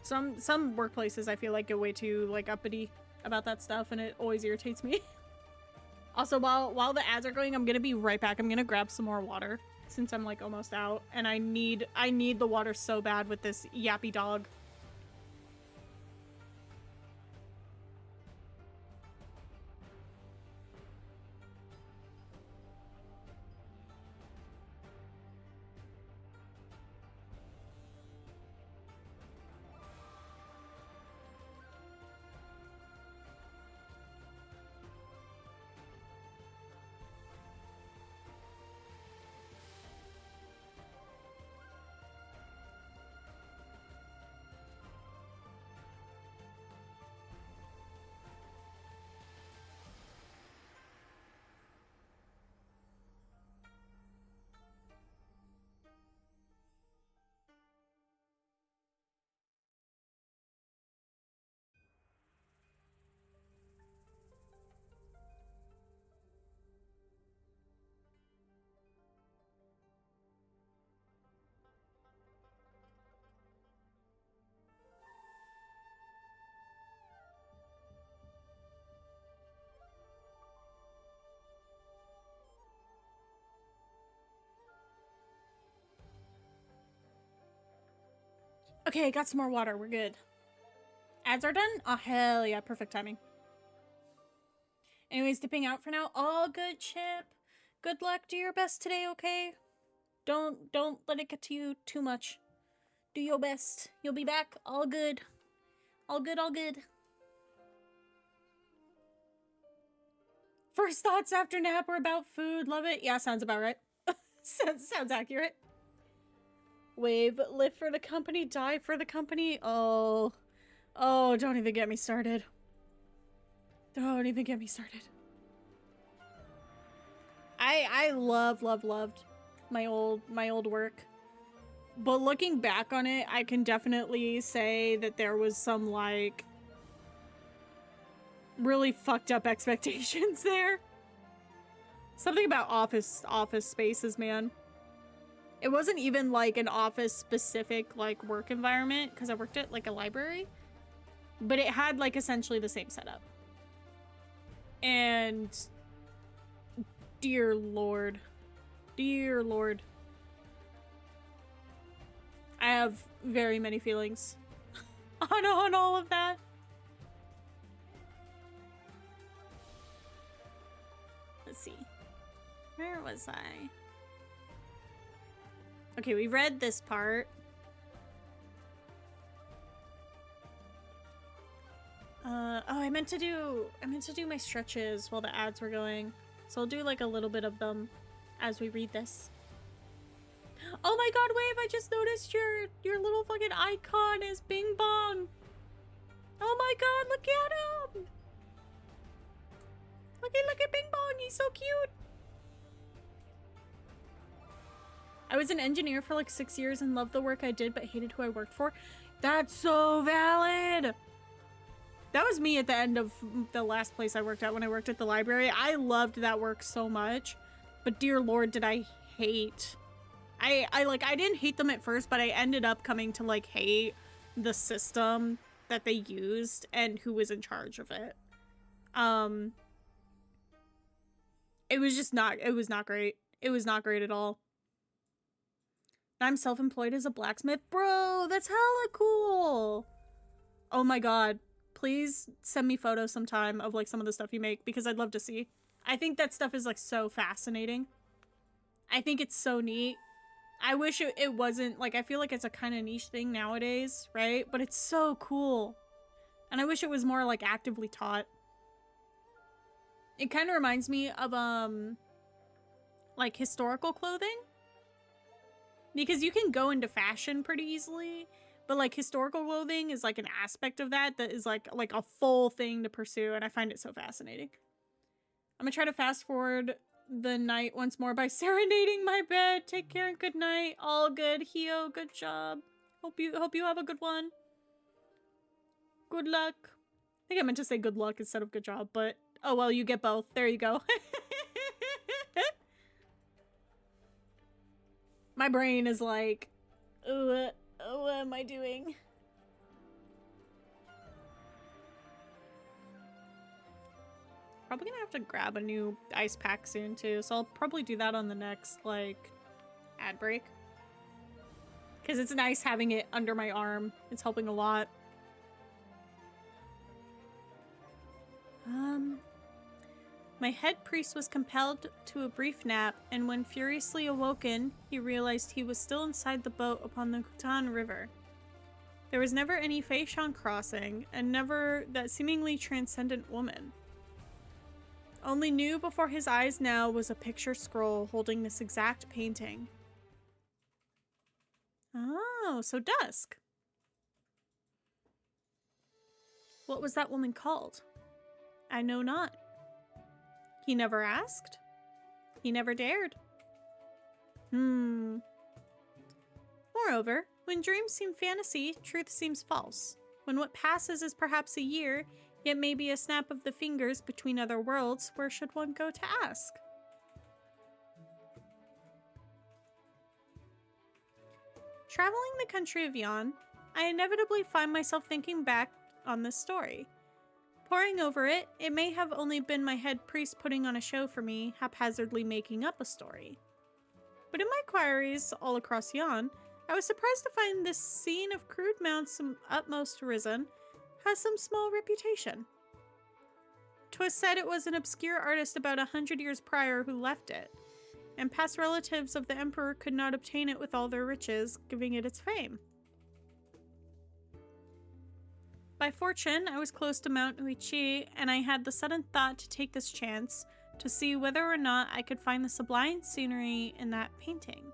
[SPEAKER 1] Some workplaces I feel like get way too like uppity about that stuff, and it always irritates me. Also, while the ads are going, I'm gonna be right back. I'm gonna grab some more water since I'm like almost out, and I need the water so bad with this yappy dog. Okay, got some more water. We're good. Ads are done? Oh, hell yeah. Perfect timing. Anyways, dipping out for now. All good, Chip. Good luck. Do your best today, okay? Don't let it get to you too much. Do your best. You'll be back. All good. All good, all good. First thoughts after nap were about food. Love it. Yeah, sounds about right. sounds accurate. Wave, live for the company, die for the company. Oh, don't even get me started. Don't even get me started. I loved my old work. But looking back on it, I can definitely say that there was some like really fucked up expectations there. Something about office spaces, man. It wasn't even like an office specific like work environment because I worked at like a library, but it had like essentially the same setup. And dear Lord, I have very many feelings on all of that. Let's see. Where was I? Okay, we read this part. Oh, I meant to do my stretches while the ads were going. So I'll do like a little bit of them as we read this. Oh my god, Wave, I just noticed your little fucking icon is Bing Bong. Oh my god, look at him. Look at Bing Bong, he's so cute. I was an engineer for like 6 years and loved the work I did, but hated who I worked for. That's so valid. That was me at the end of the last place I worked at when I worked at the library. I loved that work so much, but dear Lord, did I hate. I didn't hate them at first, but I ended up coming to like hate the system that they used and who was in charge of it. It was not great. It was not great at all. I'm self-employed as a blacksmith. Bro, that's hella cool. Oh my god. Please send me photos sometime of like some of the stuff you make because I'd love to see. I think that stuff is like so fascinating. I think it's so neat. I wish it wasn't like, I feel like it's a kind of niche thing nowadays, right? But it's so cool. And I wish it was more like actively taught. It kind of reminds me of like historical clothing. Because you can go into fashion pretty easily, but like historical clothing is like an aspect of that is like a full thing to pursue, and I find it so fascinating. I'm gonna try to fast forward the night once more by serenading my bed. Take care and good night. All good, Hio. Good job. Hope you have a good one. Good luck. I think I meant to say good luck instead of good job, but oh well, you get both. There you go. My brain is like, what am I doing? Probably gonna have to grab a new ice pack soon too, so I'll probably do that on the next, like, ad break. Because it's nice having it under my arm. It's helping a lot. My head priest was compelled to a brief nap, and when furiously awoken, he realized he was still inside the boat upon the Kutan River. There was never any Feishan crossing, and never that seemingly transcendent woman. Only new before his eyes now was a picture scroll holding this exact painting. Oh, so Dusk. What was that woman called? I know not. He never asked. He never dared. Moreover, when dreams seem fantasy, truth seems false. When what passes is perhaps a year, yet maybe a snap of the fingers between other worlds, where should one go to ask? Traveling the country of Yon, I inevitably find myself thinking back on this story. Poring over it, it may have only been my head priest putting on a show for me, haphazardly making up a story. But in my queries all across Yon, I was surprised to find this scene of crude mounts utmost risen has some small reputation. 'Twas 'Twas said it was an obscure artist about 100 years prior who left it, and past relatives of the emperor could not obtain it with all their riches, giving it its fame. By fortune, I was close to Mount Uichi, and I had the sudden thought to take this chance to see whether or not I could find the sublime scenery in that painting.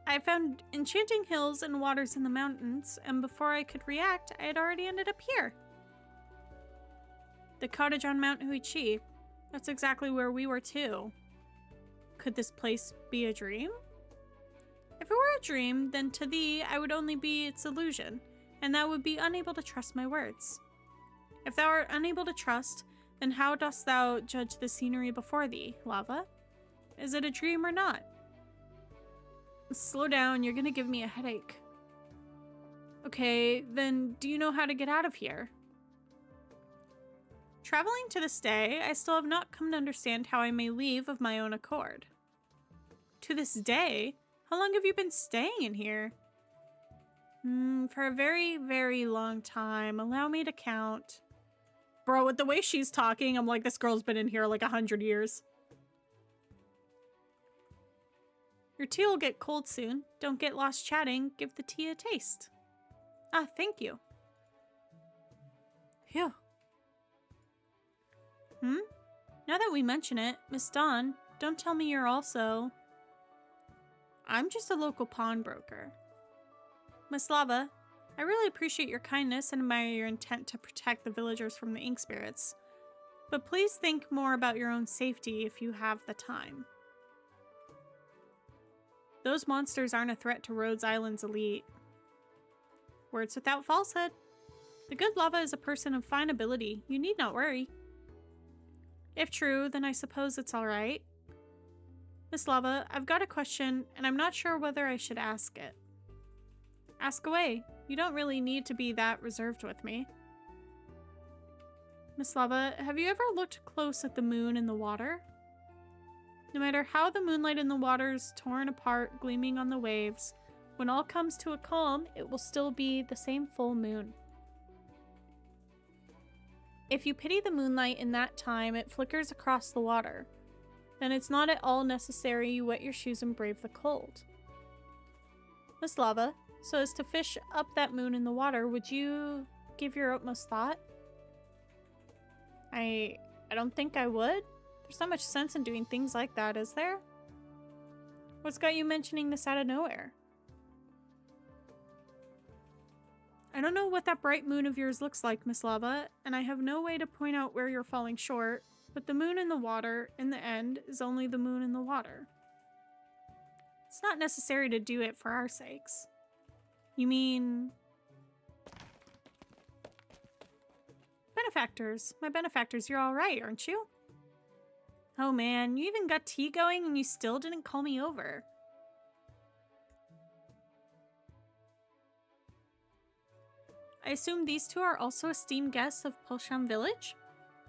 [SPEAKER 1] I found enchanting hills and waters in the mountains, and before I could react, I had already ended up here. The cottage on Mount Uichi. That's exactly where we were too. Could this place be a dream? If it were a dream, then to thee I would only be its illusion, and thou would be unable to trust my words. If thou art unable to trust, then how dost thou judge the scenery before thee, Lava? Is it a dream or not? Slow down, you're gonna give me a headache. Okay, then do you know how to get out of here? Traveling to this day, I still have not come to understand how I may leave of my own accord. To this day? How long have you been staying in here? For a very, very long time. Allow me to count. Bro, with the way she's talking, I'm like, this girl's been in here like 100 years. Your tea will get cold soon. Don't get lost chatting. Give the tea a taste. Ah, thank you. Phew. Now that we mention it, Miss Dawn, don't tell me you're also... I'm just a local pawnbroker. Miss Lava, I really appreciate your kindness and admire your intent to protect the villagers from the ink spirits. But please think more about your own safety if you have the time. Those monsters aren't a threat to Rhodes Island's elite. Words without falsehood. The good Lava is a person of fine ability. You need not worry. If true, then I suppose it's alright. Miss Lava, I've got a question, and I'm not sure whether I should ask it. Ask away. You don't really need to be that reserved with me. Miss Lava, have you ever looked close at the moon in the water? No matter how the moonlight in the water's torn apart, gleaming on the waves, when all comes to a calm, it will still be the same full moon. If you pity the moonlight in that time, it flickers across the water. Then it's not at all necessary you wet your shoes and brave the cold. Miss Lava, so as to fish up that moon in the water, would you give your utmost thought? I don't think I would. There's not much sense in doing things like that, is there? What's got you mentioning this out of nowhere? I don't know what that bright moon of yours looks like, Miss Lava, and I have no way to point out where you're falling short, but the moon in the water, in the end, is only the moon in the water. It's not necessary to do it for our sakes. You mean... Benefactors. My benefactors, you're alright, aren't you? Oh man, you even got tea going and you still didn't call me over. I assume these two are also esteemed guests of Polsham Village?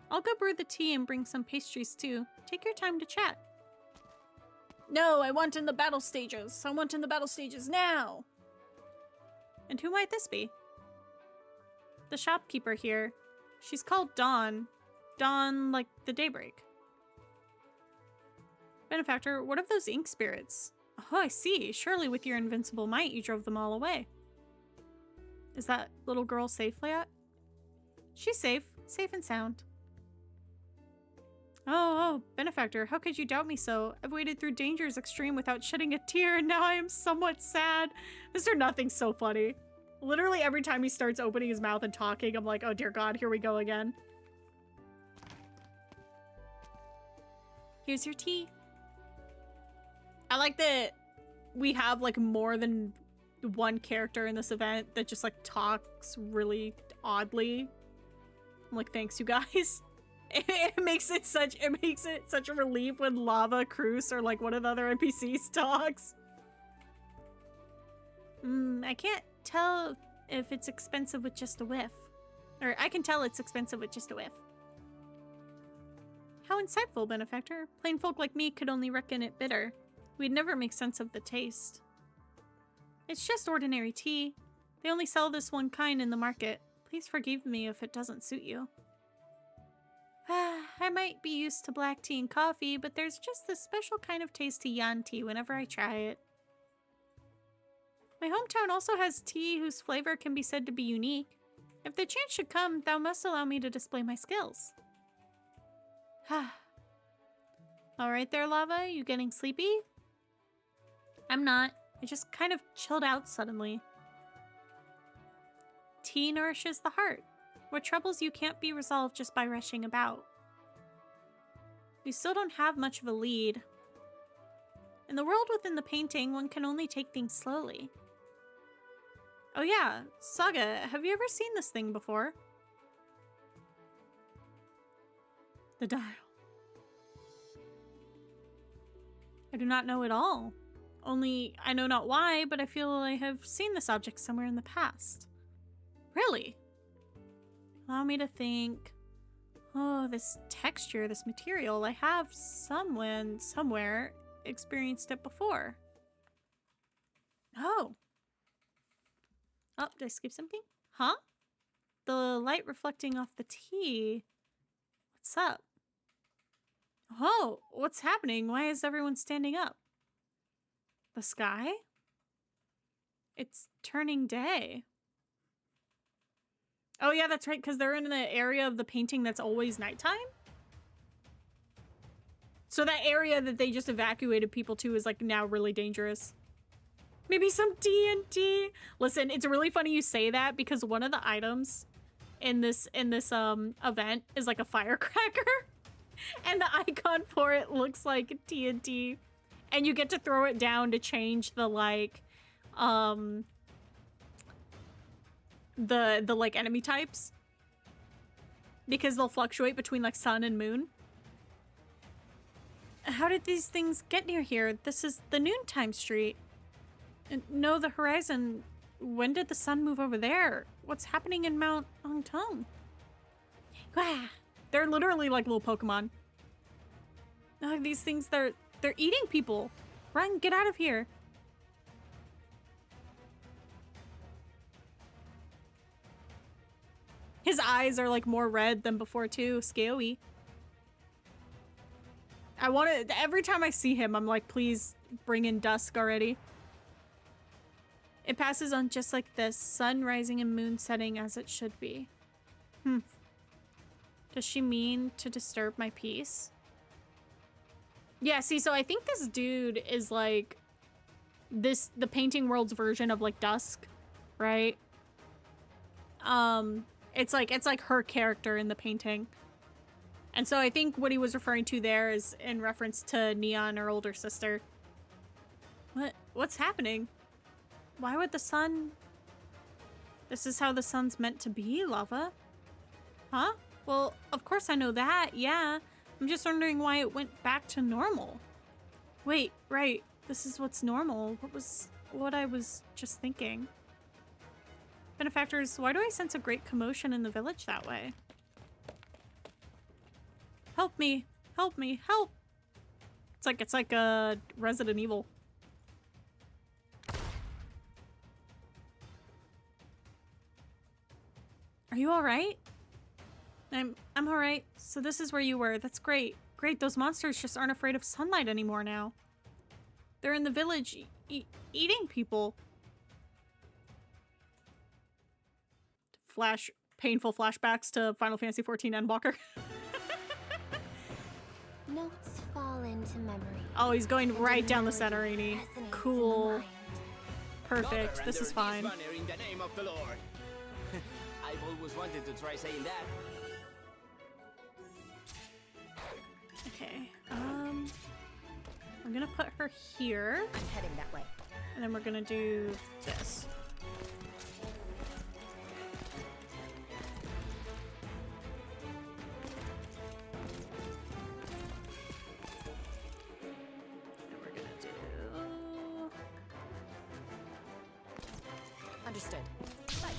[SPEAKER 1] I'll go brew the tea and bring some pastries too. Take your time to chat. No, I want in the battle stages. I want in the battle stages now. And who might this be? The shopkeeper here. She's called Dawn. Dawn like the daybreak. Benefactor, what of those ink spirits? Oh, I see. Surely with your invincible might you drove them all away. Is that little girl safe yet? She's safe. Safe and sound. Oh, Benefactor, how could you doubt me so? I've waded through dangers extreme without shedding a tear, and now I am somewhat sad. Mr. Nothing's so funny. Literally every time he starts opening his mouth and talking, I'm like, oh dear God, here we go again. Here's your tea. I like that we have like more than one character in this event that just like talks really oddly. I'm like, thanks you guys. It makes it such a relief when Lava, Cruz, or like one of the other NPCs talks. I can't tell if it's expensive with just a whiff. Or I can tell it's expensive with just a whiff. How insightful, Benefactor. Plain folk like me could only reckon it bitter. We'd never make sense of the taste. It's just ordinary tea. They only sell this one kind in the market. Please forgive me if it doesn't suit you. I might be used to black tea and coffee, but there's just this special kind of taste to yan tea whenever I try it. My hometown also has tea whose flavor can be said to be unique. If the chance should come, thou must allow me to display my skills. Alright there, Lava, you getting sleepy? I'm not. I just kind of chilled out suddenly. Tea nourishes the heart. What troubles you can't be resolved just by rushing about. We still don't have much of a lead. In the world within the painting, one can only take things slowly. Oh yeah, Saga, have you ever seen this thing before? The dial. I do not know at all. Only, I know not why, but I feel I have seen this object somewhere in the past. Really? Allow me to think. Oh, this texture, this material, I have somewhere experienced it before. Oh. Oh, did I skip something? Huh? The light reflecting off the tea. What's up? Oh, what's happening? Why is everyone standing up? The sky? It's turning day. Oh yeah, that's right, because they're in the area of the painting that's always nighttime? So that area that they just evacuated people to is like now really dangerous. Maybe some D&D. Listen, it's really funny you say that because one of the items in this event is like a firecracker. And the icon for it looks like D&D. And you get to throw it down to change the like the like enemy types. Because they'll fluctuate between like sun and moon. How did these things get near here? This is the noontime street. No, the horizon. When did the sun move over there? What's happening in Mount Hongtong? Ah, they're literally like little Pokemon. Oh, these things, they're eating people. Run, get out of here. His eyes are like more red than before too. Scary. I want to, every time I see him, I'm like, please bring in dusk already. It passes on just like this, sun rising and moon setting as it should be. Does she mean to disturb my peace? Yeah, see, so I think this dude is like the painting world's version of like Dusk, right? It's like her character in the painting. And so I think what he was referring to there is in reference to Neon, her older sister. What's happening? Why would the sun... This is how the sun's meant to be, Lava? Huh? Well, of course I know that, yeah. I'm just wondering why it went back to normal. Wait, right. This is what's normal. What I was just thinking. Benefactors, why do I sense a great commotion in the village that way? Help me! Help me! Help! It's like a Resident Evil. Are you alright? I'm alright. So this is where you were. That's great. Great, those monsters just aren't afraid of sunlight anymore now. They're in the village eating people. Painful flashbacks to Final Fantasy XIV Endwalker.
[SPEAKER 11] Notes fall into memory.
[SPEAKER 1] Oh, he's going right down the center, ain't he? Cool. Perfect. This is fine.
[SPEAKER 9] In the name of the Lord. I've always wanted to try saying that.
[SPEAKER 1] Okay, I'm gonna put her here.
[SPEAKER 3] I'm heading that way.
[SPEAKER 1] And then we're gonna do this. And we're gonna do...
[SPEAKER 3] Understood. Right.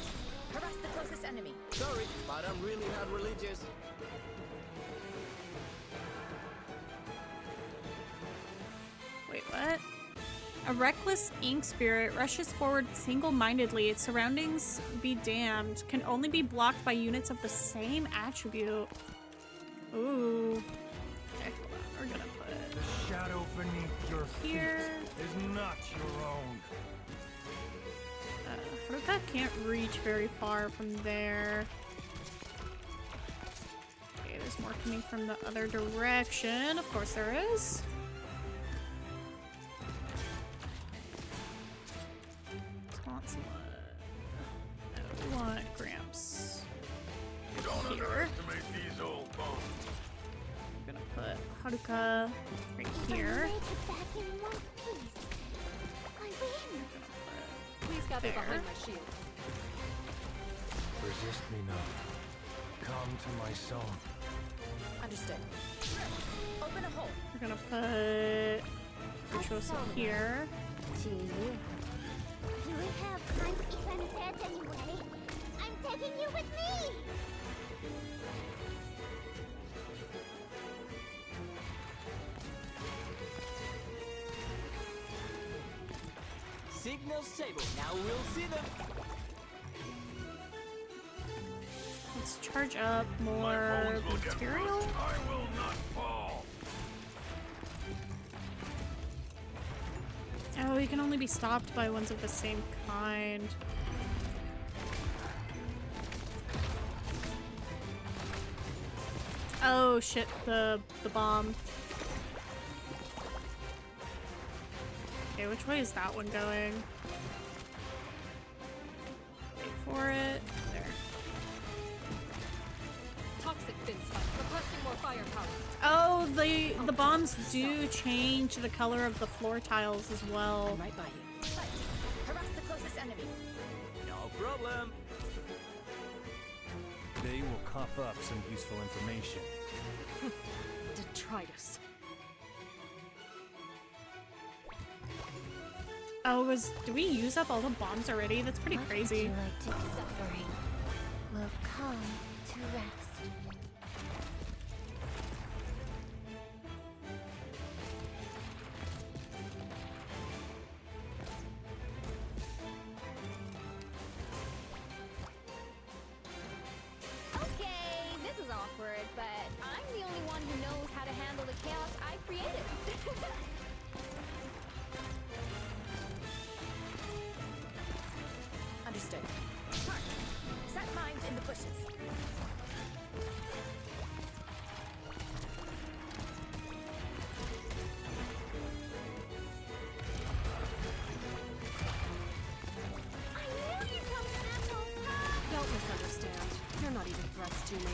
[SPEAKER 3] Harass the closest enemy.
[SPEAKER 9] Sorry, but I'm really not religious.
[SPEAKER 1] Wait, what? A reckless ink spirit rushes forward single-mindedly. Its surroundings be damned. Can only be blocked by units of the same attribute. Ooh. Okay, hold on. We're gonna put
[SPEAKER 2] The shadow beneath your
[SPEAKER 1] here.
[SPEAKER 2] feet is not your own.
[SPEAKER 1] Haruka can't reach very far from there. Okay, there's more coming from the other direction. Of course there is. Want some, no, we want Gramps.
[SPEAKER 5] Don't
[SPEAKER 1] Here.
[SPEAKER 5] underestimate these old bones.
[SPEAKER 1] I'm gonna put Haruka right here.
[SPEAKER 11] Make it back in one piece. I win.
[SPEAKER 3] Please gather
[SPEAKER 1] There.
[SPEAKER 3] behind my shield.
[SPEAKER 2] Resist me not. Come to my song.
[SPEAKER 3] Understood. Open a hole.
[SPEAKER 1] We're gonna put Virtuoso here.
[SPEAKER 11] To you. Do we have time if I'm dead anyway? I'm taking you with me!
[SPEAKER 9] Signal stable. Now we'll see them.
[SPEAKER 1] Let's charge up
[SPEAKER 5] My
[SPEAKER 1] more
[SPEAKER 5] bones will get
[SPEAKER 1] material.
[SPEAKER 5] rust. I will not fall.
[SPEAKER 1] Oh, you can only be stopped by ones of the same kind. Oh shit, the bomb. Okay, which way is that one going? Wait for it. There.
[SPEAKER 3] Toxic fin spike. Requesting more firepower.
[SPEAKER 1] Oh, the bombs do change the color of the floor tiles as well.
[SPEAKER 3] I'm right by you. Fight. Harass the closest enemy.
[SPEAKER 9] No problem.
[SPEAKER 10] They will cough up some useful information.
[SPEAKER 3] Detritus.
[SPEAKER 1] Oh, do we use up all the bombs already? That's pretty crazy.
[SPEAKER 11] Would you like to be suffering? Will come to rest.
[SPEAKER 3] Okay, this is awkward, but I'm the only one who knows how to handle the chaos I created. Understood. Mark. Set mines in the bushes.
[SPEAKER 11] I knew you'd come sample!
[SPEAKER 3] Don't misunderstand. You're not even threats to me.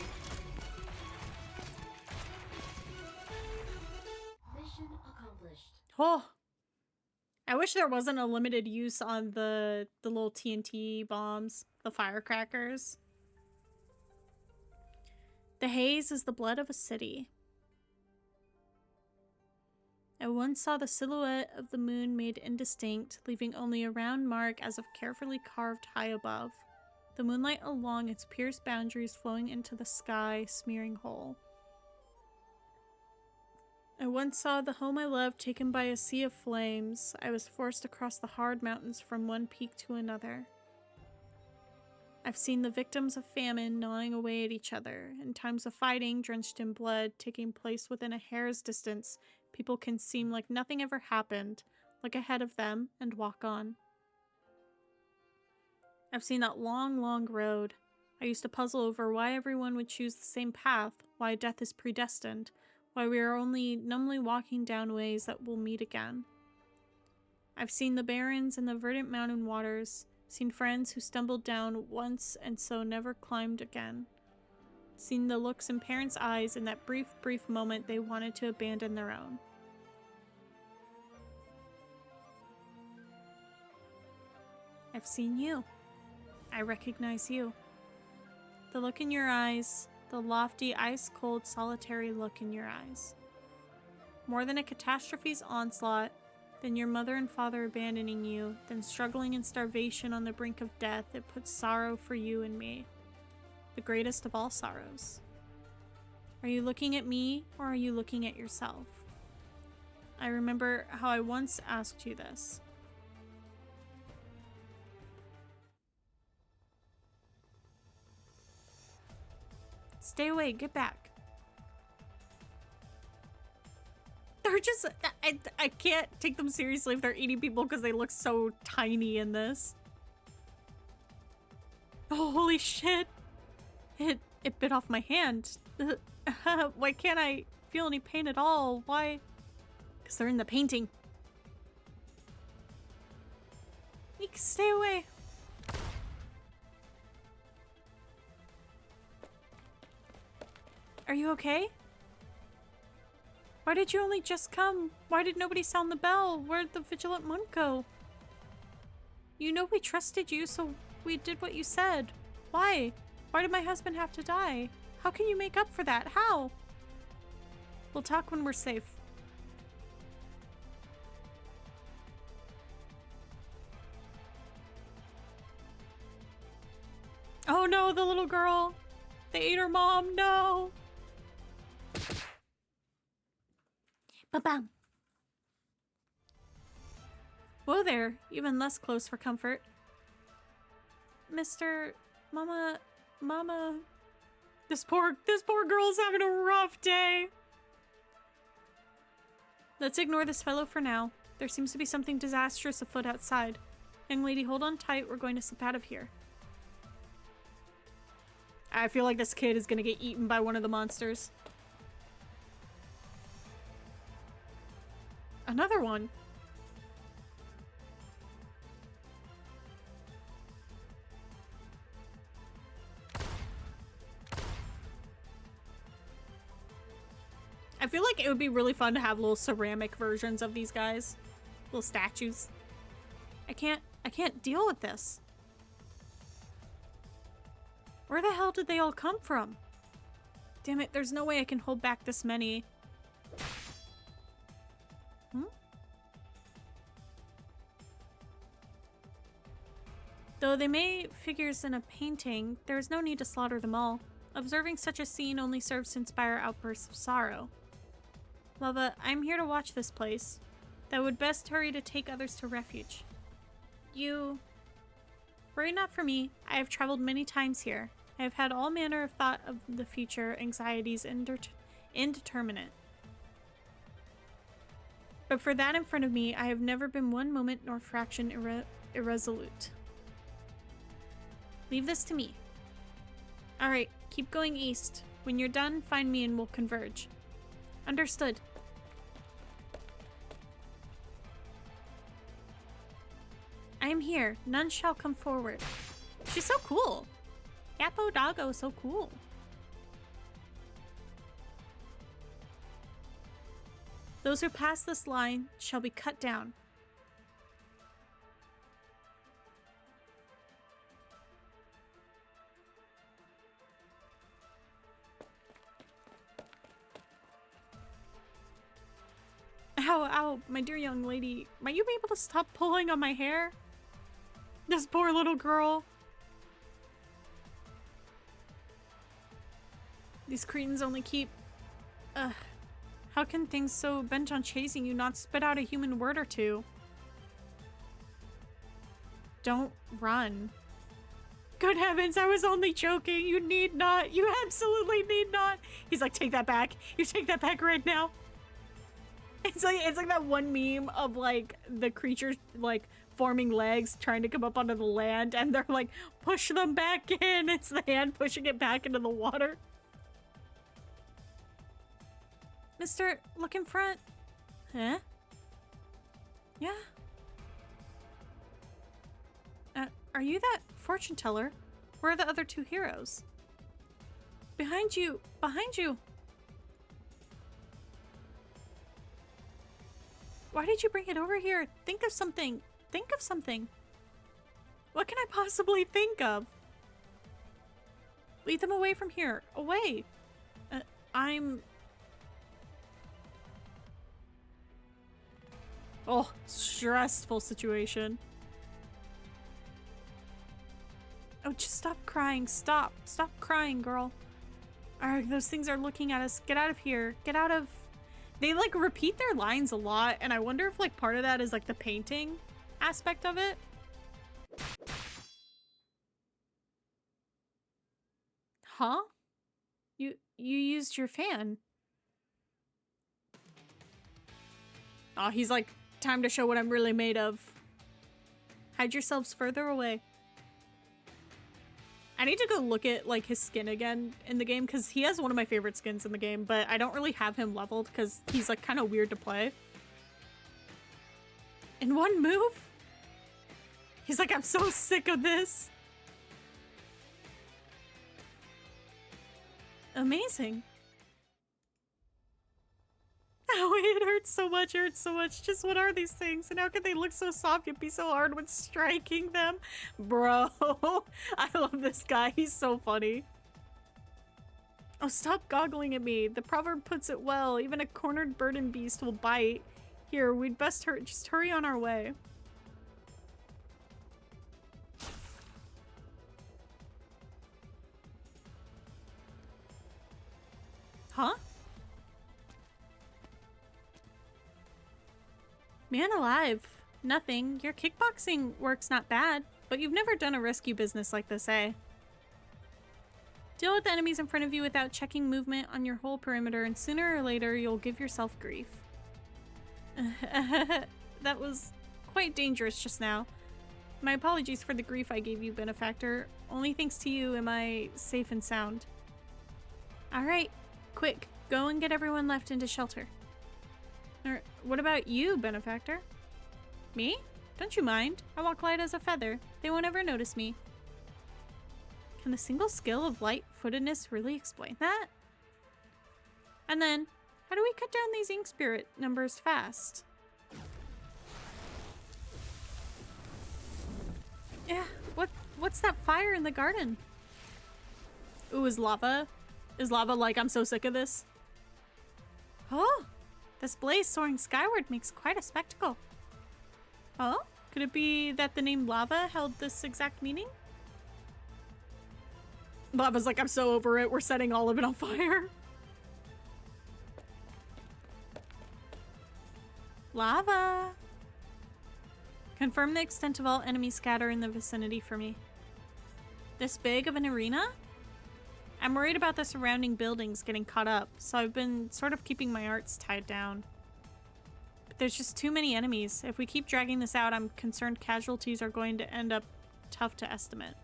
[SPEAKER 7] Mission accomplished.
[SPEAKER 1] Oh, I wish there wasn't a limited use on the little TNT bombs, the firecrackers. The haze is the blood of a city. I once saw the silhouette of the moon made indistinct, leaving only a round mark as if carefully carved high above. The moonlight along its pierced boundaries flowing into the sky, smearing whole. I once saw the home I loved taken by a sea of flames. I was forced across the hard mountains from one peak to another. I've seen the victims of famine gnawing away at each other, in times of fighting drenched in blood taking place within a hair's distance. People can seem like nothing ever happened, look ahead of them, and walk on. I've seen that long, long road. I used to puzzle over why everyone would choose the same path, why death is predestined, why we are only numbly walking down ways that will meet again. I've seen the barrens and the verdant mountain waters, seen friends who stumbled down once and so never climbed again. Seen the looks in parents' eyes in that brief moment they wanted to abandon their own. I've seen you. I recognize you. The look in your eyes, the lofty, ice-cold, solitary look in your eyes. More than a catastrophe's onslaught, than your mother and father abandoning you, than struggling in starvation on the brink of death, it puts sorrow for you and me. The greatest of all sorrows. Are you looking at me, or are you looking at yourself? I remember how I once asked you this. Stay away, get back. They're just, I can't take them seriously if they're eating people because they look so tiny in this. Oh, holy shit. It bit off my hand. Why can't I feel any pain at all? Why? Because they're in the painting. Eek, stay away. Are you okay? Why did you only just come? Why did nobody sound the bell? Where'd the vigilant monk go? You know we trusted you, so we did what you said. Why? Why did my husband have to die? How can you make up for that? How? We'll talk when we're safe. Oh no, the little girl. They ate her mom. No. Ba-bam. Whoa there, even less close for comfort. Mr. Mama. This poor girl's having a rough day. Let's ignore this fellow for now. There seems to be something disastrous afoot outside. Young lady, hold on tight. We're going to slip out of here. I feel like this kid is gonna get eaten by one of the monsters. Another one. I feel like it would be really fun to have little ceramic versions of these guys. Little statues. I can't deal with this. Where the hell did they all come from? Damn it, there's no way I can hold back this many. Though they may figures in a painting, there is no need to slaughter them all. Observing such a scene only serves to inspire outbursts of sorrow. Lava, I'm here to watch this place. Thou would best hurry to take others to refuge. You... Worry not for me. I have traveled many times here. I have had all manner of thought of the future, anxieties, indeterminate. But for that in front of me, I have never been one moment nor fraction irresolute. Leave this to me. Alright, keep going east. When you're done, find me and we'll converge. Understood. I am here. None shall come forward. She's so cool. Yapo Doggo is so cool. Those who pass this line shall be cut down. Ow, ow, my dear young lady. Might you be able to stop pulling on my hair? This poor little girl. These cretins only keep... How can things so bent on chasing you not spit out a human word or two? Don't run. Good heavens, I was only joking. You need not. You absolutely need not. He's like, take that back. You take that back right now. It's like that one meme of like the creatures like forming legs trying to come up onto the land and they're like, push them back in. It's the hand pushing it back into the water. Mister, look in front. Huh? Yeah. Are you that fortune teller? Where are the other two heroes? Behind you! Behind you! Why did you bring it over here? Think of something. Think of something. What can I possibly think of? Lead them away from here. Away. Oh, stressful situation. Oh, just stop crying. Stop. Stop crying, girl. Alright, those things are looking at us. Get out of here. Get out of They like repeat their lines a lot, and I wonder if like part of that is like the painting aspect of it. Huh? You used your fan. Oh, he's like, time to show what I'm really made of. Hide yourselves further away. I need to go look at like his skin again in the game because he has one of my favorite skins in the game, but I don't really have him leveled because he's like kind of weird to play. In one move? He's like, I'm so sick of this. Amazing. Oh, it hurts so much, it hurts so much. Just what are these things? And how can they look so soft yet be so hard when striking them? Bro, I love this guy. He's so funny. Oh, stop goggling at me. The proverb puts it well. Even a cornered bird and beast will bite. Here, we'd best just hurry on our way. Huh? Man alive. Nothing. Your kickboxing work's not bad, but you've never done a rescue business like this, eh? Deal with the enemies in front of you without checking movement on your whole perimeter, and sooner or later you'll give yourself grief. That was quite dangerous just now. My apologies for the grief I gave you, Benefactor. Only thanks to you am I safe and sound. Alright, quick, go and get everyone left into shelter. Or, what about you, Benefactor? Me? Don't you mind. I walk light as a feather. They won't ever notice me. Can the single skill of light-footedness really explain that? And then, how do we cut down these ink spirit numbers fast? Yeah, what's that fire in the garden? Ooh, is lava? Is lava like, I'm so sick of this? Oh! This blaze soaring skyward makes quite a spectacle. Oh? Could it be that the name lava held this exact meaning? Lava's like, I'm so over it. We're setting all of it on fire. Lava. Confirm the extent of all enemy scatter in the vicinity for me. This big of an arena? I'm worried about the surrounding buildings getting caught up, so I've been sort of keeping my arts tied down. But there's just too many enemies. If we keep dragging this out, I'm concerned casualties are going to end up tough to estimate.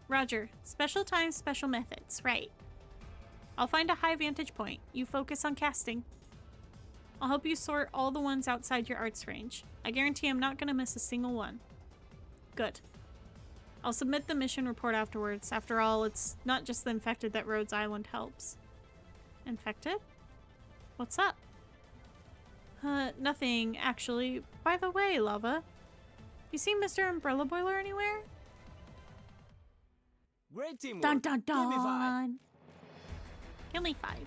[SPEAKER 1] Roger. Special times, special methods. Right. I'll find a high vantage point. You focus on casting. I'll help you sort all the ones outside your arts range. I guarantee I'm not going to miss a single one. Good. I'll submit the mission report afterwards. After all, it's not just the infected that Rhodes Island helps. Infected? What's up? Nothing, actually. By the way, Lava, you see Mr. Umbrella Boiler anywhere?
[SPEAKER 9] Great teamwork.
[SPEAKER 1] Dun dun dun!
[SPEAKER 9] Give me 5.
[SPEAKER 1] Give me 5.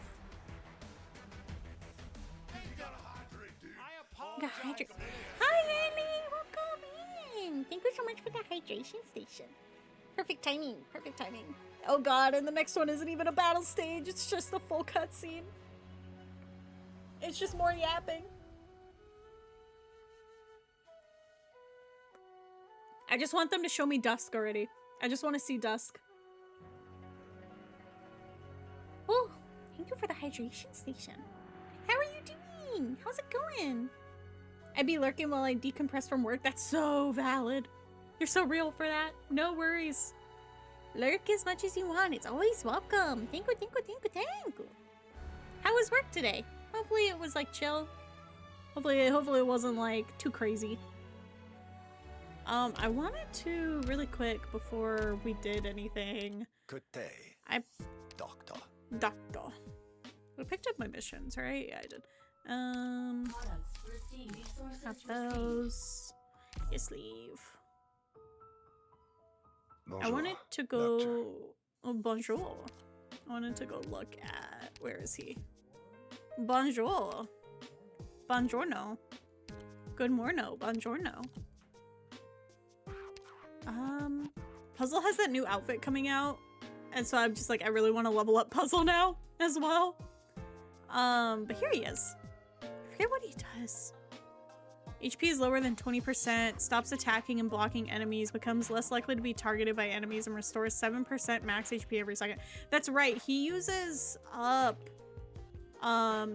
[SPEAKER 1] Got hydrate. Hi, Annie! Welcome in! Thank you so much for the hydration station. Perfect timing. Perfect timing. Oh god, and the next one isn't even a battle stage. It's just a full cutscene. It's just more yapping. I just want them to show me Dusk already. I just want to see Dusk. Oh, thank you for the hydration station. How are you doing? How's it going? I'd be lurking while I decompress from work. That's so valid. You're so real for that. No worries. Lurk as much as you want. It's always welcome. Thank you, thank you, thank you, thank you. How was work today? Hopefully it was like chill. Hopefully it wasn't like too crazy. I wanted to really quick before we did anything.
[SPEAKER 6] Good day, Doctor.
[SPEAKER 1] Doctor. I picked up my missions, right? Yeah, I did. Not those. Yes, leave.
[SPEAKER 6] Bonjour,
[SPEAKER 1] I wanted to go.
[SPEAKER 6] Doctor.
[SPEAKER 1] Oh, bonjour. I wanted to go look at. Where is he? Bonjour. Buongiorno. Good morning. Buongiorno. Puzzle has that new outfit coming out, and so I'm just like, I really want to level up Puzzle now as well. But here he is. I forget what he does. HP is lower than 20%, stops attacking and blocking enemies, becomes less likely to be targeted by enemies, and restores 7% max HP every second. That's right, he uses up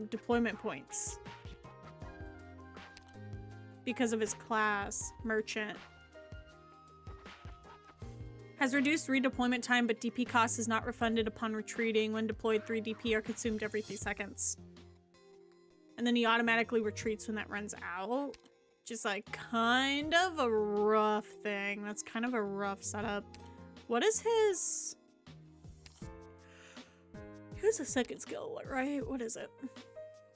[SPEAKER 1] deployment points because of his class, Merchant. Has reduced redeployment time, but DP cost is not refunded upon retreating. When deployed, 3 DP are consumed every 3 seconds. And then he automatically retreats when that runs out. Just like kind of a rough thing. That's kind of a rough setup. What is his... Here's a second skill, right? What is it?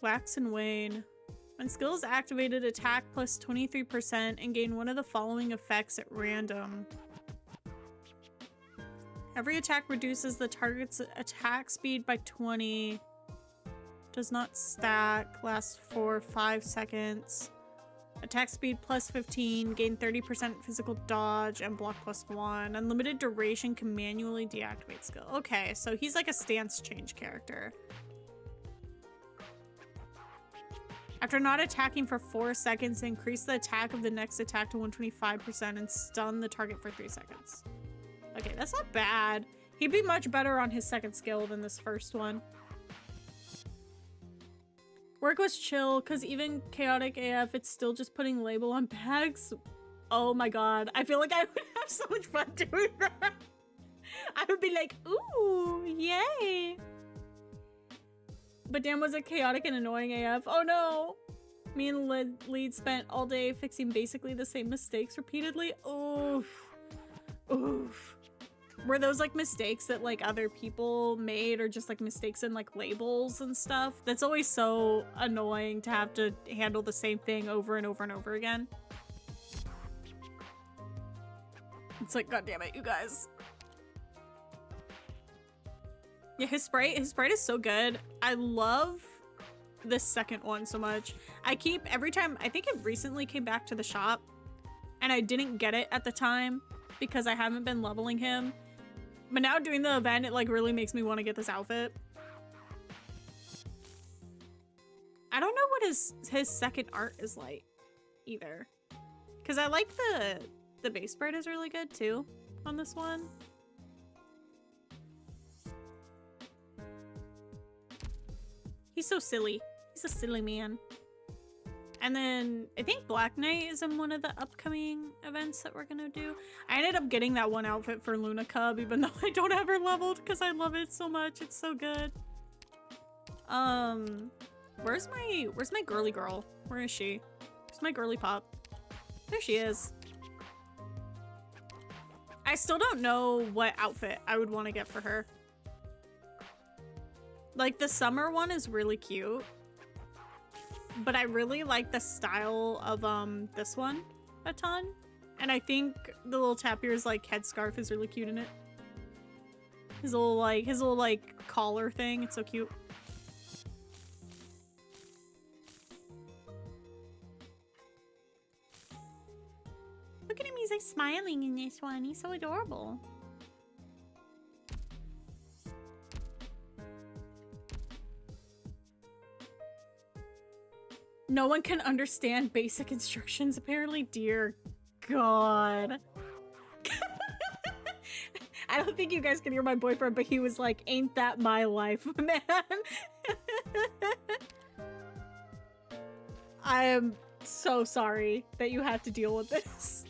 [SPEAKER 1] Wax and Wane. When skill is activated, attack plus 23% and gain one of the following effects at random. Every attack reduces the target's attack speed by 20. Does not stack. Lasts for 5 seconds. Attack speed plus 15. Gain 30% physical dodge and block plus 1. Unlimited duration can manually deactivate skill. Okay, so he's like a stance change character. After not attacking for 4 seconds, increase the attack of the next attack to 125% and stun the target for 3 seconds. Okay, that's not bad. He'd be much better on his second skill than this first one. Work was chill, because even chaotic AF, it's still just putting label on bags. Oh my god. I feel like I would have so much fun doing that. I would be like, ooh, yay. But damn, was it chaotic and annoying AF? Oh no. Me and Lead spent all day fixing basically the same mistakes repeatedly. Oof. Oof. Were those like mistakes that like other people made, or just like mistakes in like labels and stuff? That's always so annoying to have to handle the same thing over and over and over again. It's like, god damn it, you guys. Yeah, his sprite is so good. I love this second one so much. Every time, I think it recently came back to the shop and I didn't get it at the time because I haven't been leveling him. But now doing the event, it like really makes me want to get this outfit. I don't know what his second art is like either. Because I like the base sprite is really good too on this one. He's so silly. He's a silly man. And then I think Black Knight is in one of the upcoming events that we're gonna do. I ended up getting that one outfit for Luna Cub, even though I don't have her leveled because I love it so much. It's so good. Where's my girly girl? Where is she? Where's my girly pop? There she is. I still don't know what outfit I would want to get for her. Like the summer one is really cute. But I really like the style of this one a ton. And I think the little Tapir's like headscarf is really cute in it. His little like collar thing, it's so cute. Look at him, he's like smiling in this one. He's so adorable. No one can understand basic instructions, apparently. Dear God. I don't think you guys can hear my boyfriend, but he was like, ain't that my life, man? I am so sorry that you have to deal with this.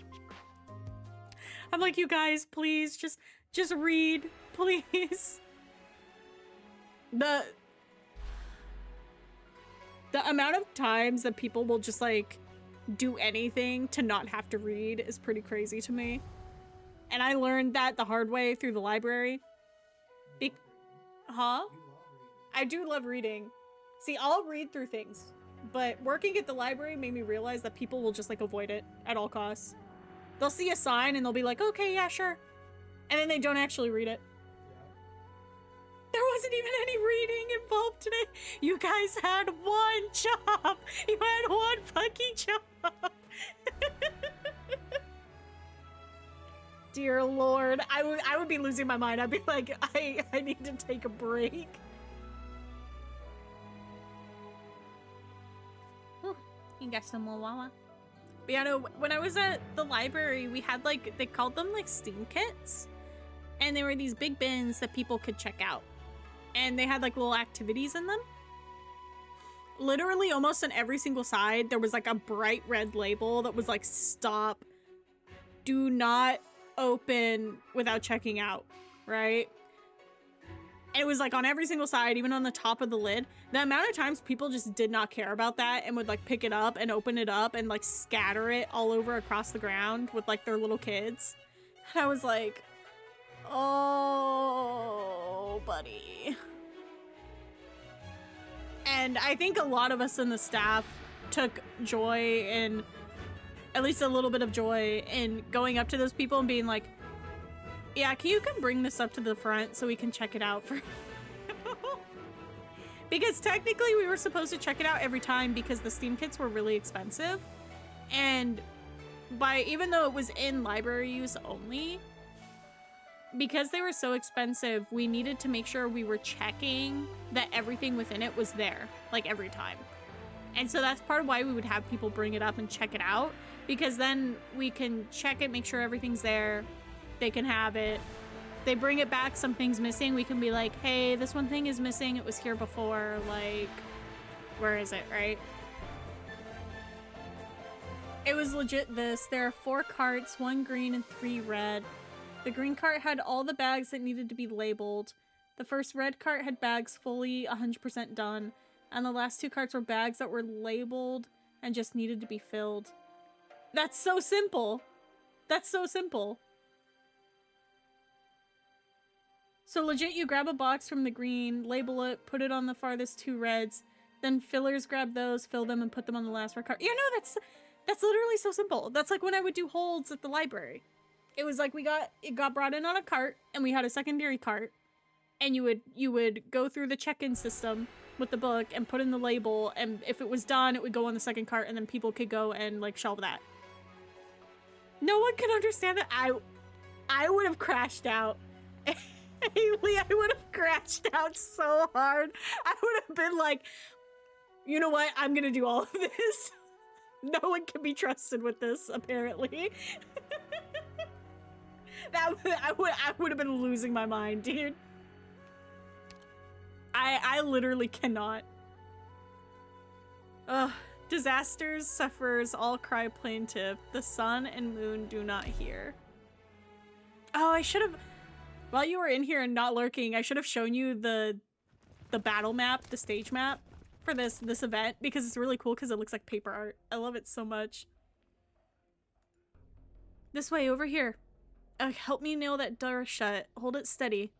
[SPEAKER 1] I'm like, you guys, please, just read, please. The amount of times that people will just like do anything to not have to read is pretty crazy to me. And I learned that the hard way through the library. Huh? I do love reading. See, I'll read through things, but working at the library made me realize that people will just like avoid it at all costs. They'll see a sign and they'll be like, okay, yeah, sure. And then they don't actually read it. There wasn't even any reading involved today. You guys had one job. You had one fucking job. Dear Lord, I would be losing my mind. I'd be like, I need to take a break. You got some more Wawa. But yeah, no, when I was at the library, we had like, they called them like Steam kits. And they were these big bins that people could check out. And they had like little activities in them. Literally almost on every single side, there was like a bright red label that was like, stop, do not open without checking out, right? And it was like on every single side, even on the top of the lid. The amount of times people just did not care about that and would like pick it up and open it up and like scatter it all over across the ground with like their little kids. And I was like, oh, buddy. And I think a lot of us in the staff took joy in, at least a little bit of joy in going up to those people and being like, yeah, you can bring this up to the front so we can check it out for because technically we were supposed to check it out every time because the Steam kits were really expensive. And even though it was in library use only, because they were so expensive, we needed to make sure we were checking that everything within it was there, like every time. And so that's part of why we would have people bring it up and check it out, because then we can check it, make sure everything's there, they can have it. They bring it back, something's missing, we can be like, hey, this one thing is missing, it was here before, like, where is it, right? It was legit this. There are 4 carts, 1 green and 3 red. The green cart had all the bags that needed to be labeled. The first red cart had bags fully 100% done. And the last 2 carts were bags that were labeled and just needed to be filled. That's so simple. That's so simple. So legit, you grab a box from the green, label it, put it on the farthest 2 reds, then fillers grab those, fill them, and put them on the last red cart. You know, that's literally so simple. That's like when I would do holds at the library. It was like it got brought in on a cart, and we had a secondary cart, and you would go through the check-in system with the book and put in the label, and if it was done, it would go on the second cart, and then people could go and like shelve that. No one can understand that. I would have crashed out. Haley, I would have crashed out so hard. I would have been like, you know what? I'm gonna do all of this. No one can be trusted with this, apparently. I would have been losing my mind, dude. I literally cannot. Ugh. Disasters, sufferers, all cry plaintive. The sun and moon do not hear. Oh, I should have... While you were in here and not lurking, I should have shown you the battle map, the stage map for this event, because it's really cool because it looks like paper art. I love it so much. This way, over here. Help me nail that door shut. Hold it steady.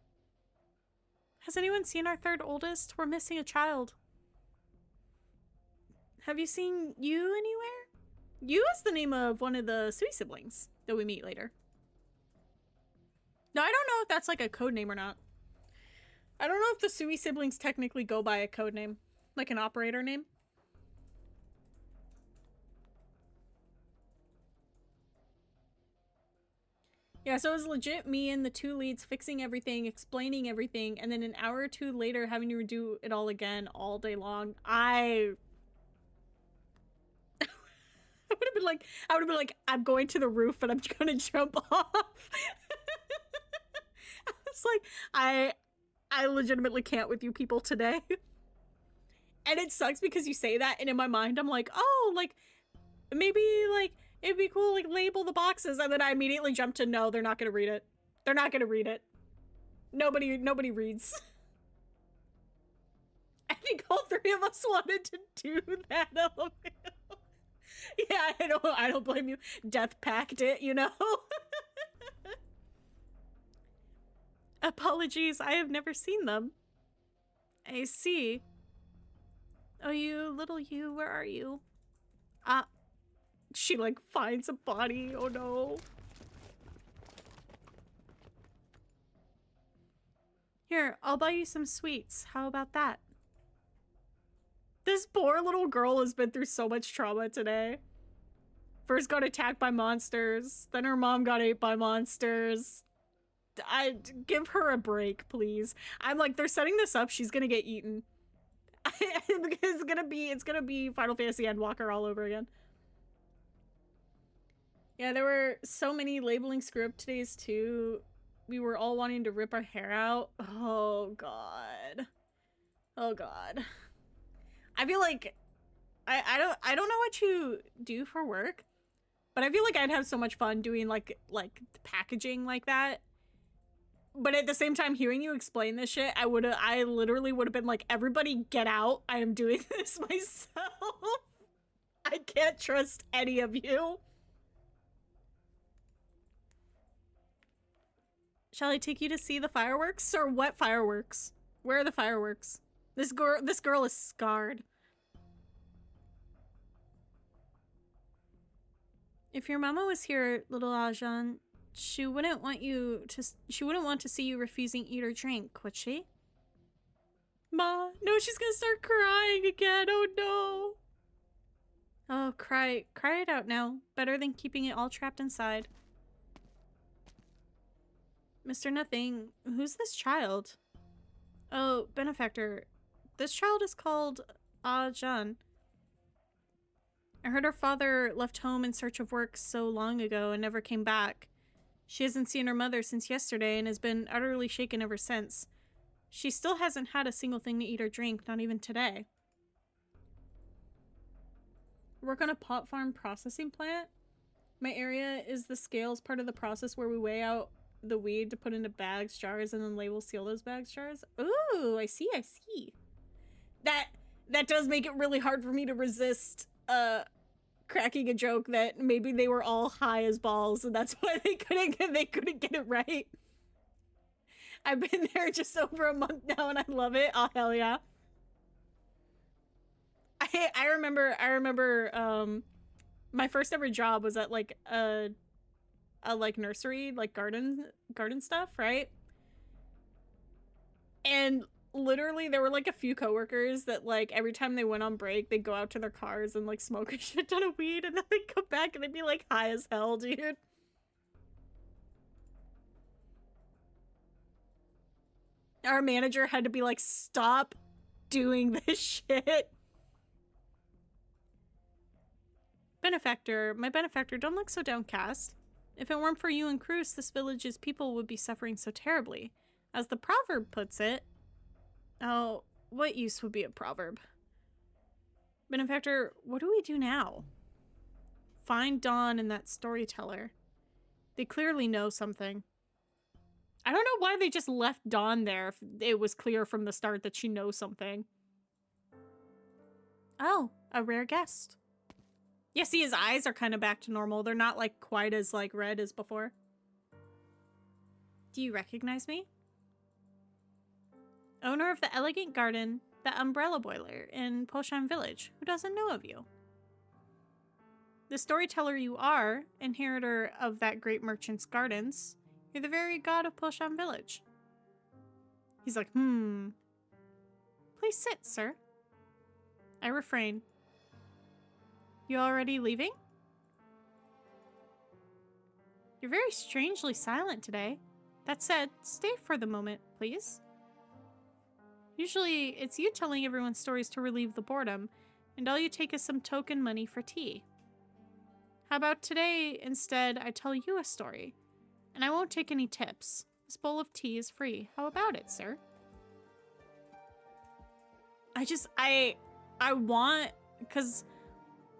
[SPEAKER 1] Has anyone seen our 3rd oldest? We're missing a child. Have you seen you anywhere? You is the name of one of the Sui siblings that we meet later. No, I don't know if that's like a code name or not. I don't know if the Sui siblings technically go by a code name, like an operator name. Yeah, so it was legit me and the 2 leads fixing everything, explaining everything, and then an hour or 2 later having to redo it all again all day long. I would have been like, I'm going to the roof and I'm gonna jump off. I was like, I legitimately can't with you people today. And it sucks because you say that, and in my mind I'm like, oh, like, maybe, like, it'd be cool, like, label the boxes, and then I immediately jump to, no, they're not gonna read it. They're not gonna read it. Nobody reads. I think all 3 of us wanted to do that element. Yeah, I don't blame you. Death packed it, you know? Apologies, I have never seen them. I see. Oh, you little you, where are you? She like finds a body. Oh no. Here, I'll buy you some sweets. How about that? This poor little girl has been through so much trauma today. First got attacked by monsters, then her mom got ate by monsters. Give her a break, please. I'm like, they're setting this up, she's gonna get eaten. it's gonna be Final Fantasy Endwalker all over again. Yeah, there were so many labeling screw-up days too. We were all wanting to rip our hair out. Oh god. Oh god. I feel like I don't know what you do for work, but I feel like I'd have so much fun doing like packaging like that. But at the same time, hearing you explain this shit, I literally would have been like, everybody get out. I am doing this myself. I can't trust any of you. Shall I take you to see the fireworks? Sir, what fireworks? Where are the fireworks? This girl is scarred. If your mama was here, little Ajahn, she wouldn't want to see you refusing eat or drink, would she? Ma, no, she's gonna start crying again. Oh no. Oh, cry it out now. Better than keeping it all trapped inside. Mr. Nothing, who's this child? Oh, benefactor. This child is called Ajahn. I heard her father left home in search of work so long ago and never came back. She hasn't seen her mother since yesterday and has been utterly shaken ever since. She still hasn't had a single thing to eat or drink, not even today. Work on a pot farm processing plant? My area is the scales part of the process where we weigh out the weed to put into bags, jars, and then label seal those bags, jars. Ooh, I see. That does make it really hard for me to resist cracking a joke that maybe they were all high as balls and that's why they couldn't get it right. I've been there just over a month now and I love it. Oh hell yeah. I remember my first ever job was at like a like nursery, like garden stuff, right? And literally there were like a few coworkers that like every time they went on break they'd go out to their cars and like smoke a shit ton of weed and then they'd come back and they'd be like high as hell, dude. Our manager had to be like, stop doing this shit. Benefactor, my benefactor, don't look so downcast. If it weren't for you and Cruz, this village's people would be suffering so terribly. As the proverb puts it... Oh, what use would be a proverb? Benefactor, what do we do now? Find Dawn and that storyteller. They clearly know something. I don't know why they just left Dawn there if it was clear from the start that she knows something. Oh, a rare guest. Yeah, see, his eyes are kind of back to normal. They're not like quite as like red as before. Do you recognize me? Owner of the elegant garden, the umbrella boiler in Poshan Village. Who doesn't know of you? The storyteller you are, inheritor of that great merchant's gardens. You're the very god of Poshan Village. He's like, Please sit, sir. I refrain. You already leaving? You're very strangely silent today. That said, stay for the moment, please. Usually, it's you telling everyone stories to relieve the boredom, and all you take is some token money for tea. How about today, instead, I tell you a story, and I won't take any tips. This bowl of tea is free. How about it, sir? I want, because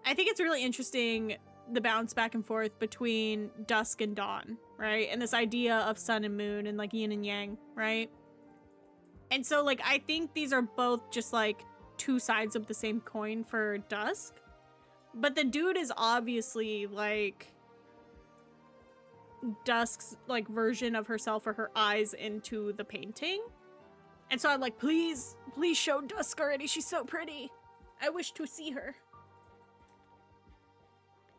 [SPEAKER 1] I think it's really interesting the bounce back and forth between dusk and dawn, right? And this idea of sun and moon and like yin and yang, right? And so like I think these are both just like two sides of the same coin for dusk. But the dude is obviously like Dusk's like version of herself or her eyes into the painting. And so I'm like, please show Dusk already. She's so pretty. I wish to see her.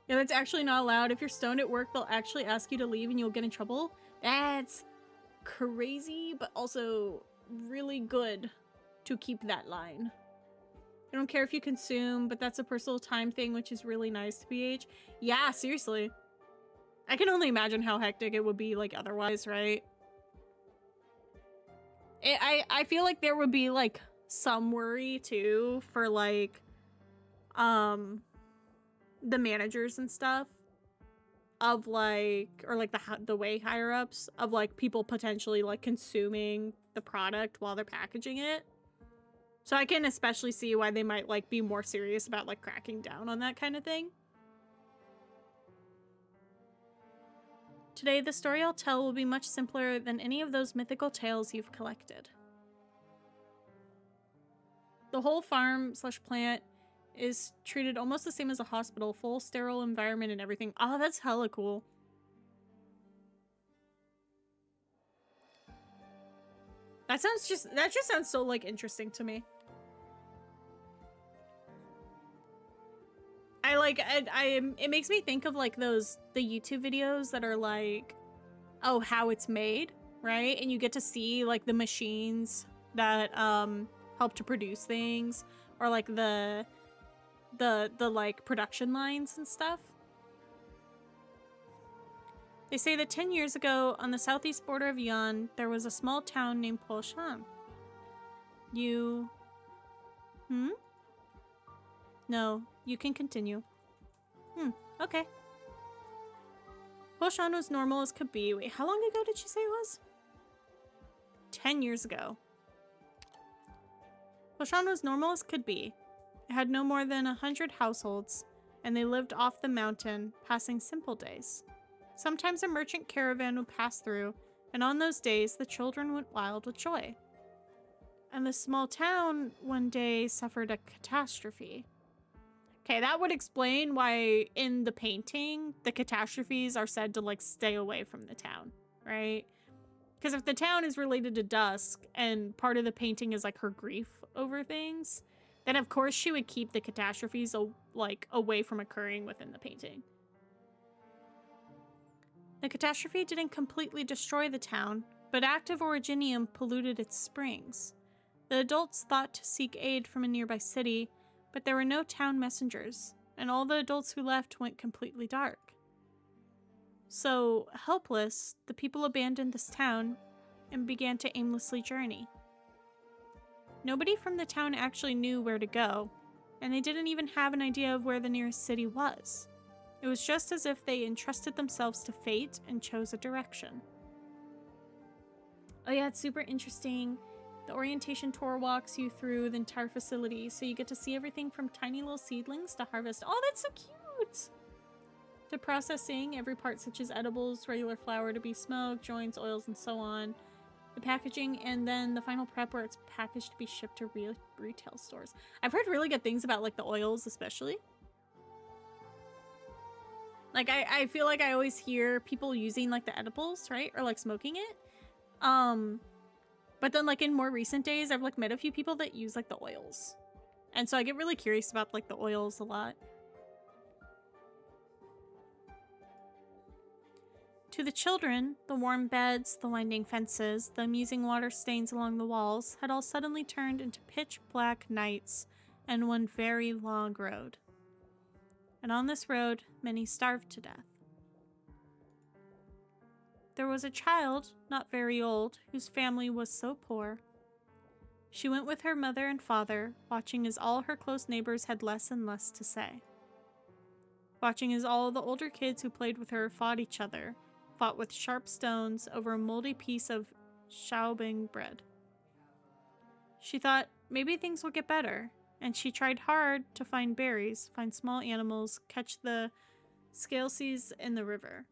[SPEAKER 1] Yeah, that's actually not allowed. If you're stoned at work, they'll actually ask you to leave and you'll get in trouble. That's crazy, but also really good to keep that line. I don't care if you consume, but that's a personal time thing, which is really nice, BH. Yeah, seriously. I can only imagine how hectic it would be like otherwise, right? I feel like there would be like some worry too for like the managers and stuff of like, or like the way higher ups of like people potentially like consuming the product while they're packaging it. So I can especially see why they might like be more serious about like cracking down on that kind of thing. Today, the story I'll tell will be much simpler than any of those mythical tales you've collected. The whole farm/plant is treated almost the same as a hospital, full sterile environment and everything. Oh, that's hella cool. That just sounds so like interesting to me. It makes me think of like the YouTube videos that are like, oh, how it's made, right? And you get to see like the machines that help to produce things, or like the like production lines and stuff. They say that 10 years ago, on the southeast border of Yan, there was a small town named Polshan. No, you can continue. Okay. Polshan was normal as could be. Wait, how long ago did she say it was? 10 years ago. Polshan was normal as could be. It had no more than 100 households, and they lived off the mountain, passing simple days. Sometimes a merchant caravan would pass through, and on those days the children went wild with joy. And the small town one day suffered a catastrophe. Okay, that would explain why in the painting the catastrophes are said to like stay away from the town, right? Because if the town is related to Dusk and part of the painting is like her grief over things, then of course she would keep the catastrophes like away from occurring within the painting. The catastrophe didn't completely destroy the town, but active originium polluted its springs. The adults thought to seek aid from a nearby city, but there were no town messengers, and all the adults who left went completely dark. So, helpless, the people abandoned this town and began to aimlessly journey. Nobody from the town actually knew where to go, and they didn't even have an idea of where the nearest city was. It was just as if they entrusted themselves to fate and chose a direction. Oh yeah, it's super interesting. The orientation tour walks you through the entire facility, so you get to see everything from tiny little seedlings to harvest. Oh, that's so cute! To processing, every part such as edibles, regular flour to be smoked, joints, oils, and so on. The packaging, and then the final prep where it's packaged to be shipped to retail stores. I've heard really good things about like the oils especially. Like I feel like I always hear people using like the edibles, right? Or like smoking it. But then like in more recent days, I've like met a few people that use like the oils. And so I get really curious about like the oils a lot. To the children, the warm beds, the winding fences, the amusing water stains along the walls had all suddenly turned into pitch black nights and one very long road. And on this road, many starved to death. There was a child, not very old, whose family was so poor. She went with her mother and father, watching as all her close neighbors had less and less to say. Watching as all the older kids who played with her fought each other, fought with sharp stones over a moldy piece of Xiaobing bread. She thought maybe things would get better, and she tried hard to find berries, find small animals, catch the scaleseas in the river.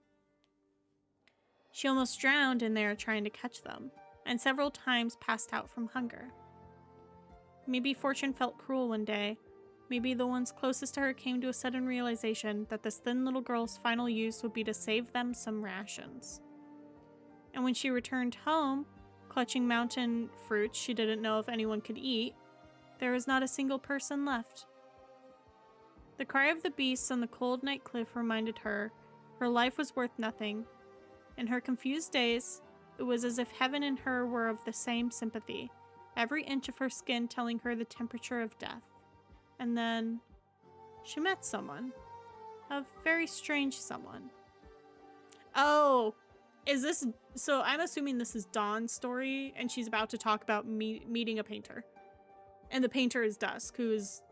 [SPEAKER 1] She almost drowned in there trying to catch them, and several times passed out from hunger. Maybe fortune felt cruel one day. Maybe the ones closest to her came to a sudden realization that this thin little girl's final use would be to save them some rations. And when she returned home, clutching mountain fruits she didn't know if anyone could eat, there was not a single person left. The cry of the beasts on the cold night cliff reminded her her life was worth nothing. In her confused days, it was as if heaven and her were of the same sympathy, every inch of her skin telling her the temperature of death. And then she met someone. A very strange someone. Oh, is this... So I'm assuming this is Dawn's story, and she's about to talk about meeting a painter. And the painter is Dusk, who is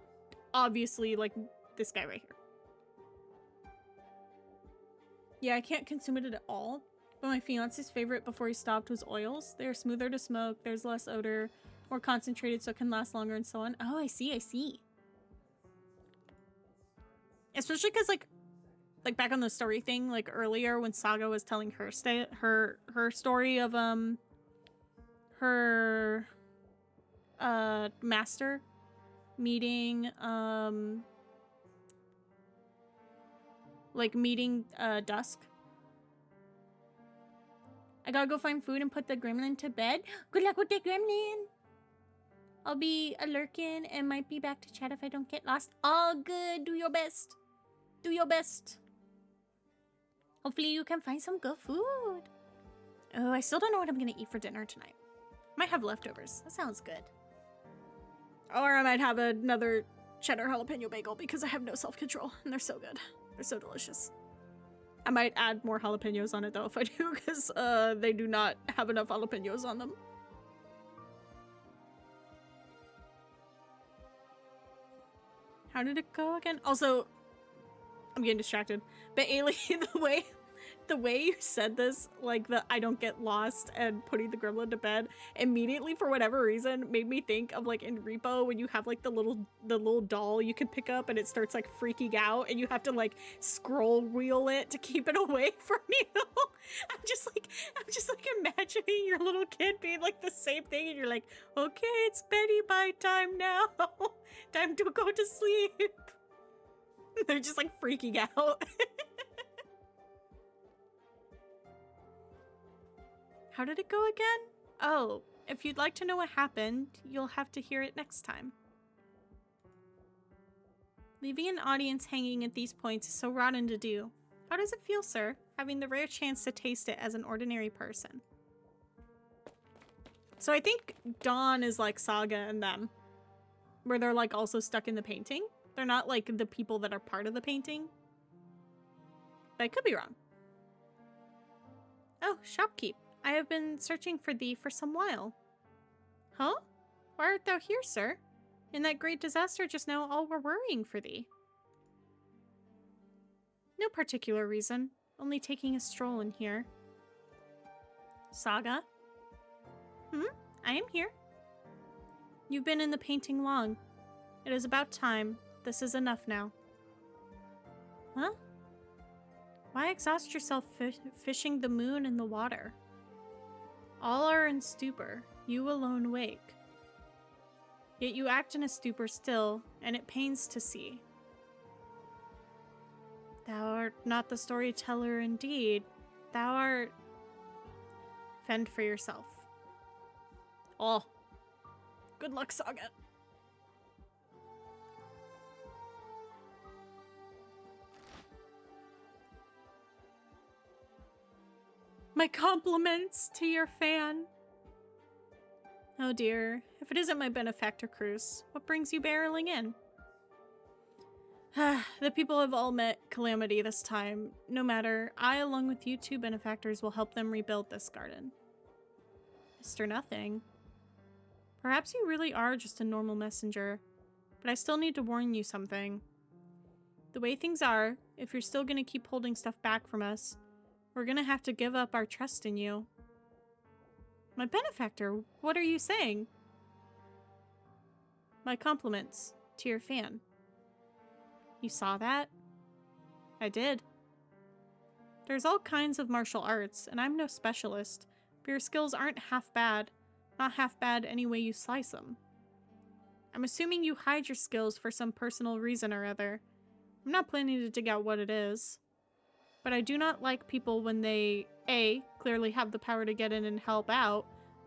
[SPEAKER 1] obviously like this guy right here. Yeah, I can't consume it at all. But my fiance's favorite before he stopped was oils. They're smoother to smoke, there's less odor, more concentrated so it can last longer and so on. Oh, I see, I see. Especially because like back on the story thing, like earlier when Saga was telling her her story of her master meeting meeting Dusk. I gotta go find food and put the gremlin to bed. Good luck with the gremlin. I'll be a lurkin and might be back to chat if I don't get lost. All good. Do your best. Do your best. Hopefully you can find some good food. Oh, I still don't know what I'm gonna eat for dinner tonight. Might have leftovers. That sounds good. Or I might have another cheddar jalapeno bagel because I have no self-control and they're so good. They're so delicious. I might add more jalapenos on it though if I do because they do not have enough jalapenos on them. How did it go again? Also, I'm getting distracted. But Ailey, the way you said this, like the I don't get lost and putting the gremlin to bed, immediately for whatever reason made me think of like in Repo when you have like the little doll you can pick up and it starts like freaking out and you have to like scroll wheel it to keep it away from you. I'm just like imagining your little kid being like the same thing and you're like, okay, it's Betty bye time now. Time to go to sleep. They're just like freaking out. How did it go again? Oh, if you'd like to know what happened, you'll have to hear it next time. Leaving an audience hanging at these points is so rotten to do. How does it feel, sir, having the rare chance to taste it as an ordinary person? So I think Dawn is like Saga and them, where they're like also stuck in the painting. They're not like the people that are part of the painting. But I could be wrong. Oh, shopkeep. I have been searching for thee for some while. Huh? Why art thou here, sir? In that great disaster just now, all were worrying for thee. No particular reason. Only taking a stroll in here. Saga? I am here. You've been in the painting long. It is about time. This is enough now. Huh? Why exhaust yourself fishing the moon in the water? All are in stupor, you alone wake. Yet you act in a stupor still, and it pains to see. Thou art not the storyteller indeed. Thou art... Fend for yourself. Oh. Good luck, Saga. My compliments to your fan. Oh dear, if it isn't my benefactor cruise, what brings you barreling in? The people have all met calamity this time. No matter, I along with you two benefactors will help them rebuild this garden. Mr. Nothing. Perhaps you really are just a normal messenger, but I still need to warn you something. The way things are, if you're still gonna keep holding stuff back from us, we're gonna have to give up our trust in you. My benefactor, what are you saying? My compliments to your fan. You saw that? I did. There's all kinds of martial arts, and I'm no specialist, but your skills aren't half bad. Not half bad any way you slice them. I'm assuming you hide your skills for some personal reason or other. I'm not planning to dig out what it is. But I do not like people when they, A, clearly have the power to get in and help out,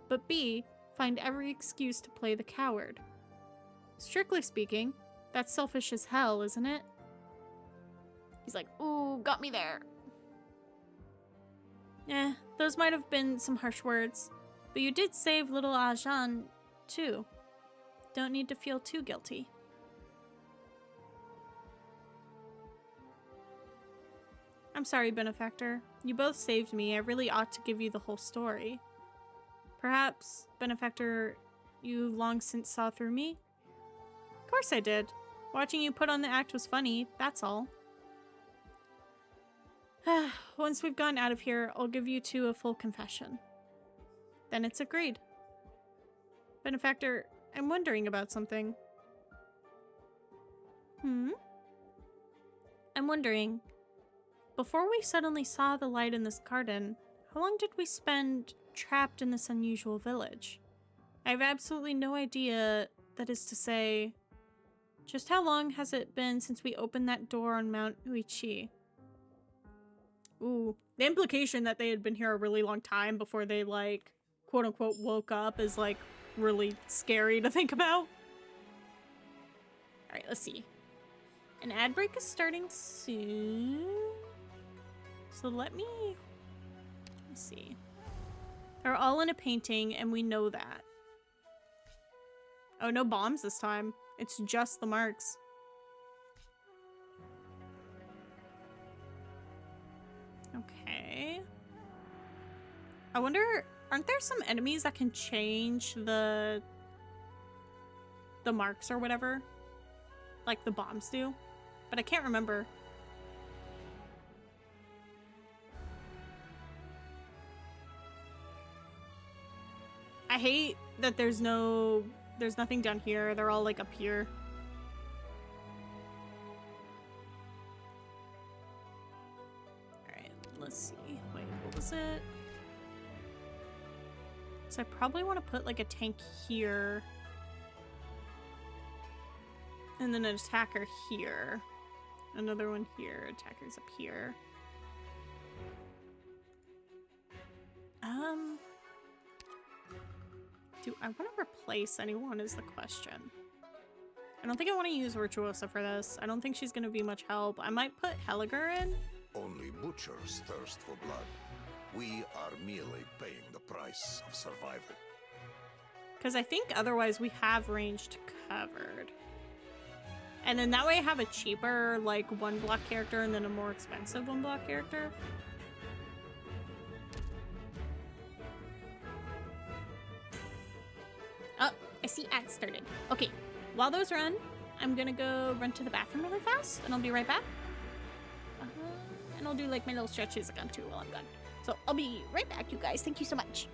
[SPEAKER 1] but B, find every excuse to play the coward. Strictly speaking, that's selfish as hell, isn't it? He's like, ooh, got me there. Those might have been some harsh words, but you did save little Ajan, too. Don't need to feel too guilty. I'm sorry, benefactor. You both saved me. I really ought to give you the whole story. Perhaps, benefactor, you long since saw through me? Of course I did. Watching you put on the act was funny, that's all. Once we've gotten out of here, I'll give you two a full confession. Then it's agreed. Benefactor, I'm wondering about something. I'm wondering, before we suddenly saw the light in this garden, how long did we spend trapped in this unusual village? I have absolutely no idea, that is to say, just how long has it been since we opened that door on Mount Uichi? Ooh, the implication that they had been here a really long time before they, like, quote-unquote woke up is, like, really scary to think about. Alright, let's see. An ad break is starting soon. So let me see. They're all in a painting, and we know that. Oh, no bombs this time. It's just the marks. Okay. I wonder, aren't there some enemies that can change the marks or whatever? Like the bombs do? But I can't remember. I hate that there's nothing down here. They're all like up here. Alright, let's see. Wait, what was it? So I probably want to put like a tank here. And then an attacker here. Another one here. Attacker's up here. Do I want to replace anyone is the question. I don't think I want to use Virtuosa for this. I don't think she's going to be much help. I might put Helliger in.
[SPEAKER 6] Only butchers thirst for blood. We are merely paying the price of survival.
[SPEAKER 1] Because I think otherwise we have ranged covered. And then that way I have a cheaper, like, one block character and then a more expensive one block character. Oh, I see ads started. Okay, while those run, I'm gonna go run to the bathroom really fast, and I'll be right back. And I'll do, like, my little stretches again, too, while I'm gone. So I'll be right back, you guys. Thank you so much.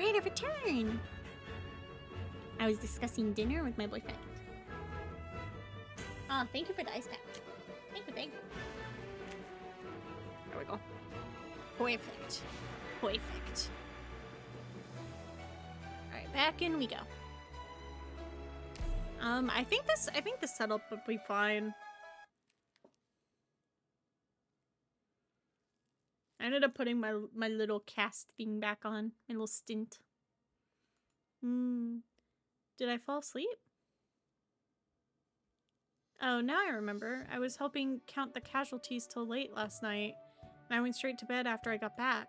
[SPEAKER 1] Great, a return! I was discussing dinner with my boyfriend. Oh, thank you for the ice pack. Thank you, thank you. There we go. Perfect. Perfect. Alright, back in we go. I think this setup would be fine. I ended up putting my little cast thing back on, my little stint. Did I fall asleep? Oh, now I remember. I was helping count the casualties till late last night, and I went straight to bed after I got back.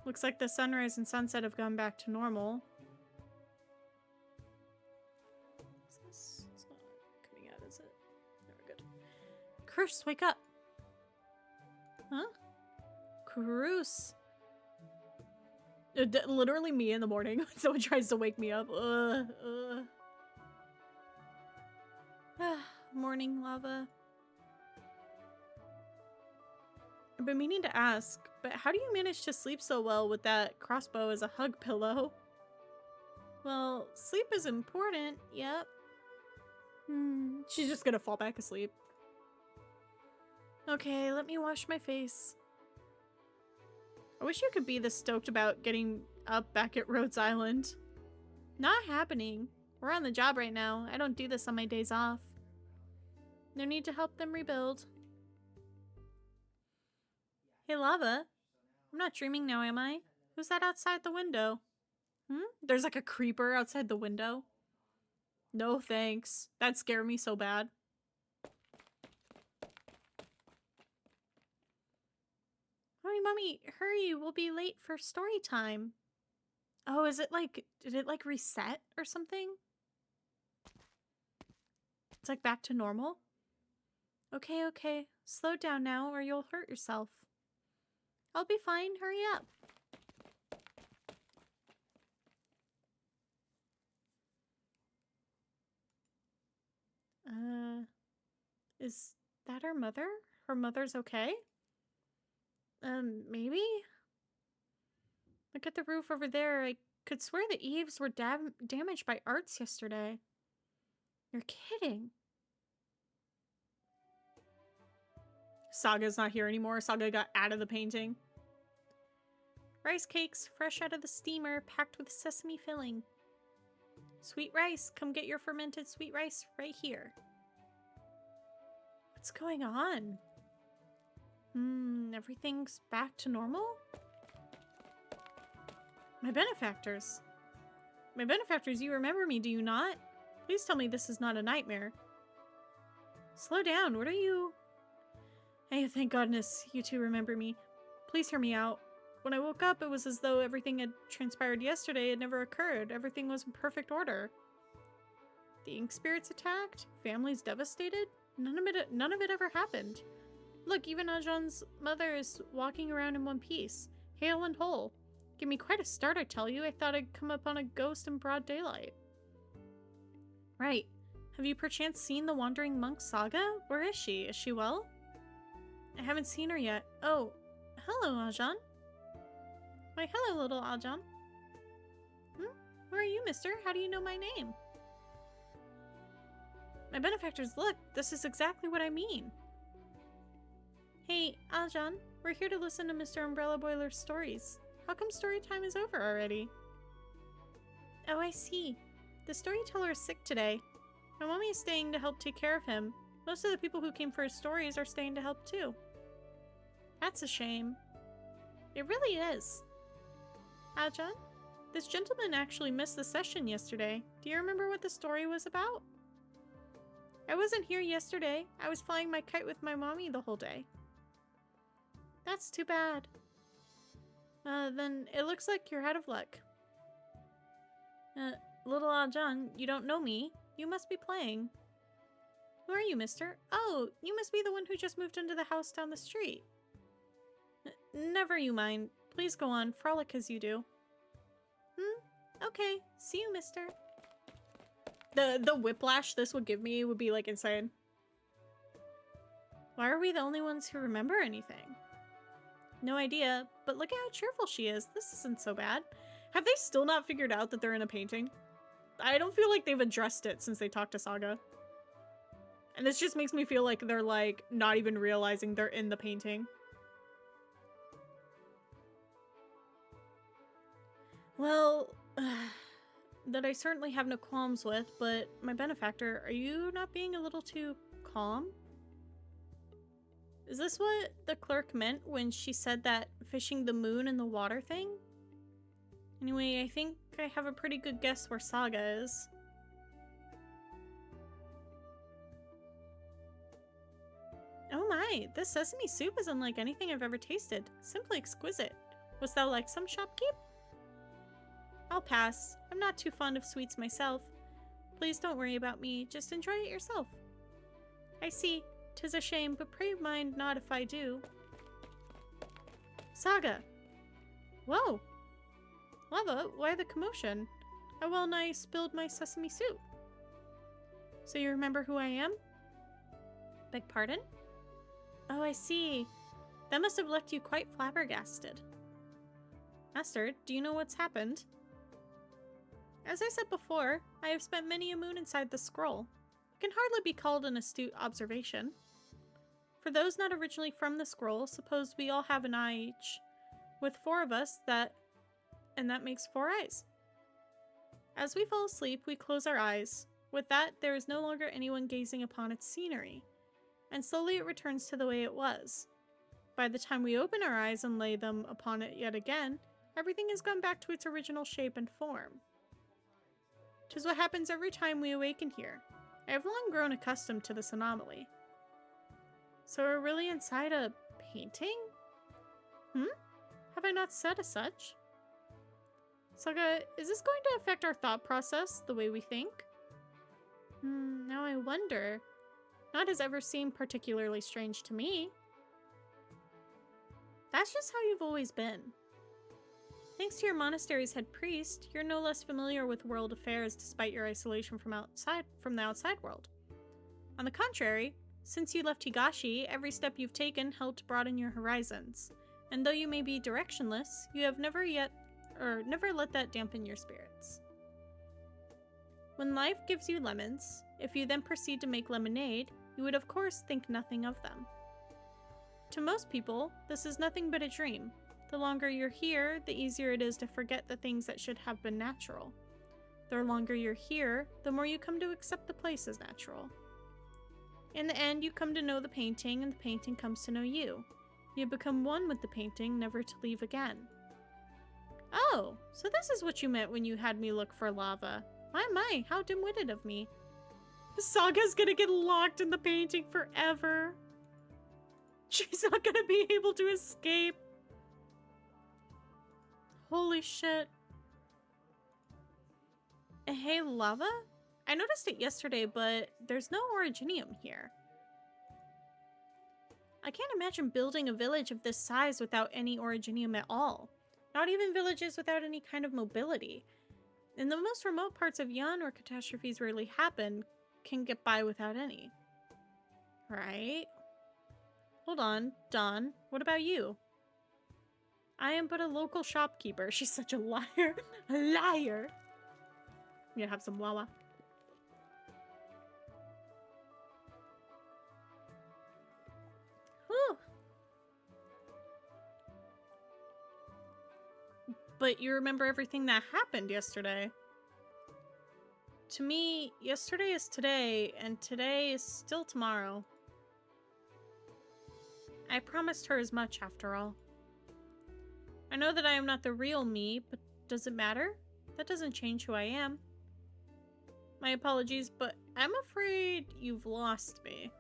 [SPEAKER 1] Looks like the sunrise and sunset have gone back to normal. It's not coming out, is it? No, we're good. Cruz, wake up! Huh? Cruz. Literally me in the morning. Someone tries to wake me up. Morning, Lava. I've been meaning to ask, but how do you manage to sleep so well with that crossbow as a hug pillow? Well, sleep is important, yep. She's just gonna fall back asleep. Okay, let me wash my face. I wish you could be this stoked about getting up back at Rhodes Island. Not happening. We're on the job right now. I don't do this on my days off. No need to help them rebuild. Hey, Lava. I'm not dreaming now, am I? Who's that outside the window? There's like a creeper outside the window. No thanks. That scared me so bad. Mommy, hurry, we'll be late for story time. Oh, is it like, did it like reset or something? It's like back to normal? Okay, okay. Slow down now or you'll hurt yourself. I'll be fine, hurry up. Is that her mother? Her mother's okay? Maybe? Look at the roof over there. I could swear the eaves were damaged by arts yesterday. You're kidding. Saga's not here anymore. Saga got out of the painting. Rice cakes, fresh out of the steamer, packed with sesame filling. Sweet rice. Come get your fermented sweet rice right here. What's going on? Everything's back to normal? My benefactors. My benefactors, you remember me, do you not? Please tell me this is not a nightmare. Slow down, what are you... Hey, thank goodness you two remember me. Please hear me out. When I woke up, it was as though everything had transpired yesterday had never occurred. Everything was in perfect order. The ink spirits attacked? Families devastated? None of it ever happened. Look, even Ajan's mother is walking around in one piece, hale and whole. Give me quite a start, I tell you. I thought I'd come upon a ghost in broad daylight. Right. Have you perchance seen the wandering monk Saga? Where is she? Is she well? I haven't seen her yet. Oh, hello, Ajan. Why, hello, little Ajan. Who are you, mister? How do you know my name? My benefactors, look, this is exactly what I mean. Hey, Ajan, we're here to listen to Mr. Umbrella Boiler's stories. How come story time is over already? Oh, I see. The storyteller is sick today. My mommy is staying to help take care of him. Most of the people who came for his stories are staying to help too. That's a shame. It really is. Ajan, this gentleman actually missed the session yesterday. Do you remember what the story was about? I wasn't here yesterday. I was flying my kite with my mommy the whole day. That's too bad. Then it looks like you're out of luck. Little Ajan, you don't know me. You must be playing. Who are you, mister? Oh, you must be the one who just moved into the house down the street. Never you mind. Please go on, frolic as you do. Okay. See you, mister. The whiplash this would give me would be like insane. Why are we the only ones who remember anything? No idea, but look at how cheerful she is. This isn't so bad. Have they still not figured out that they're in a painting? I don't feel like they've addressed it since they talked to Saga. And this just makes me feel like they're like not even realizing they're in the painting. Well, that I certainly have no qualms with, but my benefactor, are you not being a little too calm? Is this what the clerk meant when she said that fishing the moon in the water thing? Anyway, I think I have a pretty good guess where Saga is. Oh my, this sesame soup is unlike anything I've ever tasted. Simply exquisite. Was thou like some shopkeep? I'll pass. I'm not too fond of sweets myself. Please don't worry about me. Just enjoy it yourself. I see. 'Tis a shame, but pray mind not if I do. Saga! Whoa! Lava, why the commotion? I well nigh spilled my sesame soup. So you remember who I am? Beg pardon? Oh, I see. That must have left you quite flabbergasted. Master, do you know what's happened? As I said before, I have spent many a moon inside the scroll. It can hardly be called an astute observation. For those not originally from the scroll, suppose we all have an eye each. With 4 of us, that makes 4 eyes. As we fall asleep, we close our eyes. With that, there is no longer anyone gazing upon its scenery, and slowly it returns to the way it was. By the time we open our eyes and lay them upon it yet again, everything has gone back to its original shape and form. 'Tis what happens every time we awaken here. I have long grown accustomed to this anomaly. So we're really inside a painting? Have I not said as such? Saga, is this going to affect our thought process, the way we think? Now I wonder. Not has ever seemed particularly strange to me. That's just how you've always been. Thanks to your monastery's head priest, you're no less familiar with world affairs despite your isolation from the outside world. On the contrary, since you left Higashi, every step you've taken helped broaden your horizons. And though you may be directionless, you have never let that dampen your spirits. When life gives you lemons, if you then proceed to make lemonade, you would of course think nothing of them. To most people, this is nothing but a dream. The longer you're here, the easier it is to forget the things that should have been natural. The longer you're here, the more you come to accept the place as natural. In the end, you come to know the painting, and the painting comes to know you. You become one with the painting, never to leave again. Oh, so this is what you meant when you had me look for lava. My, how dim-witted of me. Saga's gonna get locked in the painting forever. She's not gonna be able to escape. Holy shit. Hey, lava? I noticed it yesterday, but there's no originium here. I can't imagine building a village of this size without any originium at all. Not even villages without any kind of mobility. In the most remote parts of Yan, where catastrophes rarely happen, can get by without any. Right? Hold on, Dawn, what about you? I am but a local shopkeeper. She's such a liar. A liar. I'm gonna have some Wawa. Whew. But you remember everything that happened yesterday. To me, yesterday is today, and today is still tomorrow. I promised her as much, after all. I know that I am not the real me, but does it matter? That doesn't change who I am. My apologies, but I'm afraid you've lost me.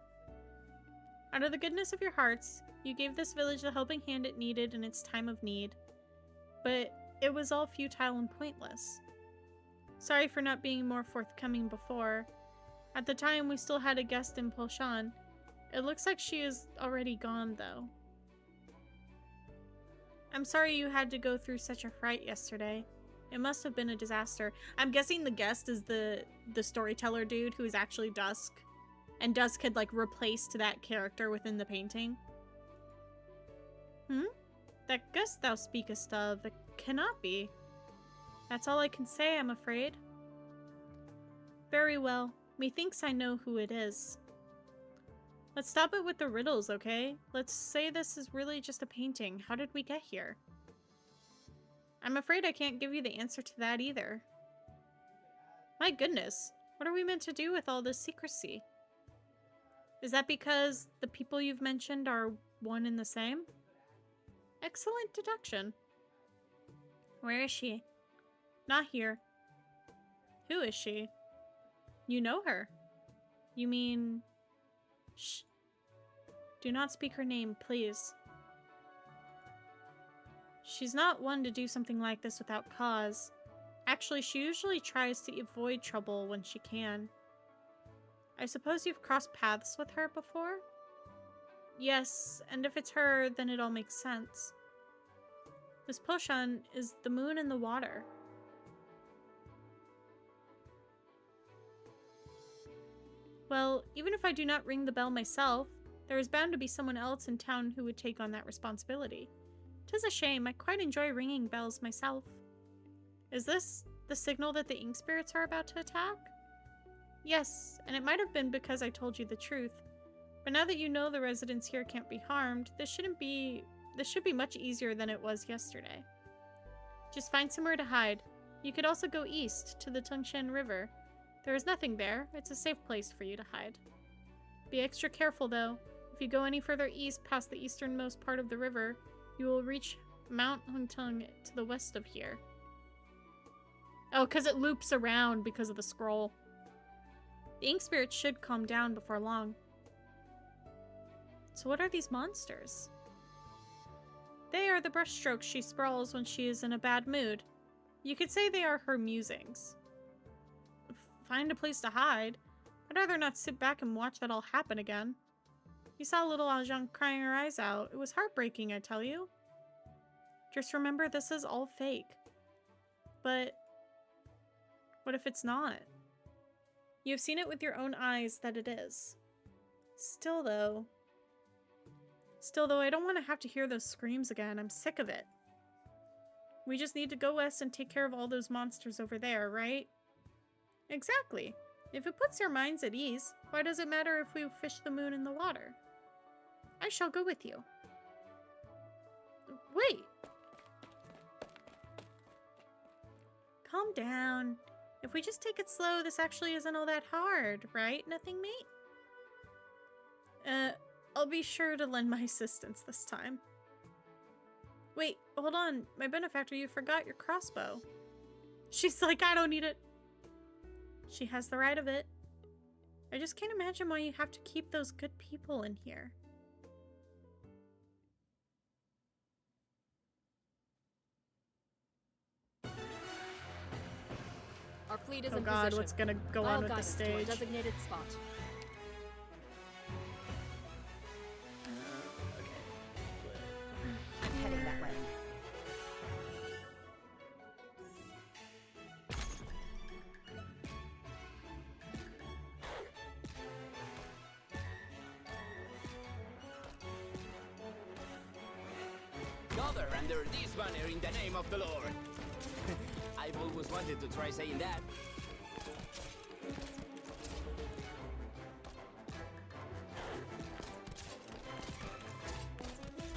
[SPEAKER 1] Out of the goodness of your hearts, you gave this village the helping hand it needed in its time of need. But it was all futile and pointless. Sorry for not being more forthcoming before. At the time, we still had a guest in Polshan. It looks like she is already gone, though. I'm sorry you had to go through such a fright yesterday. It must have been a disaster. I'm guessing the guest is the storyteller dude who is actually Dusk. And Dusk had, like, replaced that character within the painting. That guest thou speakest of, it cannot be.
[SPEAKER 13] That's all I can say, I'm afraid. Very well. Methinks I know who it is. Let's stop it with the riddles, okay? Let's say this is really just a painting. How did we get here? I'm afraid I can't give you the answer to that either. My goodness, what are we meant to do with all this secrecy? Is that because the people you've mentioned are one and the same? Excellent deduction. Where is she? Not here. Who is she? You know her. You mean... Shh. Do not speak her name, please. She's not one to do something like this without cause. Actually, she usually tries to avoid trouble when she can. I suppose you've crossed paths with her before? Yes, and if it's her, then it all makes sense. This potion is the moon and the water. Well, even if I do not ring the bell myself, there is bound to be someone else in town who would take on that responsibility. 'Tis a shame, I quite enjoy ringing bells myself. Is this the signal that the ink spirits are about to attack? Yes, and it might have been because I told you the truth. But now that you know the residents here can't be harmed, this should be much easier than it was yesterday. Just find somewhere to hide. You could also go east to the Tungshan River. There is nothing there. It's a safe place for you to hide. Be extra careful though. If you go any further east past the easternmost part of the river, you will reach Mount Huntung to the west of here. Oh, because it loops around because of the scroll. The ink spirit should calm down before long. So what are these monsters? They are the brushstrokes she sprawls when she is in a bad mood. You could say they are her musings. Find a place to hide. I'd rather not sit back and watch that all happen again. You saw little Ajang crying her eyes out. It was heartbreaking, I tell you. Just remember, this is all fake. But what if it's not? You have seen it with your own eyes that it is. Still though, I don't want to have to hear those screams again. I'm sick of it. We just need to go west and take care of all those monsters over there, right? Exactly. If it puts your minds at ease, why does it matter if we fish the moon in the water? I shall go with you. Wait. Calm down. If we just take it slow, this actually isn't all that hard, right? Nothing, mate? I'll be sure to lend my assistance this time. Wait, hold on. My benefactor, you forgot your crossbow. She's like, I don't need it. She has the right of it. I just can't imagine why you have to keep those good people in here.
[SPEAKER 3] Our fleet is
[SPEAKER 13] oh
[SPEAKER 3] in
[SPEAKER 13] god,
[SPEAKER 3] position.
[SPEAKER 13] what's gonna go on with the
[SPEAKER 3] guidance to our
[SPEAKER 13] stage?
[SPEAKER 3] designated spot. I'm heading that way.
[SPEAKER 9] Gather under this banner in the name of the Lord. I've always wanted to try saying that.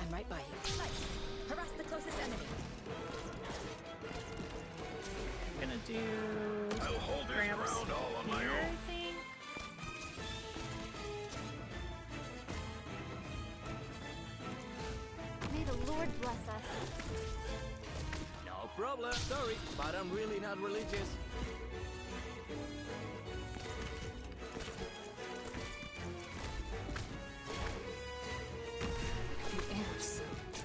[SPEAKER 3] I'm right by you. Nice. Harass the closest enemy.
[SPEAKER 13] I'm gonna do
[SPEAKER 5] I'll hold this
[SPEAKER 13] Gramps
[SPEAKER 5] ground all on my
[SPEAKER 13] here,
[SPEAKER 5] own.
[SPEAKER 13] I think.
[SPEAKER 11] May the Lord bless us.
[SPEAKER 9] No problem. Sorry, but I'm really not religious.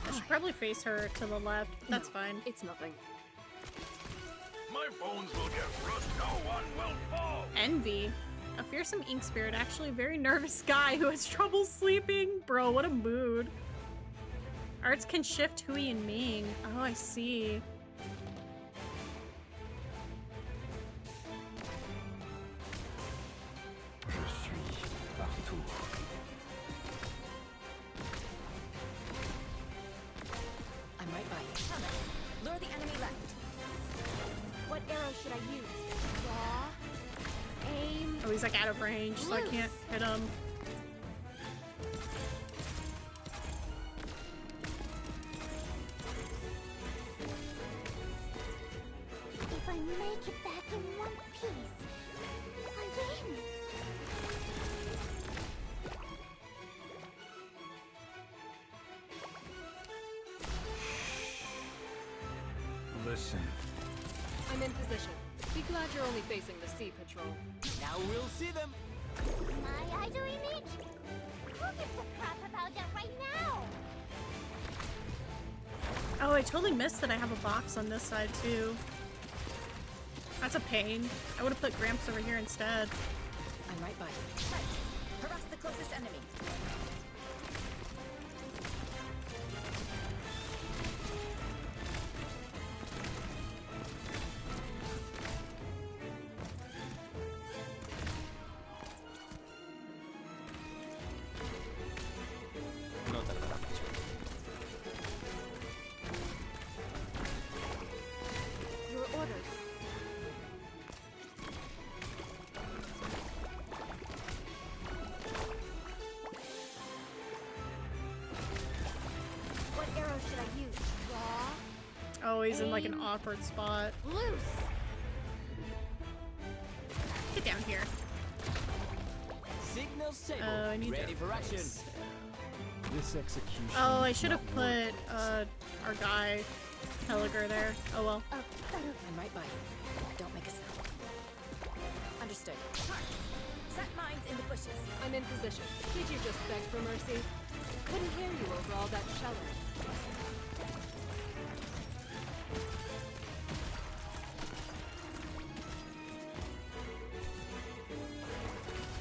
[SPEAKER 13] I should probably face her to the left. That's fine.
[SPEAKER 3] It's nothing.
[SPEAKER 5] My bones will get rust. No one will fall.
[SPEAKER 13] Envy. A fearsome ink spirit, actually a very nervous guy who has trouble sleeping. Bro, what a mood. Arts can shift Hui and Ming. Oh, I see.
[SPEAKER 3] I'm right by you. Lure the enemy left. should I use? Draw, aim.
[SPEAKER 1] Oh, he's like out of range, so I can't hit him.
[SPEAKER 11] If I make it back in one piece, I win.
[SPEAKER 2] Listen.
[SPEAKER 3] I'm in position. Be glad you're only facing the sea patrol.
[SPEAKER 9] Now we'll see them.
[SPEAKER 11] My eye doing it? Who gives a crap about that right now?
[SPEAKER 1] Oh, I totally missed that I have a box on this side too. That's a pain. I would have put Gramps over here instead.
[SPEAKER 3] I'm right by you. Harass the closest enemy.
[SPEAKER 9] No tardará mucho.
[SPEAKER 3] Your orders. What arrow should I use? Draw,
[SPEAKER 1] Oh, he's in like an
[SPEAKER 3] aim,
[SPEAKER 1] awkward spot.
[SPEAKER 3] loose.
[SPEAKER 1] Get down here.
[SPEAKER 9] Signal stable.
[SPEAKER 1] Oh, I need
[SPEAKER 9] Ready
[SPEAKER 1] to-
[SPEAKER 9] for action.
[SPEAKER 10] This execution.
[SPEAKER 1] Oh, I
[SPEAKER 10] is
[SPEAKER 1] should have
[SPEAKER 10] not
[SPEAKER 1] put
[SPEAKER 10] worth
[SPEAKER 1] our guy Helliger there. Oh well.
[SPEAKER 3] I'm right by you. Don't make a sound. Understood. Set mines in the bushes. I'm in position. Did you just beg for mercy? Couldn't hear you over all that shelling.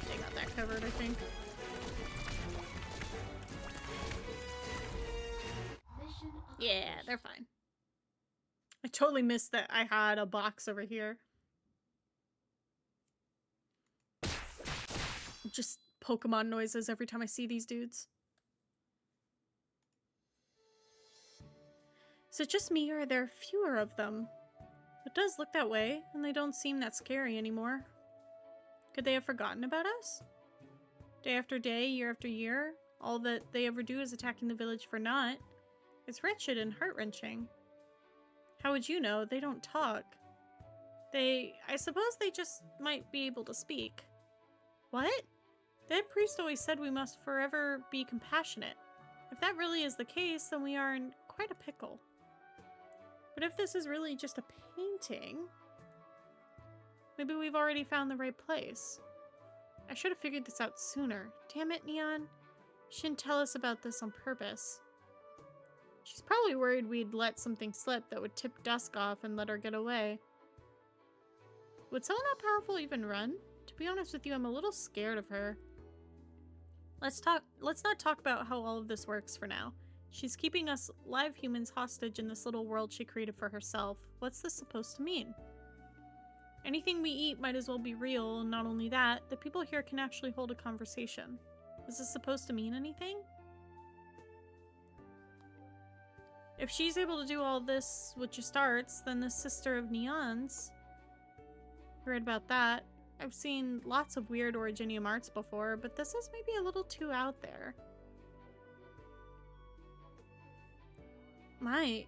[SPEAKER 1] They got that covered, I think.
[SPEAKER 7] Mission
[SPEAKER 1] Yeah,
[SPEAKER 7] accomplished.
[SPEAKER 1] they're fine. I totally missed that I had a box over here. Just Pokemon noises every time I see these dudes. Is it just me or are there fewer of them? It does look that way, and they don't seem that scary anymore. Could they have forgotten about us? Day after day, year after year, all that they ever do is attacking the village for naught. It's wretched and heart-wrenching. How would you know? They don't talk. I suppose they just might be able to speak. What? The head priest always said we must forever be compassionate. If that really is the case, then we are in quite a pickle. But if this is really just a painting, maybe we've already found the right place. I should have figured this out sooner. Damn it, Neon. She didn't tell us about this on purpose. She's probably worried we'd let something slip that would tip Dusk off and let her get away. Would someone that powerful even run? To be honest with you, I'm a little scared of her. Let's not talk about how all of this works for now. She's keeping us live humans hostage in this little world she created for herself. What's this supposed to mean? Anything we eat might as well be real, and not only that, the people here can actually hold a conversation. Is this supposed to mean anything? If she's able to do all this with just arts, then the sister of Neon's... I read about that. I've seen lots of weird Originium arts before, but this is maybe a little too out there. My,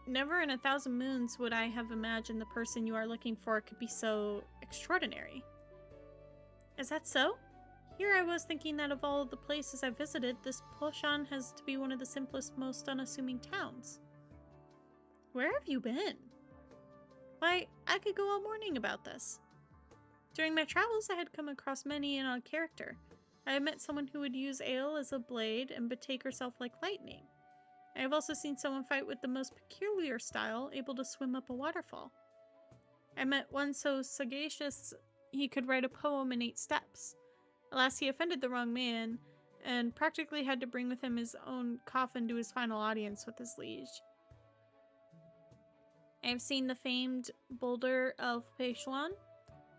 [SPEAKER 1] never in 1,000 moons would I have imagined the person you are looking for could be so extraordinary. Is that so? Here I was thinking that of all of the places I've visited, this Poshan has to be one of the simplest, most unassuming towns. Where have you been? Why, I could go all morning about this. During my travels, I had come across many an odd character. I have met someone who would use ale as a blade and betake herself like lightning. I have also seen someone fight with the most peculiar style, able to swim up a waterfall. I met one so sagacious he could write a poem in 8 steps. Alas, he offended the wrong man, and practically had to bring with him his own coffin to his final audience with his liege. I have seen the famed boulder of Peishuan.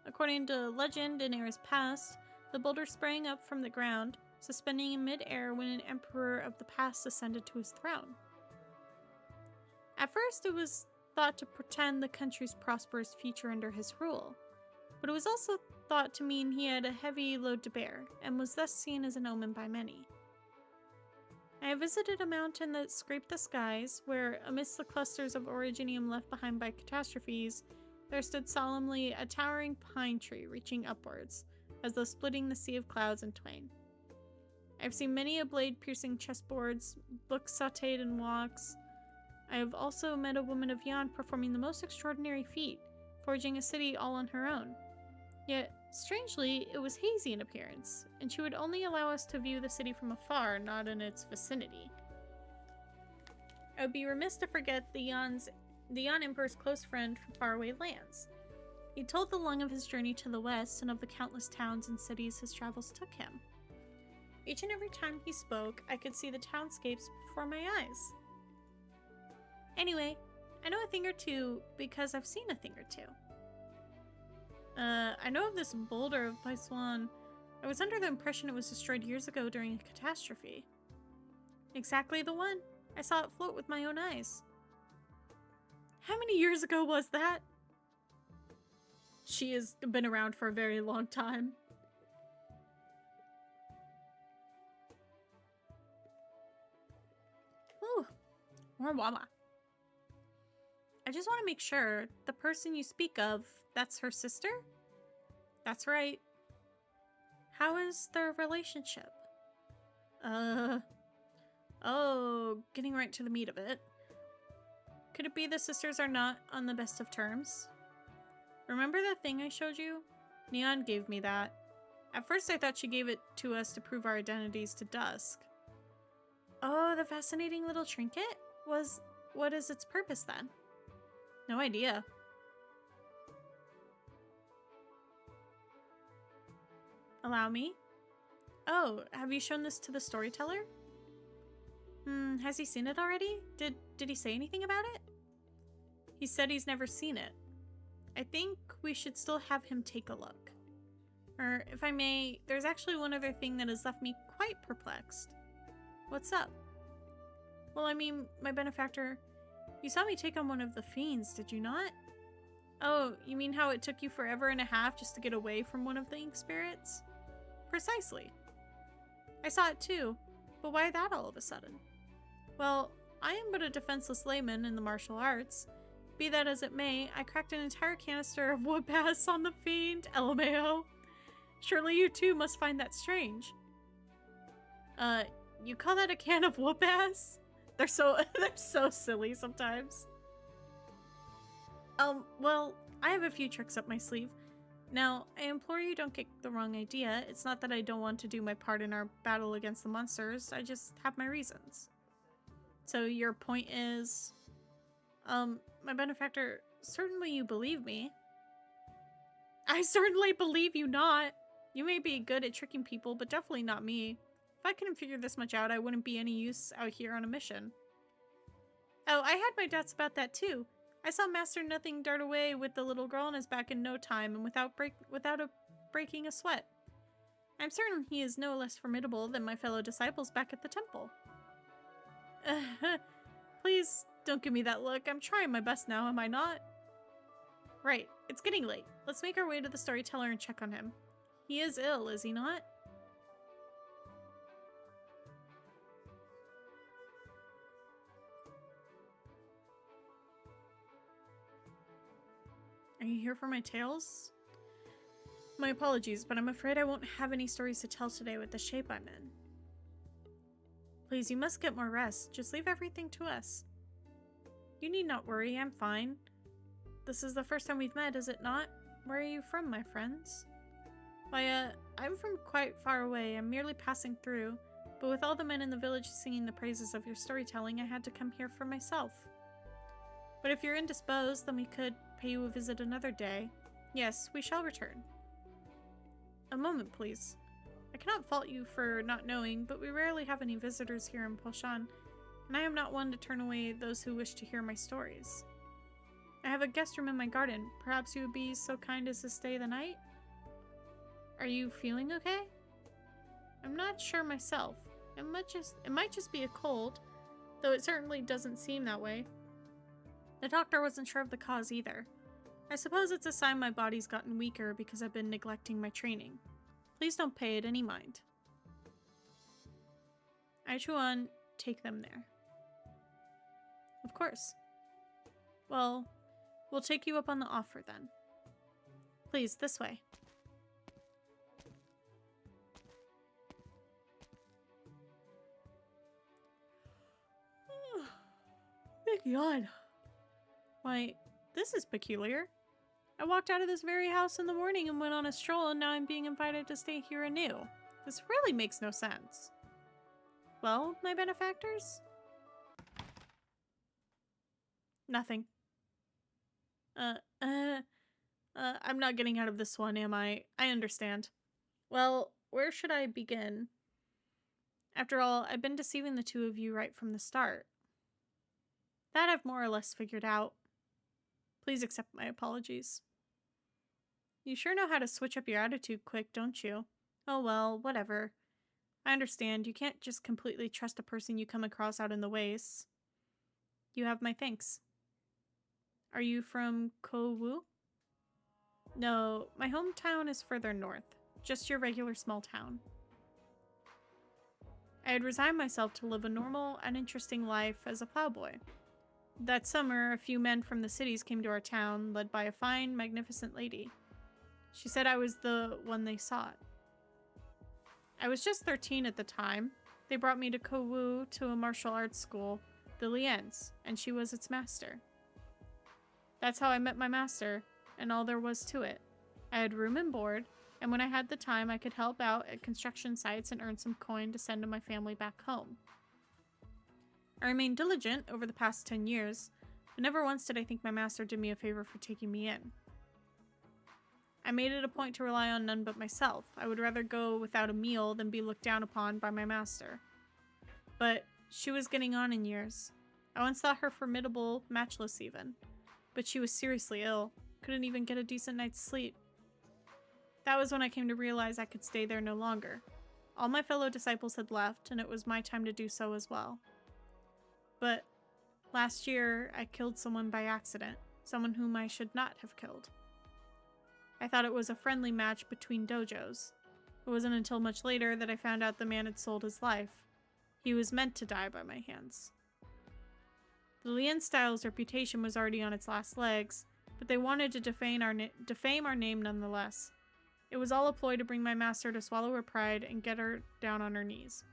[SPEAKER 1] According to legend in eras past, the boulder sprang up from the ground, suspending in mid-air when an emperor of the past ascended to his throne. At first, it was
[SPEAKER 13] thought to portend the country's prosperous future under his rule, but it was also thought to mean he had a heavy load to bear, and was thus seen as an omen by many. I have visited a mountain that scraped the skies, where, amidst the clusters of originium left behind by catastrophes, there stood solemnly a towering pine tree reaching upwards, as though splitting the sea of clouds in twain. I have seen many a blade-piercing chessboards, books sautéed in walks. I have also met a woman of Yan performing the most extraordinary feat, forging a city all on her own. Yet, strangely, it was hazy in appearance, and she would only allow us to view the city from afar, not in its vicinity. I would be remiss to forget the Yan Emperor's close friend from faraway lands. He told the lung of his journey to the west and of the countless towns and cities his travels took him. Each and every time he spoke, I could see the townscapes before my eyes. Anyway, I know a thing or two because I've seen a thing or two. I know of this boulder of Paiswan. I was under the impression it was destroyed years ago during a catastrophe. Exactly the one. I saw it float with my own eyes. How many years ago was that? She has been around for a very long time. Ooh, more Wama. I just want to make sure the person you speak of, that's her sister? That's right. How is their relationship? Oh, getting right to the meat of it. Could it be the sisters are not on the best of terms? Remember that thing I showed you? Neon gave me that. At first I thought she gave it to us to prove our identities to Dusk. Oh, the fascinating little trinket? What is its purpose then? No idea. Allow me? Oh, have you shown this to the storyteller? Has he seen it already? Did he say anything about it? He said he's never seen it. I think we should still have him take a look. Or, if I may, there's actually one other thing that has left me quite perplexed. What's up? Well, I mean, my benefactor, you saw me take on one of the fiends, did you not? Oh, you mean how it took you forever and a half just to get away from one of the ink spirits? Precisely. I saw it too, but why that all of a sudden? Well, I am but a defenseless layman in the martial arts. Be that as it may, I cracked an entire canister of wood bass on the fiend, LMAO. Surely you too must find that strange. You call that a can of wood bass? They're so silly sometimes. Well, I have a few tricks up my sleeve. Now, I implore you don't get the wrong idea. It's not that I don't want to do my part in our battle against the monsters. I just have my reasons. So your point is... my benefactor, certainly you believe me. I certainly believe you not. You may be good at tricking people, but definitely not me. If I couldn't figure this much out, I wouldn't be any use out here on a mission. Oh, I had my doubts about that too. I saw Master Nothing dart away with the little girl on his back in no time and without breaking a sweat. I'm certain he is no less formidable than my fellow disciples back at the temple. Please don't give me that look. I'm trying my best now, am I not? Right, it's getting late. Let's make our way to the storyteller and check on him. He is ill, is he not? Are you here for my tales? My apologies, but I'm afraid I won't have any stories to tell today with the shape I'm in. Please, you must get more rest. Just leave everything to us. You need not worry, I'm fine. This is the first time we've met, is it not? Where are you from, my friends? Why, I'm from quite far away. I'm merely passing through, but with all the men in the village singing the praises of your storytelling, I had to come here for myself. But if you're indisposed, then we could pay you a visit another day. Yes, we shall return. A moment, please. I cannot fault you for not knowing, but we rarely have any visitors here in Poshan, and I am not one to turn away those who wish to hear my stories. I have a guest room in my garden. Perhaps you would be so kind as to stay the night? Are you feeling okay? I'm not sure myself. It might just be a cold, though it certainly doesn't seem that way. The doctor wasn't sure of the cause either. I suppose it's a sign my body's gotten weaker because I've been neglecting my training. Please don't pay it any mind. Aichuan, take them there. Of course. Well, we'll take you up on the offer then. Please, this way. Big yawn. Why, this is peculiar. I walked out of this very house in the morning and went on a stroll, and now I'm being invited to stay here anew. This really makes no sense. Well, my benefactors? Nothing. I'm not getting out of this one, am I? I understand. Well, where should I begin? After all, I've been deceiving the two of you right from the start. That I've more or less figured out. Please accept my apologies. You sure know how to switch up your attitude quick, don't you? Oh well, whatever. I understand, you can't just completely trust a person you come across out in the wastes. You have my thanks. Are you from Kowu? No, my hometown is further north. Just your regular small town. I had resigned myself to live a normal and interesting life as a plowboy. That summer, a few men from the cities came to our town, led by a fine, magnificent lady. She said I was the one they sought. I was just 13 at the time. They brought me to Kowu to a martial arts school, the Lien's, and she was its master. That's how I met my master, and all there was to it. I had room and board, and when I had the time, I could help out at construction sites and earn some coin to send to my family back home. I remained diligent over the past 10 years, but never once did I think my master did me a favor for taking me in. I made it a point to rely on none but myself. I would rather go without a meal than be looked down upon by my master. But she was getting on in years. I once thought her formidable, matchless even. But she was seriously ill, couldn't even get a decent night's sleep. That was when I came to realize I could stay there no longer. All my fellow disciples had left, and it was my time to do so as well. But last year, I killed someone by accident, someone whom I should not have killed. I thought it was a friendly match between dojos. It wasn't until much later that I found out the man had sold his life. He was meant to die by my hands. The Lien style's reputation was already on its last legs, but they wanted to defame our name nonetheless. It was all a ploy to bring my master to swallow her pride and get her down on her knees.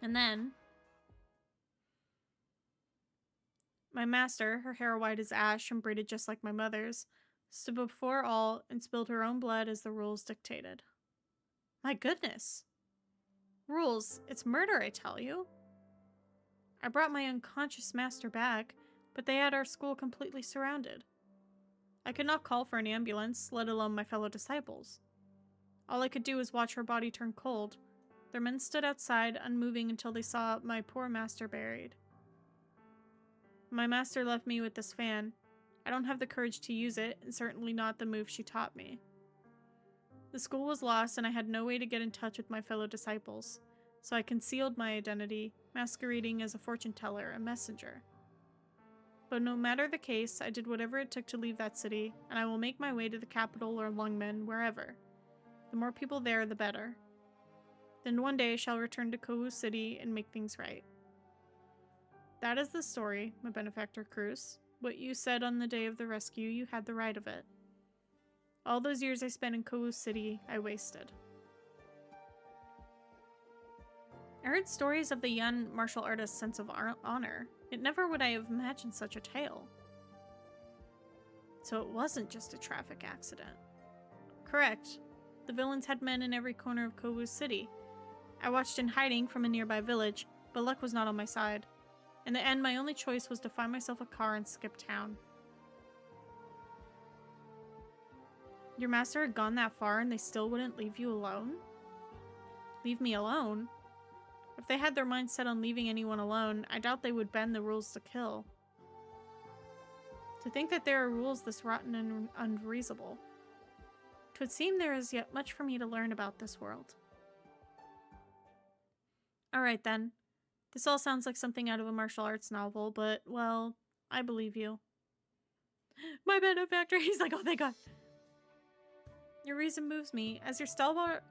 [SPEAKER 13] And then my master, her hair white as ash and braided just like my mother's, stood before all and spilled her own blood as the rules dictated. My goodness! Rules, it's murder, I tell you. I brought my unconscious master back, but they had our school completely surrounded. I could not call for an ambulance, let alone my fellow disciples. All I could do was watch her body turn cold. Their men stood outside, unmoving until they saw my poor master buried. My master left me with this fan. I don't have the courage to use it, and certainly not the move she taught me. The school was lost, and I had no way to get in touch with my fellow disciples, so I concealed my identity, masquerading as a fortune teller, a messenger. But no matter the case, I did whatever it took to leave that city, and I will make my way to the capital or Lungmen, wherever. The more people there, the better. Then one day I shall return to Kowu City and make things right. That is the story, my benefactor Cruz. What you said on the day of the rescue, you had the right of it. All those years I spent in Kowu City, I wasted. I heard stories of the young martial artist's sense of honor. Yet never would I have imagined such a tale. So it wasn't just a traffic accident. Correct. The villains had men in every corner of Kowu City. I watched in hiding from a nearby village, but luck was not on my side. In the end, my only choice was to find myself a car and skip town. Your master had gone that far and they still wouldn't leave you alone? Leave me alone? If they had their minds set on leaving anyone alone, I doubt they would bend the rules to kill. To think that there are rules this rotten and unreasonable. 'Twould seem there is yet much for me to learn about this world. Alright then. This all sounds like something out of a martial arts novel, but, well, I believe you. My benefactor. He's like, oh, thank God. Your reason moves me. As your stalwart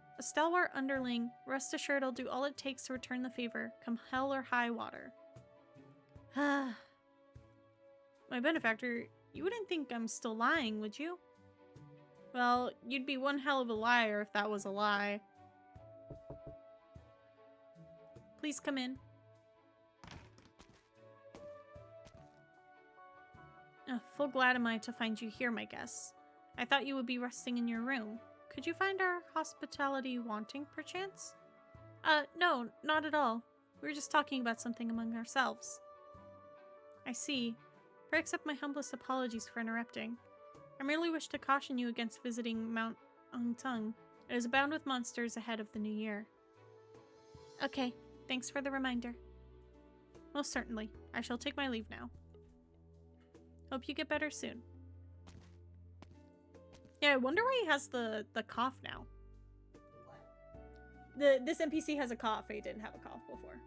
[SPEAKER 13] underling, rest assured I'll do all it takes to return the favor, come hell or high water. My benefactor, you wouldn't think I'm still lying, would you? Well, you'd be one hell of a liar if that was a lie. Please come in. Full glad am I to find you here, my guests. I thought you would be resting in your room. Could you find our hospitality wanting, perchance? No, not at all. We were just talking about something among ourselves. I see. Pray accept my humblest apologies for interrupting. I merely wish to caution you against visiting Mount Ungtung. It is abound with monsters ahead of the new year. Okay, thanks for the reminder. Most certainly. I shall take my leave now. Hope you get better soon. Yeah, I wonder why he has the cough now. This NPC has a cough. He didn't have a cough before.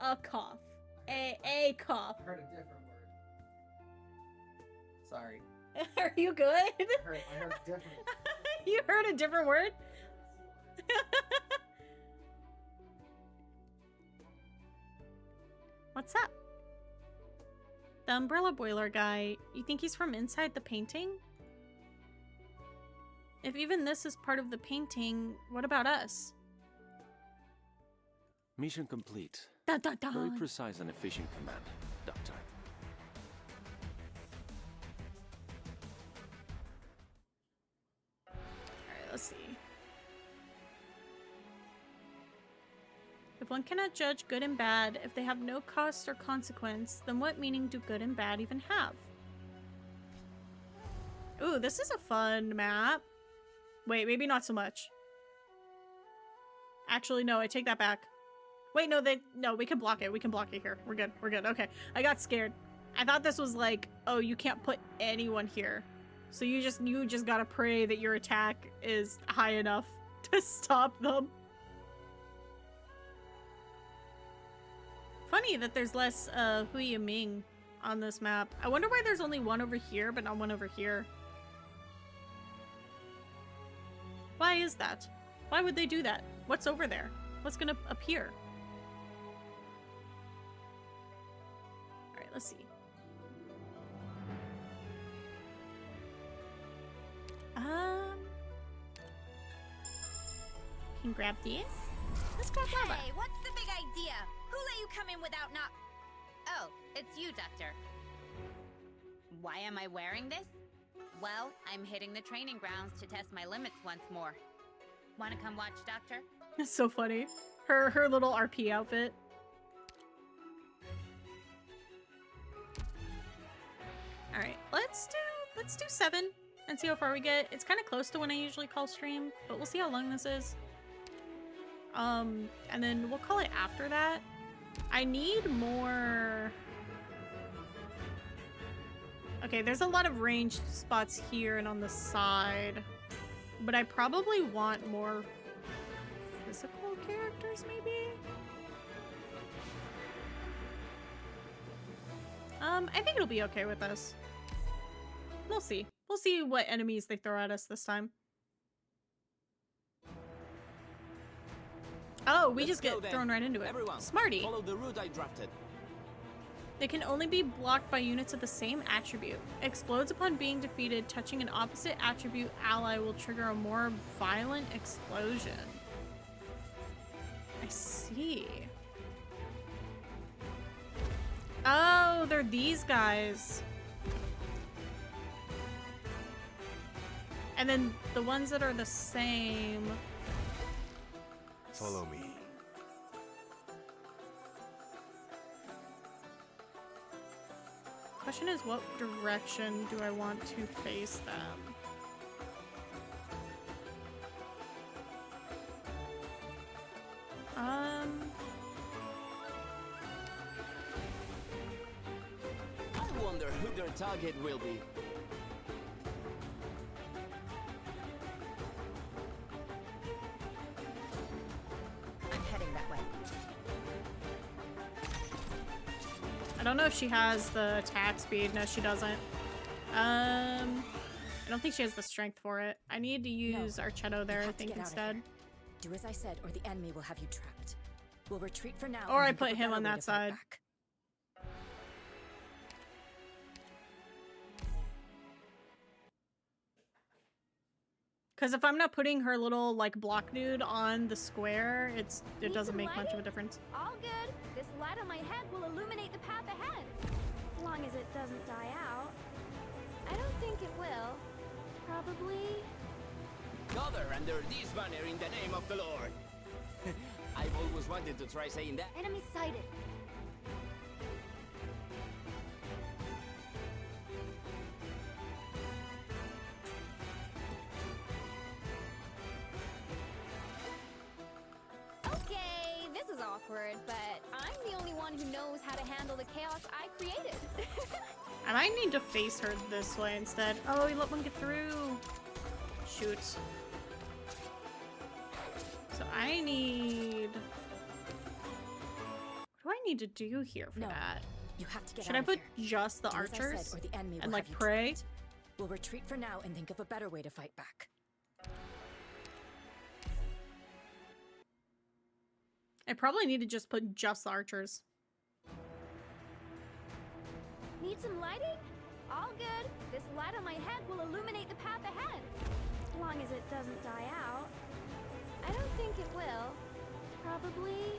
[SPEAKER 13] A cough. A cough.
[SPEAKER 8] I heard a different word. Sorry.
[SPEAKER 13] Are you good?
[SPEAKER 8] I heard different.
[SPEAKER 13] You heard a different word? What's up? The umbrella boiler guy, you think he's from inside the painting? If even this is part of the painting, what about us?
[SPEAKER 14] Mission complete.
[SPEAKER 13] Dun, dun, dun.
[SPEAKER 14] Very precise and efficient command, Doctor.
[SPEAKER 13] Alright, let's see. If one cannot judge good and bad, if they have no cost or consequence, then what meaning do good and bad even have? Ooh, this is a fun map. Wait, maybe not so much. Actually, no, I take that back. Wait, no, we can block it. We can block it here. We're good. We're good. Okay. I got scared. I thought this was like, oh, you can't put anyone here. So you just gotta pray that your attack is high enough to stop them. Funny that there's less Hui Ming on this map. I wonder why there's only one over here, but not one over here. Why is that? Why would they do that? What's over there? What's gonna appear? Alright, let's see. Can grab these? Let's grab lava.
[SPEAKER 15] Hey, what's the big idea? Who let you come in without not... Oh, it's you, Doctor. Why am I wearing this? Well, I'm hitting the training grounds to test my limits once more. Wanna come watch, Doctor?
[SPEAKER 13] That's so funny. Her little RP outfit. Alright, let's do 7 and see how far we get. It's kind of close to when I usually call stream, but we'll see how long this is. And then we'll call it after that. I need more... Okay, there's a lot of ranged spots here and on the side. But I probably want more physical characters, maybe? I think it'll be okay with us. We'll see. We'll see what enemies they throw at us this time. Oh, we just get thrown right into it.
[SPEAKER 9] Everyone,
[SPEAKER 13] Smarty.
[SPEAKER 9] Follow the route I drafted.
[SPEAKER 13] They can only be blocked by units of the same attribute. Explodes upon being defeated. Touching an opposite attribute ally will trigger a more violent explosion. I see. Oh, they're these guys. And then the ones that are the same.
[SPEAKER 6] Follow me.
[SPEAKER 13] Question is, what direction do I want to face them?
[SPEAKER 9] I wonder who their target will be.
[SPEAKER 15] I'm heading that way.
[SPEAKER 13] I don't know if she has the attack speed. No, she doesn't. I don't think she has the strength for it. I need to use Archetto there, I think, instead.
[SPEAKER 3] Do as I said, or the enemy will have you trapped. We'll retreat for now.
[SPEAKER 13] Or I put him on that side. Because if I'm not putting her little, like, block dude on the square, it doesn't make much of a difference.
[SPEAKER 11] All good. This light on my head will illuminate the path ahead. As long as it doesn't die out. I don't think it will. Probably...
[SPEAKER 9] Gather under this banner in the name of the Lord. I've always wanted to try saying that.
[SPEAKER 11] Enemy sighted. Okay, this is awkward, but I'm the only one who knows how to handle the chaos I created.
[SPEAKER 13] I might need to face her this way instead. Oh, you let one get through. Shoot. So I need... What do I need to do here for that?
[SPEAKER 3] You have to get
[SPEAKER 13] Should I put just the archers and like pray?
[SPEAKER 3] We'll retreat for now and think of a better way to fight back.
[SPEAKER 13] I probably need to just put just the archers.
[SPEAKER 11] Need some lighting? All good. This light on my head will illuminate the path ahead. As long as it doesn't die out. I don't think it will. Probably...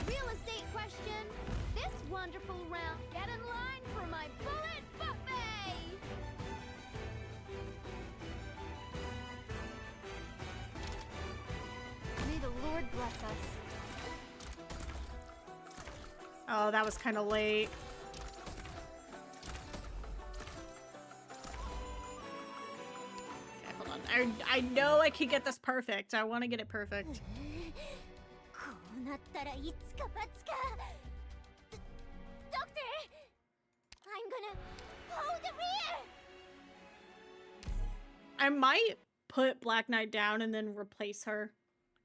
[SPEAKER 11] Real estate question. This wonderful round. Get in line for my bullet buffet! May the Lord bless us.
[SPEAKER 13] Oh, that was kind of late. Okay, hold on. I know I can get this perfect. I want to get it perfect.
[SPEAKER 11] Doctor! I'm gonna hold the rear!
[SPEAKER 13] I might put Black Knight down and then replace her.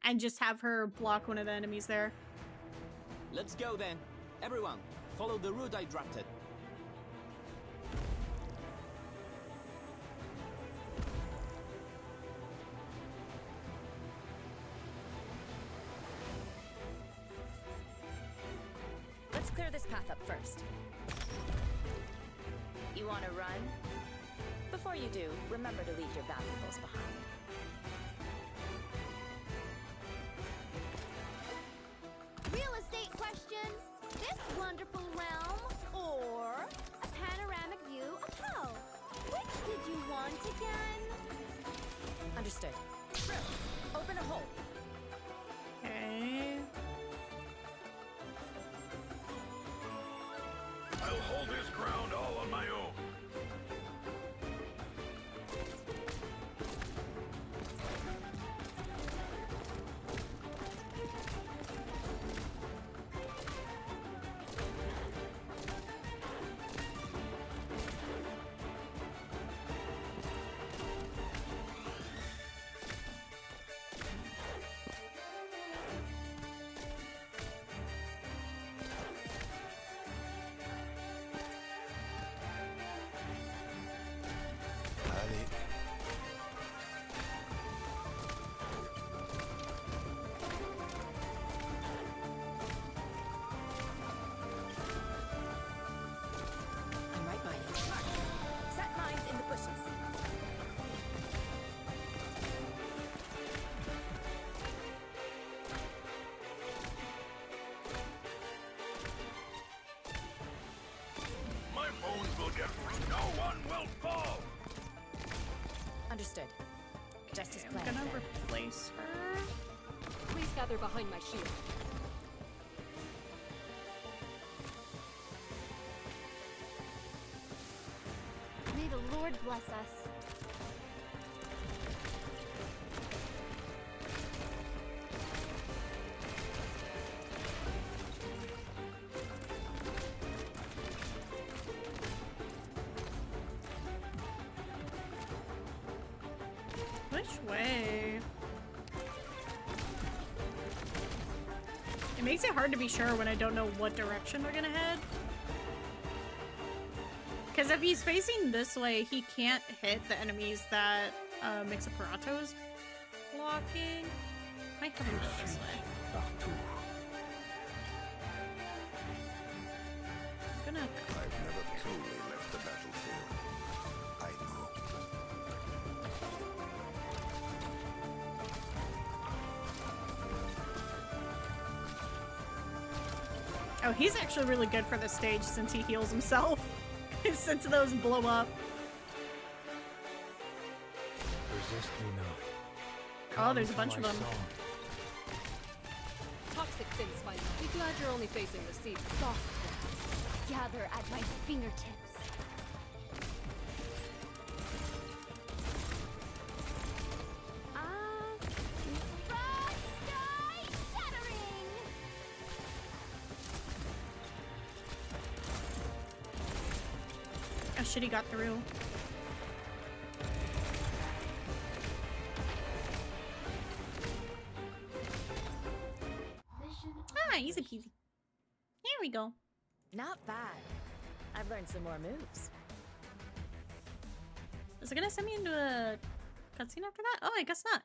[SPEAKER 13] And just have her block one of the enemies there.
[SPEAKER 9] Let's go then. Everyone, follow the route I drafted.
[SPEAKER 3] Let's clear this path up first. You want to run? Before you do, remember to leave your valuables behind.
[SPEAKER 11] Real estate question. This wonderful realm or a panoramic view of hell? Which did you want again?
[SPEAKER 3] Understood. Open a hole.
[SPEAKER 13] Okay.
[SPEAKER 5] I'll hold this ground all on my own.
[SPEAKER 3] I'm right by you. Set mines in the bushes.
[SPEAKER 5] My bones will get through. No one will fall.
[SPEAKER 3] Understood. Just as
[SPEAKER 13] I'm
[SPEAKER 3] planned.
[SPEAKER 13] gonna replace her.
[SPEAKER 3] Please gather behind my shield.
[SPEAKER 11] May the Lord bless us.
[SPEAKER 13] Which way? It makes it hard to be sure when I don't know what direction they're gonna head. Because if he's facing this way, he can't hit the enemies that Mixaperato's blocking. Might have him go this way. I'm gonna...
[SPEAKER 6] I've never truly left the battlefield. I know.
[SPEAKER 13] Oh, he's actually really good for this stage since he heals himself. Since those blow up.
[SPEAKER 2] Resist me not.
[SPEAKER 13] Oh, there's a bunch of them.
[SPEAKER 3] Toxic fin spider. Be glad you're only facing the sea. Soft
[SPEAKER 11] Gather at my fingertips. Sky shattering.
[SPEAKER 13] Oh shit, he got through. Ah, easy peasy. There we go.
[SPEAKER 3] Not bad. I've learned some more moves.
[SPEAKER 13] Is it gonna send me into a cutscene after that? Oh, I guess not.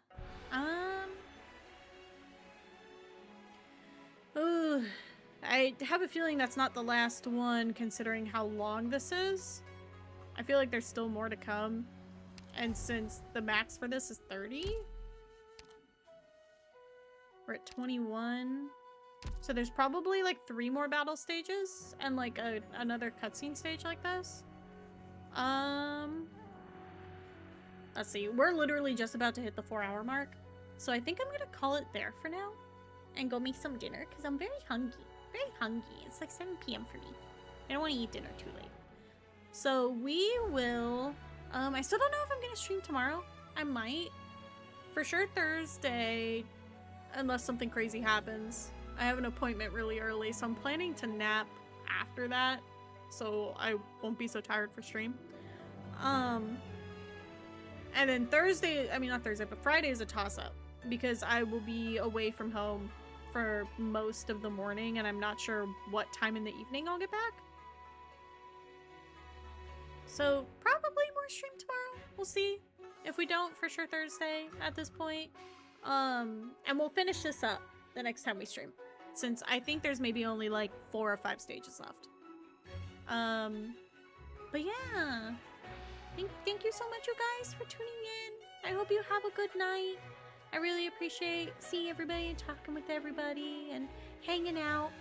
[SPEAKER 13] Ooh, I have a feeling that's not the last one considering how long this is. I feel like there's still more to come. And since the max for this is 30, we're at 21. So there's probably like 3 more battle stages and like another cutscene stage like this. Let's see. We're literally just about to hit the 4-hour mark. So I think I'm gonna call it there for now and go make some dinner because I'm very hungry. Very hungry. It's like 7 p.m. for me. I don't want to eat dinner too late. So we will... I still don't know if I'm gonna stream tomorrow. I might. For sure Thursday, unless something crazy happens. I have an appointment really early, so I'm planning to nap after that, so I won't be so tired for stream. And then Thursday, I mean not Thursday, but Friday is a toss-up, because I will be away from home for most of the morning, and I'm not sure what time in the evening I'll get back. So probably more stream tomorrow. We'll see. If we don't, for sure Thursday at this point. And we'll finish this up the next time we stream, since I think there's maybe only like 4 or 5 stages left. But yeah, thank you so much, you guys, for tuning in. I hope you have a good night. I really appreciate seeing everybody and talking with everybody and hanging out.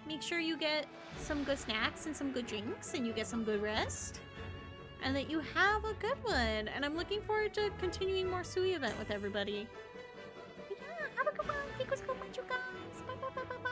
[SPEAKER 13] Make sure you get some good snacks and some good drinks and you get some good rest. And that you have a good one. And I'm looking forward to continuing more Sui event with everybody. Yeah, have a good one. Thank you so much, you guys. Bye, bye, bye, bye, bye.